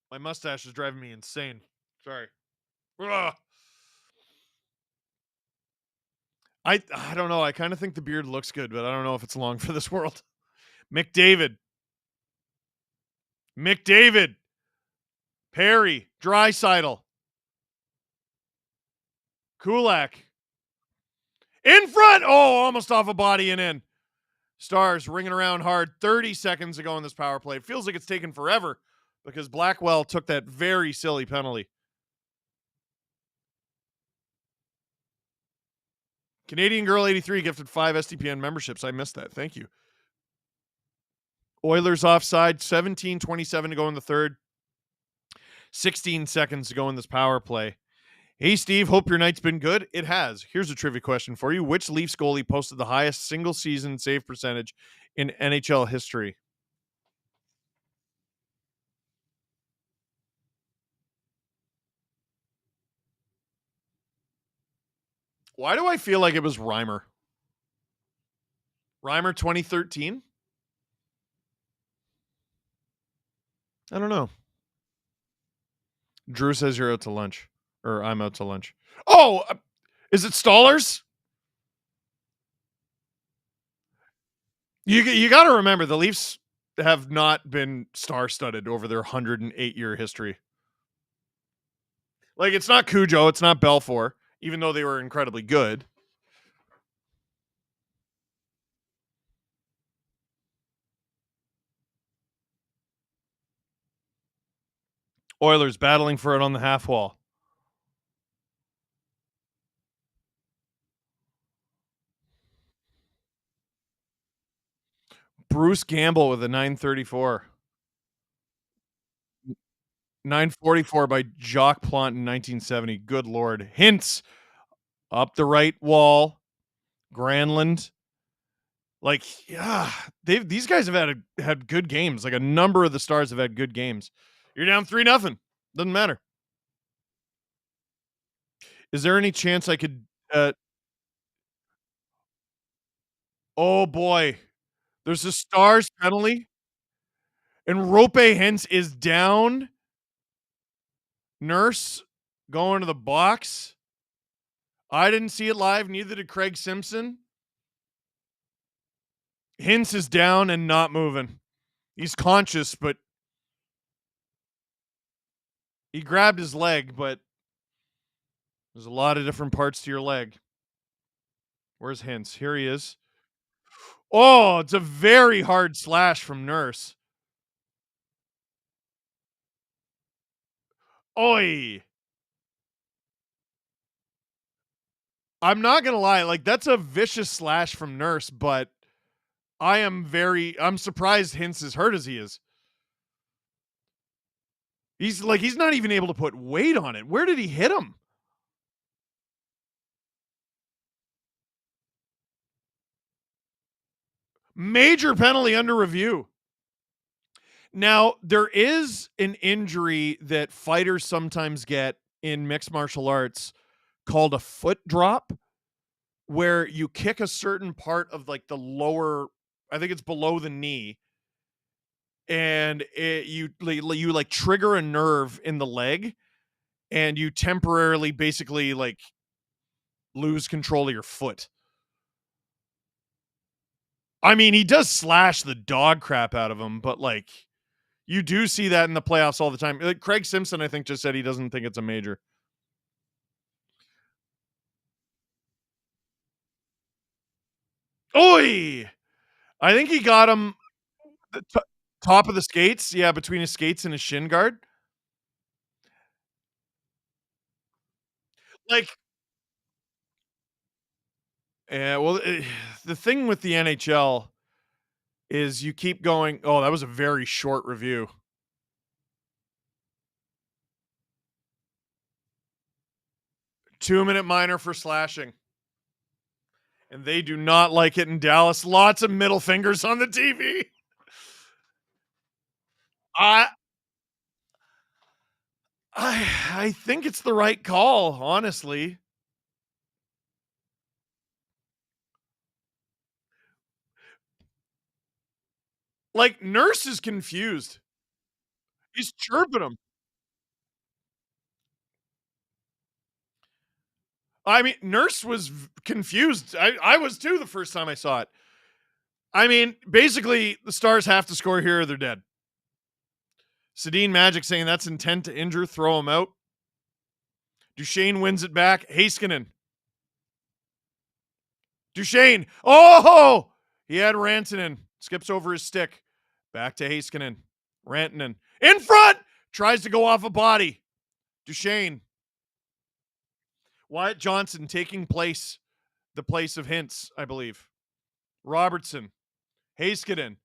My mustache is driving me insane. Sorry. Ugh. I don't know. I kind of think the beard looks good, but I don't know if it's long for this world. McDavid. Perry. Draisaitl. Kulak. In front. Oh, almost off a body and in. Stars ringing around hard. 30 seconds to go in this power play. It feels like it's taken forever because Blackwell took that very silly penalty. Canadian Girl 83 gifted 5 SDPN memberships. I missed that. Thank you. Oilers offside. 17:27 to go in the third. 16 seconds to go in this power play. Hey, Steve, hope your night's been good. It has. Here's a trivia question for you. Which Leafs goalie posted the highest single-season save percentage in NHL history? Why do I feel like it was Reimer? Reimer 2013? I don't know. Drew says you're out to lunch. Or I'm out to lunch. Oh, is it Stallers? You got to remember, the Leafs have not been star-studded over their 108-year history. Like, it's not Cujo, it's not Belfour, even though they were incredibly good. Oilers battling for it on the half wall. Bruce Gamble with a 934. 944 by Jacques Plante in 1970. Good Lord. Hintz up the right wall. Granlund. Like, yeah, these guys have had good games. Like, a number of the Stars have had good games. You're down 3-0. Doesn't matter. Is there any chance I could oh boy. There's a Stars penalty. And Rope Hintz is down. Nurse going to the box. I didn't see it live. Neither did Craig Simpson. Hintz is down and not moving. He's conscious, but he grabbed his leg, but there's a lot of different parts to your leg. Where's Hintz? Here he is. Oh, it's a very hard slash from Nurse. Oi. I'm not going to lie. Like, that's a vicious slash from Nurse, but I'm surprised Hintz is hurt as he is. He's not even able to put weight on it. Where did he hit him? Major penalty under review. Now, there is an injury that fighters sometimes get in mixed martial arts called a foot drop, where you kick a certain part of like the lower, I think it's below the knee, and you like trigger a nerve in the leg, and you temporarily basically like lose control of your foot. I mean, he does slash the dog crap out of him, but like you do see that in the playoffs all the time. Like Craig Simpson, I think, just said he doesn't think it's a major. Oi! I think he got him the top of the skates. Yeah, between his skates and his shin guard. Like, yeah, well, the thing with the NHL is you keep going. Oh, that was a very short review. Two-minute minor for slashing. And they do not like it in Dallas. Lots of middle fingers on the TV. I think it's the right call, honestly. Like, Nurse is confused. He's chirping him. I mean, Nurse was confused. I was too the first time I saw it. I mean, basically, the Stars have to score here or they're dead. Sedin Magic saying that's intent to injure, throw him out. Duchesne wins it back. Heiskanen. Duchesne. Oh! He had Rantanen. Skips over his stick. Back to Heiskanen. Rantanen. In front! Tries to go off a body. Duchesne. Wyatt Johnson taking the place of Hintz, I believe. Robertson. Heiskanen.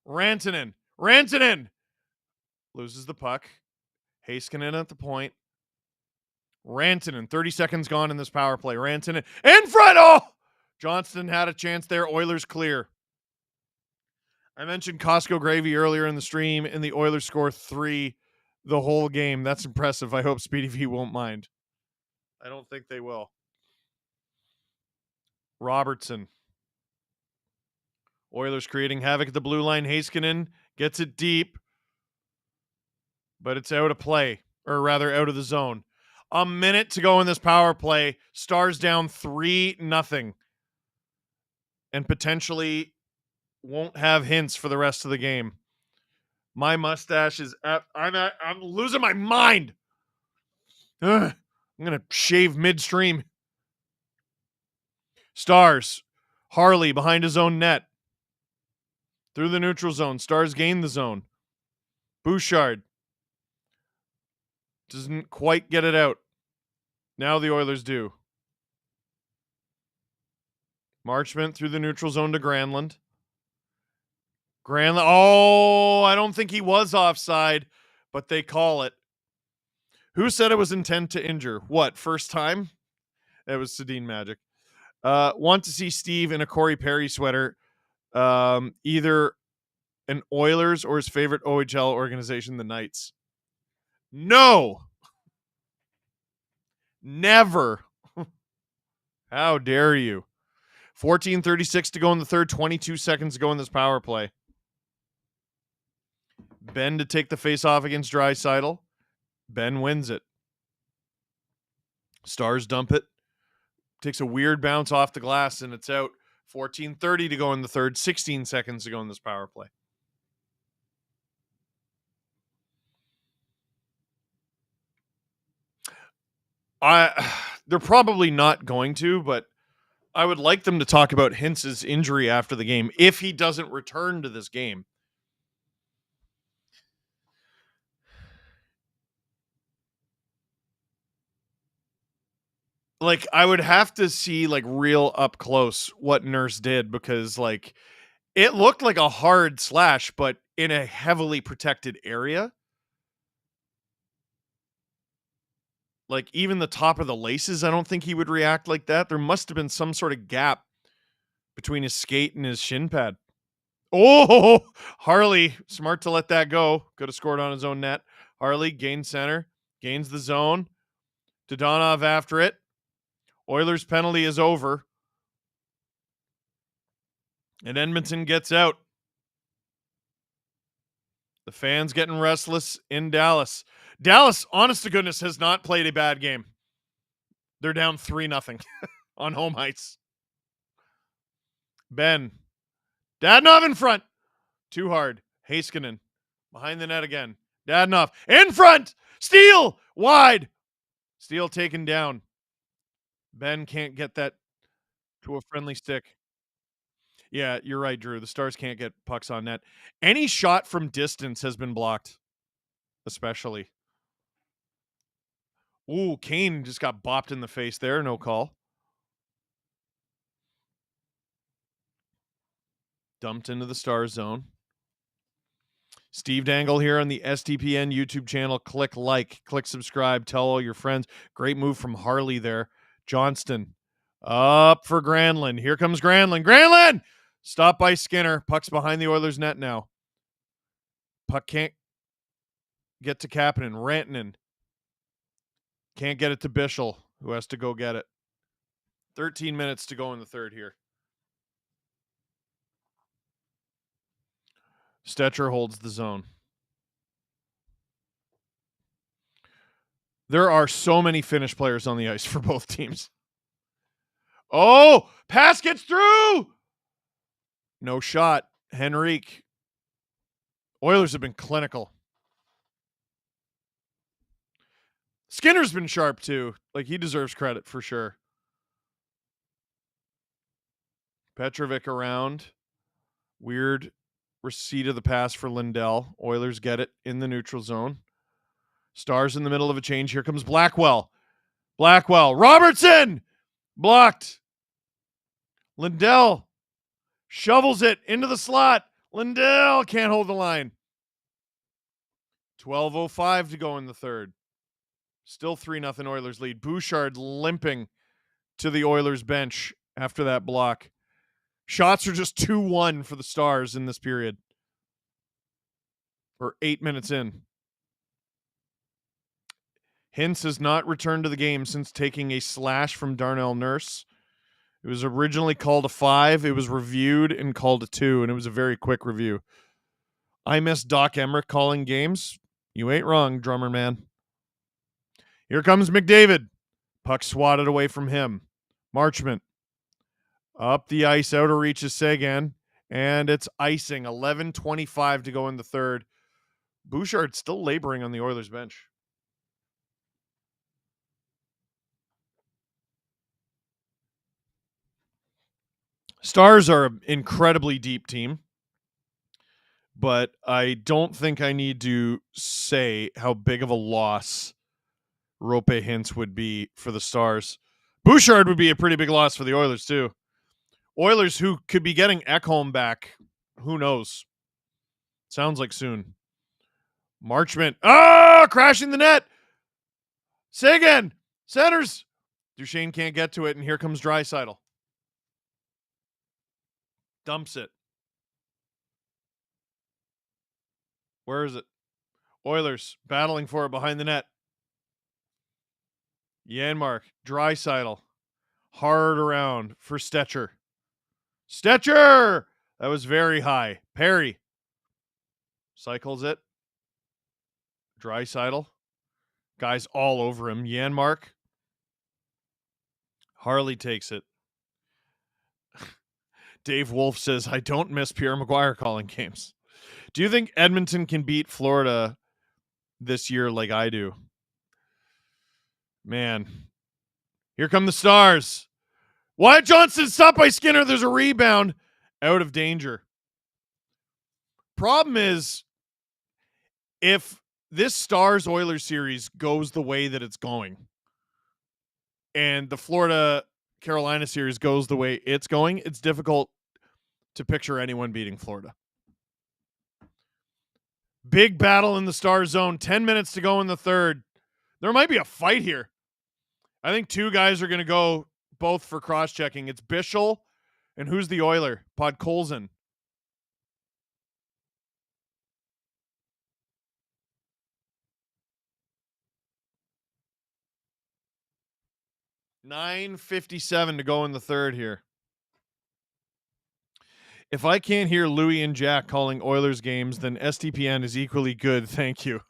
Rantanen. Rantanen! Loses the puck. Heiskanen at the point. Rantanen. 30 seconds gone in this power play. Rantanen. In front! Oh! Johnston had a chance there. Oilers clear. I mentioned Costco gravy earlier in the stream, and the Oilers score 3 the whole game. That's impressive. I hope Speedy V won't mind. I don't think they will. Robertson. Oilers creating havoc at the blue line. Heiskanen gets it deep, but it's out of play, or rather out of the zone. A minute to go in this power play. Stars down 3-0. And potentially won't have Hintz for the rest of the game. My mustache is I'm losing my mind. Ugh, I'm going to shave midstream. Stars. Harley behind his own net. Through the neutral zone. Stars gain the zone. Bouchard doesn't quite get it out. Now the Oilers do. Marchment through the neutral zone to Granlund. Oh, I don't think he was offside, but they call it. Who said it was intent to injure? What, first time? That was Sedin Magic. Want to see Steve in a Corey Perry sweater. Either an Oilers or his favorite OHL organization, the Knights. No. Never. How dare you? 14:36 to go in the third, 22 seconds to go in this power play. Ben to take the face-off against Draisaitl. Ben wins it. Stars dump it. Takes a weird bounce off the glass, and it's out. 14:30 to go in the third. 16 seconds to go in this power play. They're probably not going to, but I would like them to talk about Hintz's injury after the game if he doesn't return to this game. Like, I would have to see like real up close what Nurse did, because like it looked like a hard slash, but in a heavily protected area. Like, even the top of the laces, I don't think he would react like that. There must have been some sort of gap between his skate and his shin pad. Oh, Harley, smart to let that go. Could have scored on his own net. Harley gains center, gains the zone. Dodonov after it. Oilers' penalty is over. And Edmonton gets out. The fans getting restless in Dallas. Dallas, honest to goodness, has not played a bad game. They're down 3-0 on home ice. Ben. Dadonov in front. Too hard. Heiskanen. Behind the net again. Dadonov. In front. Steal. Wide. Steal taken down. Ben can't get that to a friendly stick. Yeah, you're right, Drew. The Stars can't get pucks on net. Any shot from distance has been blocked, especially. Ooh, Kane just got bopped in the face there. No call. Dumped into the Stars zone. Steve Dangle here on the STPN YouTube channel. Click like, click subscribe, tell all your friends. Great move from Harley there. Johnston up for Granlund. Here comes Granlund. Granlund! Stopped by Skinner. Puck's behind the Oilers' net now. Puck can't get to Kapanen. Rantanen can't get it to Bischel, who has to go get it. 13 minutes to go in the third here. Stetcher holds the zone. There are so many Finnish players on the ice for both teams. Oh, pass gets through. No shot. Henrique. Oilers have been clinical. Skinner's been sharp too. Like, he deserves credit for sure. Petrovic around. Weird receipt of the pass for Lindell. Oilers get it in the neutral zone. Stars in the middle of a change. Here comes Blackwell. Robertson! Blocked. Lindell shovels it into the slot. Lindell can't hold the line. 12:05 to go in the third. Still 3-0 Oilers lead. Bouchard limping to the Oilers bench after that block. Shots are just 2-1 for the Stars in this period. Or 8 minutes in. Hintz has not returned to the game since taking a slash from Darnell Nurse. It was originally called a 5. It was reviewed and called a 2, and it was a very quick review. I miss Doc Emmerich calling games. You ain't wrong, drummer man. Here comes McDavid. Puck swatted away from him. Marchment. Up the ice, out of reach is Seguin, and it's icing. 11:25 to go in the third. Bouchard still laboring on the Oilers bench. Stars are an incredibly deep team, but I don't think I need to say how big of a loss Rope Hintz would be for the Stars. Bouchard would be a pretty big loss for the Oilers too. Oilers who could be getting Ekholm back. Who knows? Sounds like soon. Marchment. Crashing the net. Seguin. Centers. Duchesne can't get to it, and here comes Draisaitl. Dumps it. Where is it? Oilers battling for it behind the net. Janmark. Draisaitl. Hard around for Stetcher. Stetcher! That was very high. Perry. Cycles it. Draisaitl. Guys all over him. Janmark. Harley takes it. Dave Wolf says, I don't miss Pierre McGuire calling games. Do you think Edmonton can beat Florida this year like I do? Man. Here come the Stars. Wyatt Johnston stopped by Skinner. There's a rebound. Out of danger. Problem is, if this Stars-Oilers series goes the way that it's going, and the Florida-Carolina series goes the way it's going, it's difficult to picture anyone beating Florida. Big battle in the Star zone. 10 minutes to go in the third. There might be a fight here. I think two guys are going to go both for cross-checking. It's Bischel, and who's the Oiler? Podkolzin. $9:57 to go in the third here. If I can't hear Louie and Jack calling Oilers games, then STPN is equally good. Thank you.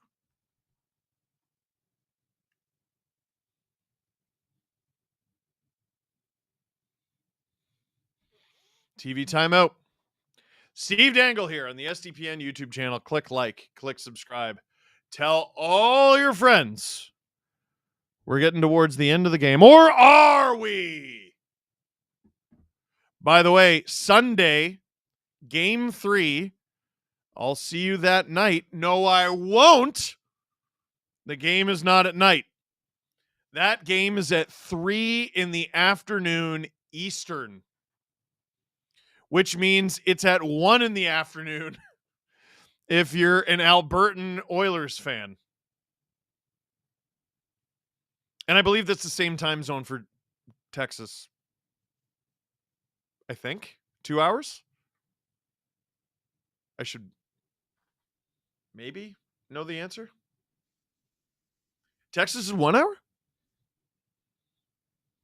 TV timeout. Steve Dangle here on the STPN YouTube channel. Click like, click subscribe. Tell all your friends. We're getting towards the end of the game. Or are we? By the way, Sunday, Game 3. I'll see you that night. No, I won't. The game is not at night. That game is at 3 in the afternoon Eastern, which means it's at 1 in the afternoon if you're an Albertan Oilers fan. And I believe that's the same time zone for Texas. I think 2 hours. I should maybe know the answer. Texas is 1 hour?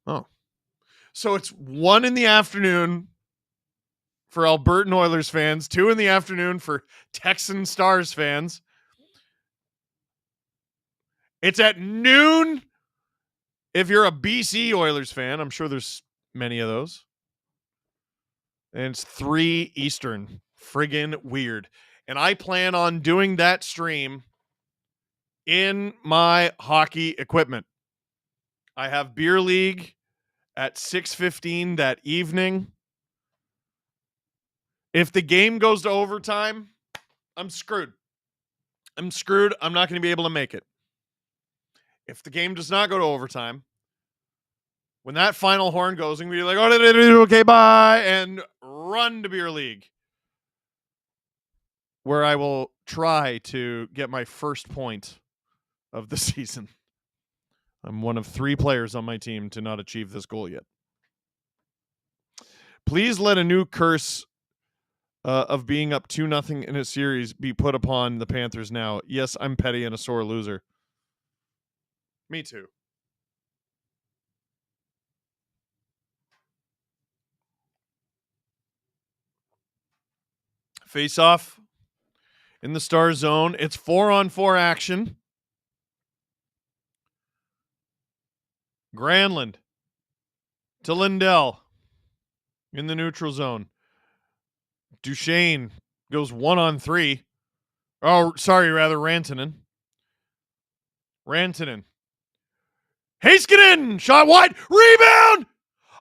Oh. So it's 1 in the afternoon for Albertan Oilers fans, 2 in the afternoon for Texan Stars fans. It's at noon if you're a BC Oilers fan. I'm sure there's many of those. And it's 3 Eastern. Friggin' weird. And I plan on doing that stream in my hockey equipment. I have beer league at 6:15 that evening. If the game goes to overtime, I'm screwed. I'm not going to be able to make it. If the game does not go to overtime, when that final horn goes, I'm going to be like, oh, okay, bye, and run to beer league, where I will try to get my first point of the season. I'm one of 3 players on my team to not achieve this goal yet. Please let a new curse of being up 2-0 in a series be put upon the Panthers now. Yes, I'm petty and a sore loser. Me too. Face off in the Star zone. It's 4-on-4 action. Granlund to Lindell in the neutral zone. Duchesne goes 1-on-3. Oh, sorry, rather Rantanen. Heiskanen, shot wide, rebound!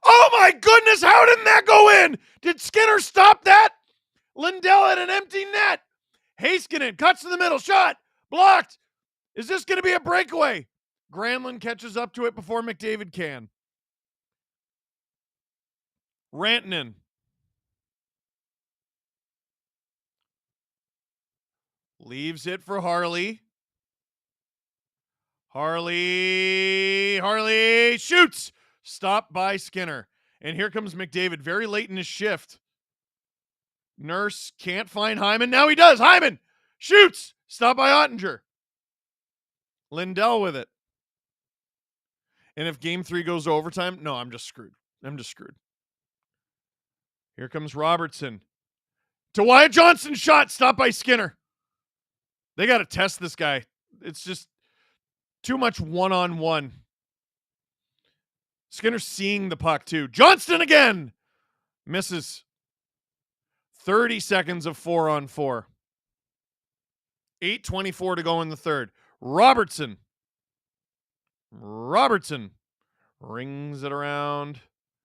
Oh my goodness, how didn't that go in? Did Skinner stop that? Lindell had an empty net. Heiskanen cuts to the middle, shot, blocked. Is this going to be a breakaway? Granlund catches up to it before McDavid can. Rantanen. Leaves it for Harley. Harley shoots. Stopped by Skinner. And here comes McDavid very late in his shift. Nurse can't find Hyman. Now he does. Hyman shoots. Stopped by Ottinger. Lindell with it. And if game 3 goes to overtime, no, I'm just screwed. Here comes Robertson. To Wyatt Johnston, shot. Stopped by Skinner. They got to test this guy. It's just too much one-on-one. Skinner seeing the puck too. Johnston again. Misses. 30 seconds of 4-on-4. 8:24 to go in the third. Robertson rings it around.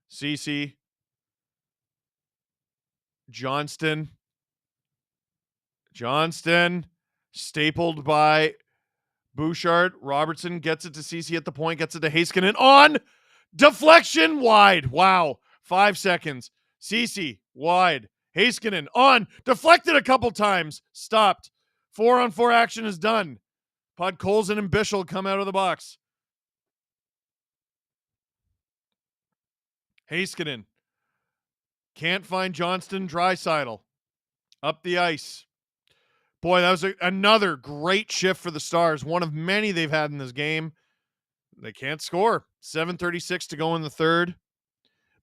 Cece. Johnston. Stapled by Bouchard. Robertson gets it to Cece at the point. Gets it to Heiskanen. On. Deflection. Wide. Wow. 5 seconds. Cece. Wide. Heiskanen. On. Deflected a couple times. Stopped. 4-on-4 action is done. Podkolzin and Bischel come out of the box. Heiskanen. Can't find Johnston. Draisaitl. Up the ice. Boy, that was another great shift for the Stars. One of many they've had in this game. They can't score. 7:36 to go in the third.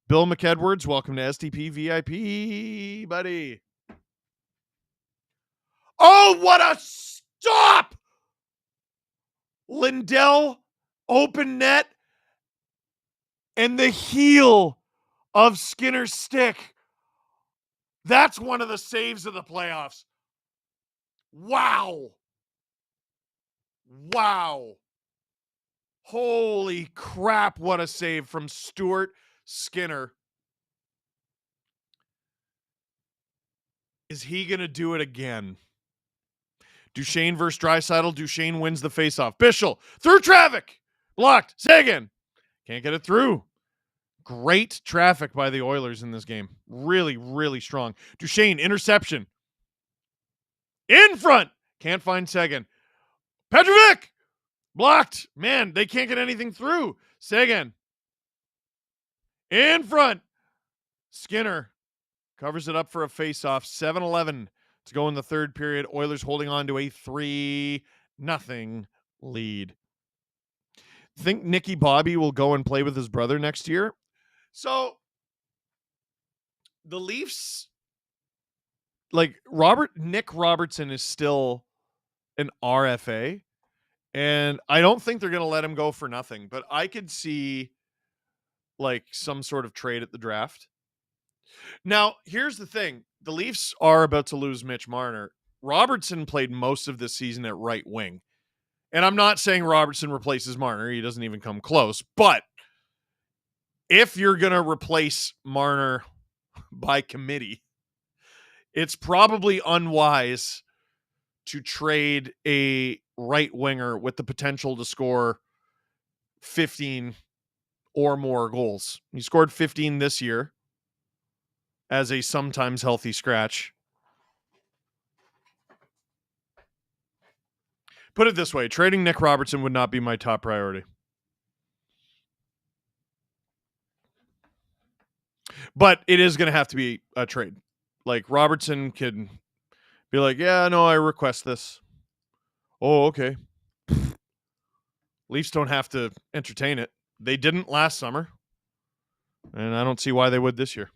Bill McEdwards, welcome to STP VIP, buddy. Oh, what a stop! Lindell, open net, and the heel of Skinner's stick. That's one of the saves of the playoffs. Wow. Holy crap, what a save from Stuart Skinner. Is he going to do it again? Duchesne versus Draisaitl. Duchesne wins the faceoff. Bischel through traffic. Blocked. Seguin. Can't get it through. Great traffic by the Oilers in this game. Really, really strong. Duchesne, interception. In front. Can't find Seguin. Petrovic. Blocked. Man, they can't get anything through. Seguin. In front. Skinner covers it up for a faceoff. 7-11 to go in the third period. Oilers holding on to a 3-0 lead. Think Nicky Bobby will go and play with his brother next year? So the Leafs, like Nick Robertson is still an RFA, and I don't think they're going to let him go for nothing, but I could see like some sort of trade at the draft. Now, here's the thing. The Leafs are about to lose Mitch Marner. Robertson played most of this season at right wing. And I'm not saying Robertson replaces Marner. He doesn't even come close. But if you're going to replace Marner by committee, it's probably unwise to trade a right winger with the potential to score 15 or more goals. He scored 15 this year as a sometimes healthy scratch. Put it this way, trading Nick Robertson would not be my top priority. But it is going to have to be a trade. Like, Robertson can be like, yeah, no, I request this. Oh, okay. Leafs don't have to entertain it. They didn't last summer. And I don't see why they would this year.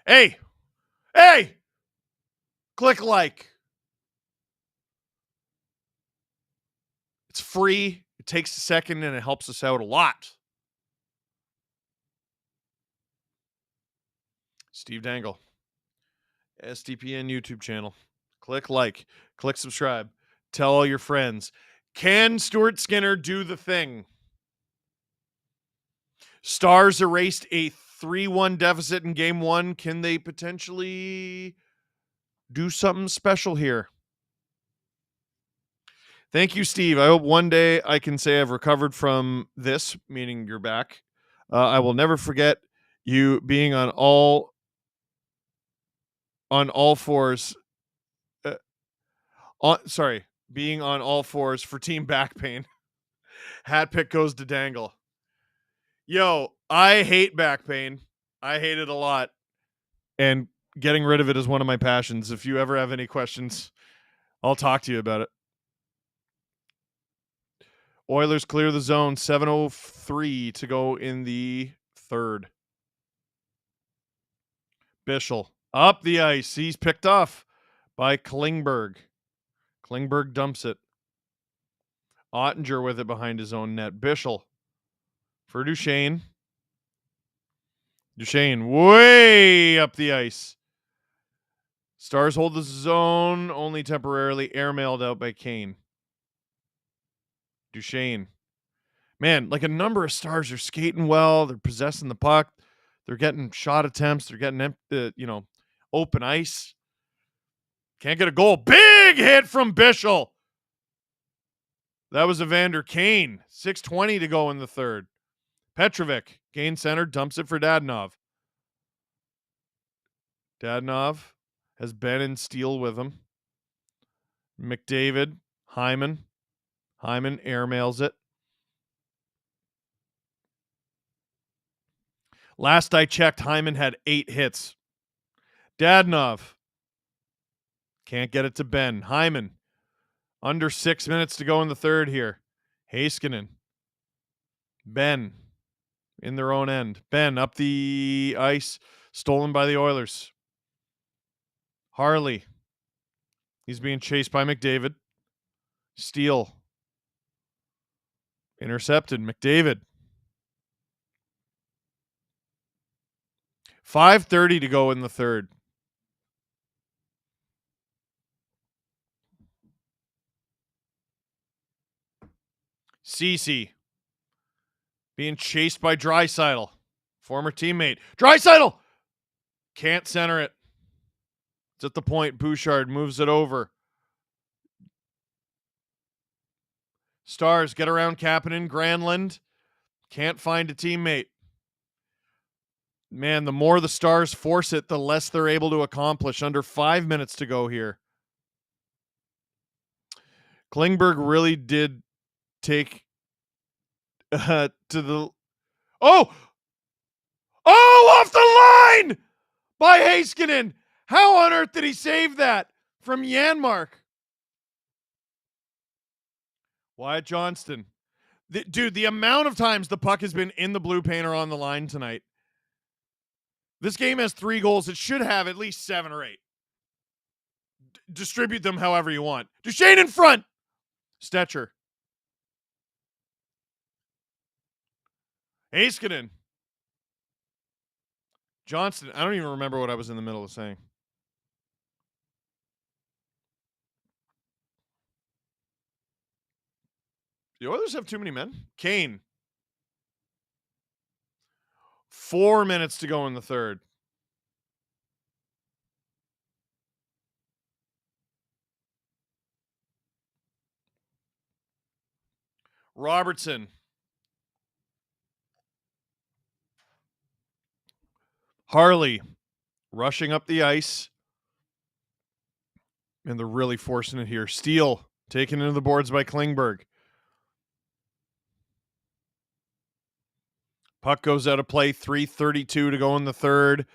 Hey! Click like. It's free. It takes a second and it helps us out a lot. Steve Dangle. SDPN YouTube channel. Click like. Click subscribe. Tell all your friends. Can Stuart Skinner do the thing? Stars erased a 3-1 deficit in game one. Can they potentially do something special here? Thank you, Steve. I hope one day I can say I've recovered from this, meaning you're back. I will never forget you being on all fours. Being on all fours for team back pain. Hat pick goes to Dangle. Yo, I hate back pain. I hate it a lot. And getting rid of it is one of my passions. If you ever have any questions, I'll talk to you about it. Oilers clear the zone. 7:03 to go in the third. Bischel up the ice. He's picked off by Klingberg. Klingberg dumps it. Ottinger with it behind his own net. Bischel for Duchesne. Duchesne way up the ice. Stars hold the zone only temporarily. Airmailed out by Kane. Duchesne. Man, like a number of Stars are skating well. They're possessing the puck. They're getting shot attempts. They're getting open ice. Can't get a goal. Big hit from Bischel. That was Evander Kane. 6:20 to go in the third. Petrovic, gain center, dumps it for Dadonov. Dadonov has Ben and Steele with him. McDavid, Hyman. Hyman airmails it. Last I checked, Hyman had 8 hits. Dadonov can't get it to Ben. Hyman, under 6 minutes to go in the third here. Heiskanen. Ben in their own end. Ben up the ice, stolen by the Oilers. Harley. He's being chased by McDavid. Steele. Intercepted. McDavid. 5:30 to go in the third. Cece being chased by Draisaitl, former teammate. Draisaitl can't center it. It's at the point. Bouchard moves it over. Stars get around Kapanen. Granlund can't find a teammate. Man, the more the Stars force it, the less they're able to accomplish. Under 5 minutes to go here. Klingberg really did take to the... Oh, off the line by Heiskanen. How on earth did he save that from Janmark? Wyatt Johnston. Dude, the amount of times the puck has been in the blue paint or on the line tonight. This game has 3 goals. It should have at least 7 or 8. Distribute them however you want. Duchesne in front. Stetcher. Heiskanen. Johnston. I don't even remember what I was in the middle of saying. The Oilers have too many men. Kane. 4 minutes to go in the third. Robertson. Harley rushing up the ice. And they're really forcing it here. Steele taken into the boards by Klingberg. Puck goes out of play. 3:32 to go in the third.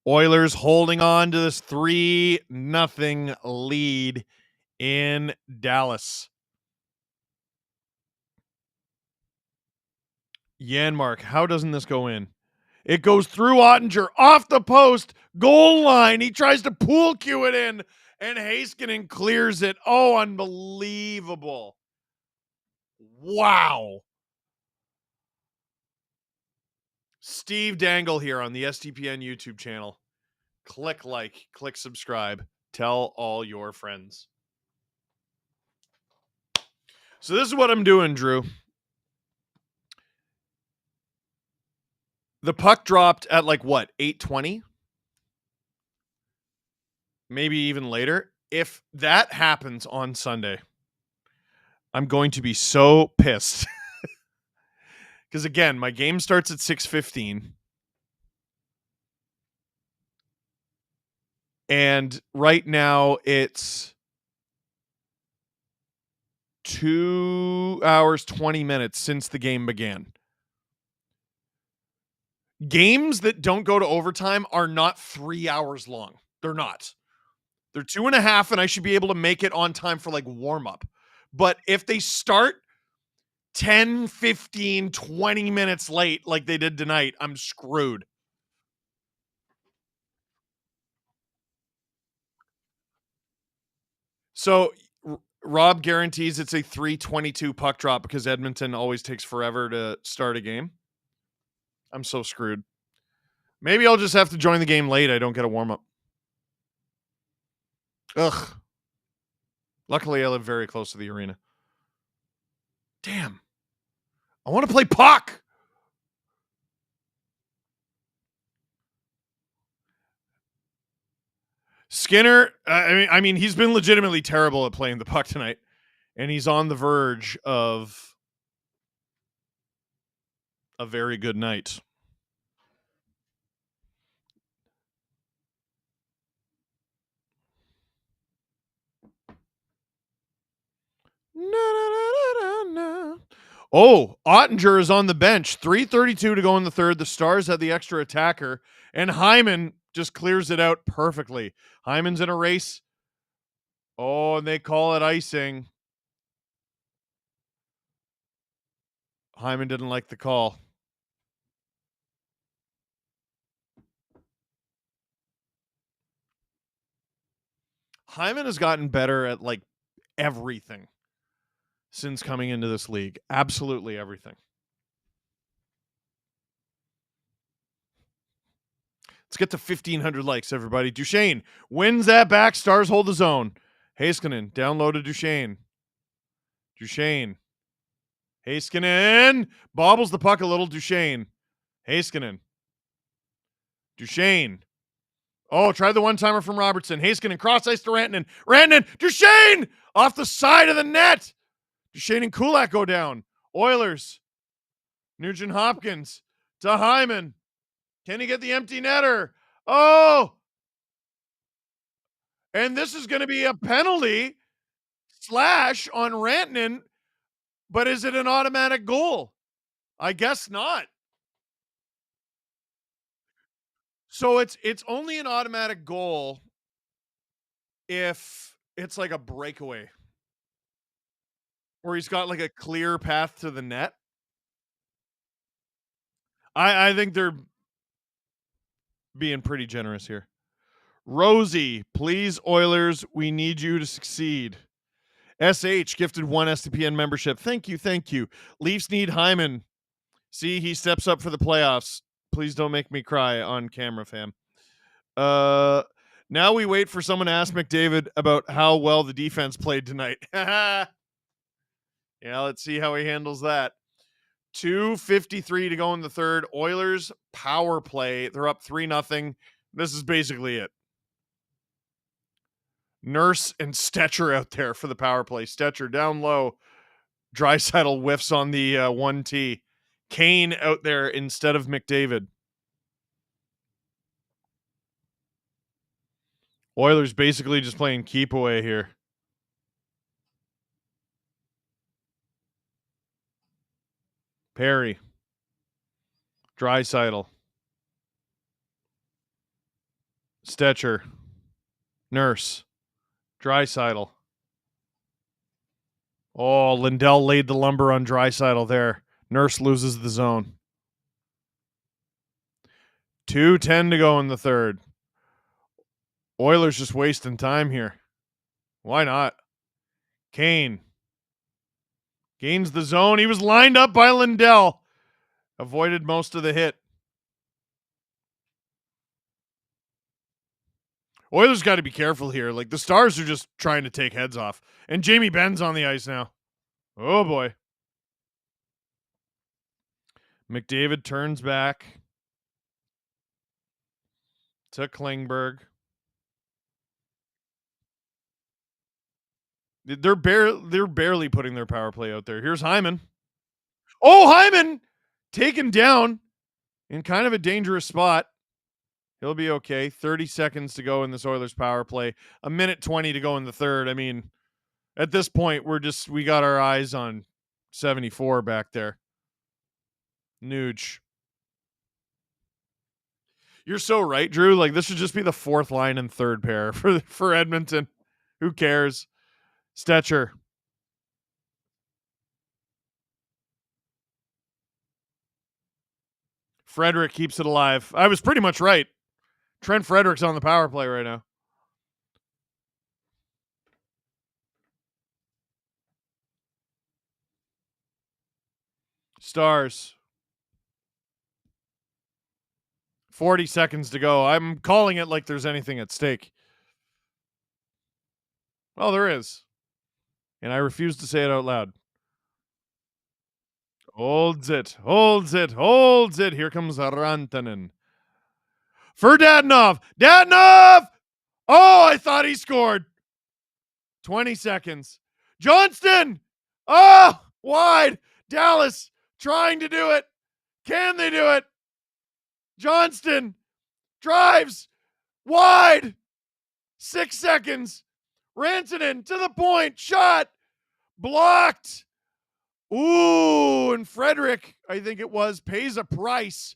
Oilers holding on to this 3-0 lead in Dallas. Janmark, how doesn't this go in? It goes through Ottinger, off the post, goal line. He tries to pool cue it in, and Heiskanen clears it. Oh, unbelievable. Wow. Steve Dangle here on the STPN YouTube channel. Click like, click subscribe. Tell all your friends. So this is what I'm doing, Drew. The puck dropped at like what, 8:20? Maybe even later. If that happens on Sunday, I'm going to be so pissed. Because again, my game starts at 6:15. And right now it's 2 hours, 20 minutes since the game began. Games that don't go to overtime are not 3 hours long. They're not. They're 2.5, and I should be able to make it on time for like warm up. But if they start 10, 15, 20 minutes late like they did tonight, I'm screwed. So Rob guarantees it's a 3:22 puck drop because Edmonton always takes forever to start a game. I'm so screwed. Maybe I'll just have to join the game late. I don't get a warm-up. Ugh. Luckily, I live very close to the arena. Damn. I want to play puck. Skinner, I mean, he's been legitimately terrible at playing the puck tonight, and he's on the verge of a very good night. Oh, Ottinger is on the bench. 3:32 to go in the third. The Stars had the extra attacker, and Hyman just clears it out perfectly. Hyman's in a race. Oh, and they call it icing. Hyman didn't like the call. Hyman has gotten better at like everything since coming into this league. Absolutely everything. Let's get to 1,500 likes, everybody. Duchesne wins that back. Stars hold the zone. Heiskanen down low to Duchesne. Duchesne. Heiskanen bobbles the puck a little. Duchesne. Heiskanen. Duchesne. Oh, try the one-timer from Robertson. Heiskanen cross ice to Rantanen. Rantanen. Duchesne off the side of the net. Duchesne and Kulak go down. Oilers. Nugent Hopkins to Hyman. Can he get the empty netter? Oh! And this is going to be a penalty slash on Rantanen, but is it an automatic goal? I guess not. So it's only an automatic goal if it's like a breakaway where he's got like a clear path to the net. I think they're being pretty generous here. Rosie, please, Oilers, we need you to succeed. SH gifted 1 STPN membership. Thank you, thank you. Leafs need Hyman. See, he steps up for the playoffs. Please don't make me cry on camera, fam. Now we wait for someone to ask McDavid about how well the defense played tonight. Yeah, let's see how he handles that. 2:53 to go in the third. Oilers power play. They're up 3-0. This is basically it. Nurse and Stetcher out there for the power play. Stetcher down low. Draisaitl whiffs on the 1T. Kane out there instead of McDavid. Oilers basically just playing keep away here. Perry. Draisaitl. Stetcher. Nurse. Draisaitl. Oh, Lindell laid the lumber on Draisaitl there. Nurse loses the zone. 2:10 to go in the third. Oilers just wasting time here. Why not? Kane. Gains the zone. He was lined up by Lindell. Avoided most of the hit. Oilers got to be careful here. Like, the Stars are just trying to take heads off. And Jamie Benn's on the ice now. Oh, boy. McDavid turns back to Klingberg. They're barely putting their power play out there. Here's Hyman. Oh, Hyman taken down in kind of a dangerous spot. He'll be okay. 30 seconds to go in this Oilers power play. 1:20 to go in the third. I mean, at this point, we got our eyes on 74 back there. Nuge. You're so right, Drew. Like, this should just be the fourth line and third pair for Edmonton. Who cares? Stetcher. Frederick keeps it alive. I was pretty much right. Trent Frederick's on the power play right now. Stars. 40 seconds to go. I'm calling it like there's anything at stake. Well, there is. And I refuse to say it out loud. Holds it. Here comes Rantanen. For Dadonov. Oh, I thought he scored. 20 seconds. Johnston. Oh, wide. Dallas trying to do it. Can they do it? Johnston drives wide. 6 seconds. Rantanen to the point. Shot. Blocked. Ooh, and Frederick, I think it was, pays a price.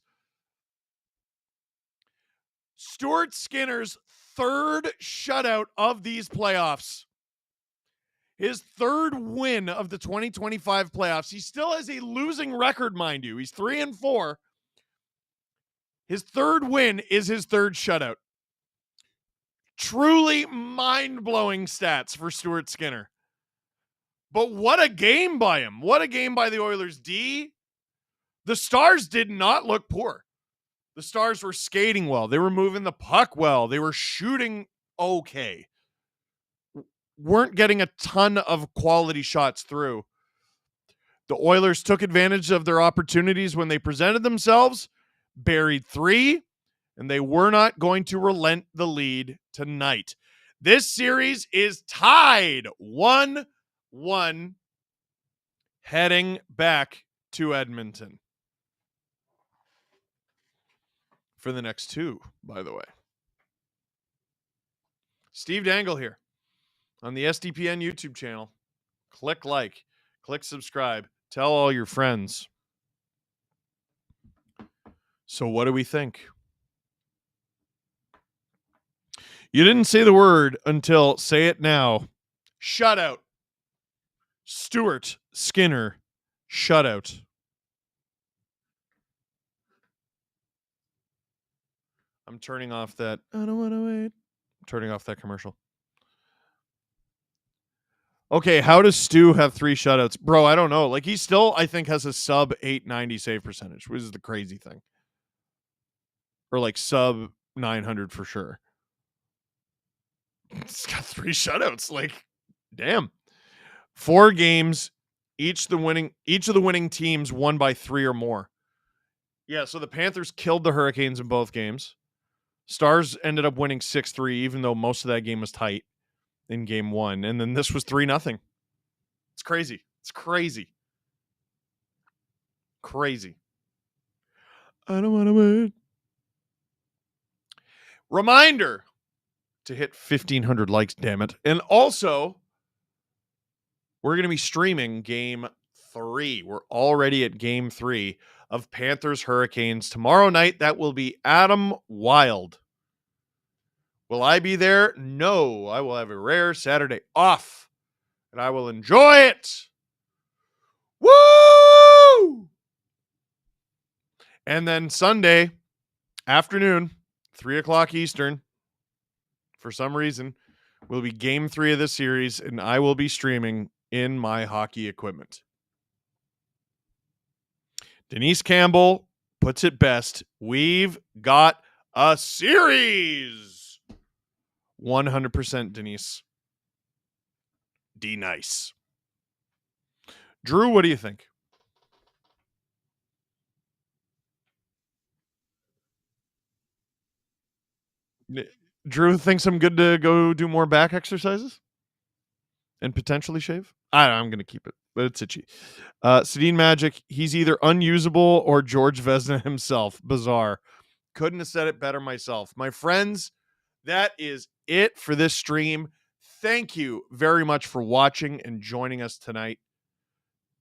Stuart Skinner's third shutout of these playoffs. His third win of the 2025 playoffs. He still has a losing record, mind you. He's 3-4. His third win is his third shutout. Truly mind-blowing stats for Stuart Skinner. But what a game by him. What a game by the Oilers D. The Stars did not look poor. The Stars were skating well. They were moving the puck well. They were shooting okay. Weren't getting a ton of quality shots through. The Oilers took advantage of their opportunities when they presented themselves, buried 3, and they were not going to relent the lead tonight. This series is tied 1-1 heading back to Edmonton for the next 2, by the way. Steve Dangle here on the SDPN YouTube channel. Click like, click subscribe, tell all your friends. So what do we think? You didn't say the word until say it now. Shutout. Stuart Skinner shutout. I'm turning off that. I don't want to wait. I'm turning off that commercial. Okay, how does Stu have 3 shutouts? Bro, I don't know. Like, he still, I think, has a sub 890 save percentage, which is the crazy thing. Or like sub 900 for sure. He's got 3 shutouts. Like, damn. 4 games, each of the winning teams won by 3 or more. Yeah, so the Panthers killed the Hurricanes in both games. Stars ended up winning 6-3, even though most of that game was tight in game 1. And then this was 3-0. It's crazy. It's crazy. Crazy. I don't want to wait. Reminder to hit 1,500 likes, damn it. And also, we're going to be streaming game 3. We're already at game 3 of Panthers Hurricanes. Tomorrow night, that will be Adam Wild. Will I be there? No. I will have a rare Saturday off, and I will enjoy it. Woo! And then Sunday afternoon, 3 o'clock Eastern, for some reason, will be game 3 of this series, and I will be streaming in my hockey equipment. Denise Campbell puts it best. We've got a series. 100% Denise. D nice. Drew, what do you think? Drew thinks I'm good to go do more back exercises and potentially shave. I'm going to keep it, but it's itchy. Sedin Magic, he's either unusable or George Vezina himself. Bizarre. Couldn't have said it better myself. My friends, that is it for this stream. Thank you very much for watching and joining us tonight.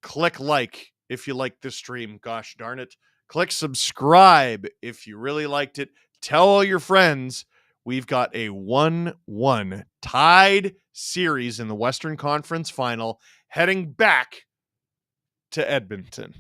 Click like if you like this stream. Gosh darn it. Click subscribe if you really liked it. Tell all your friends. We've got a 1-1 tied series in the Western Conference Final heading back to Edmonton.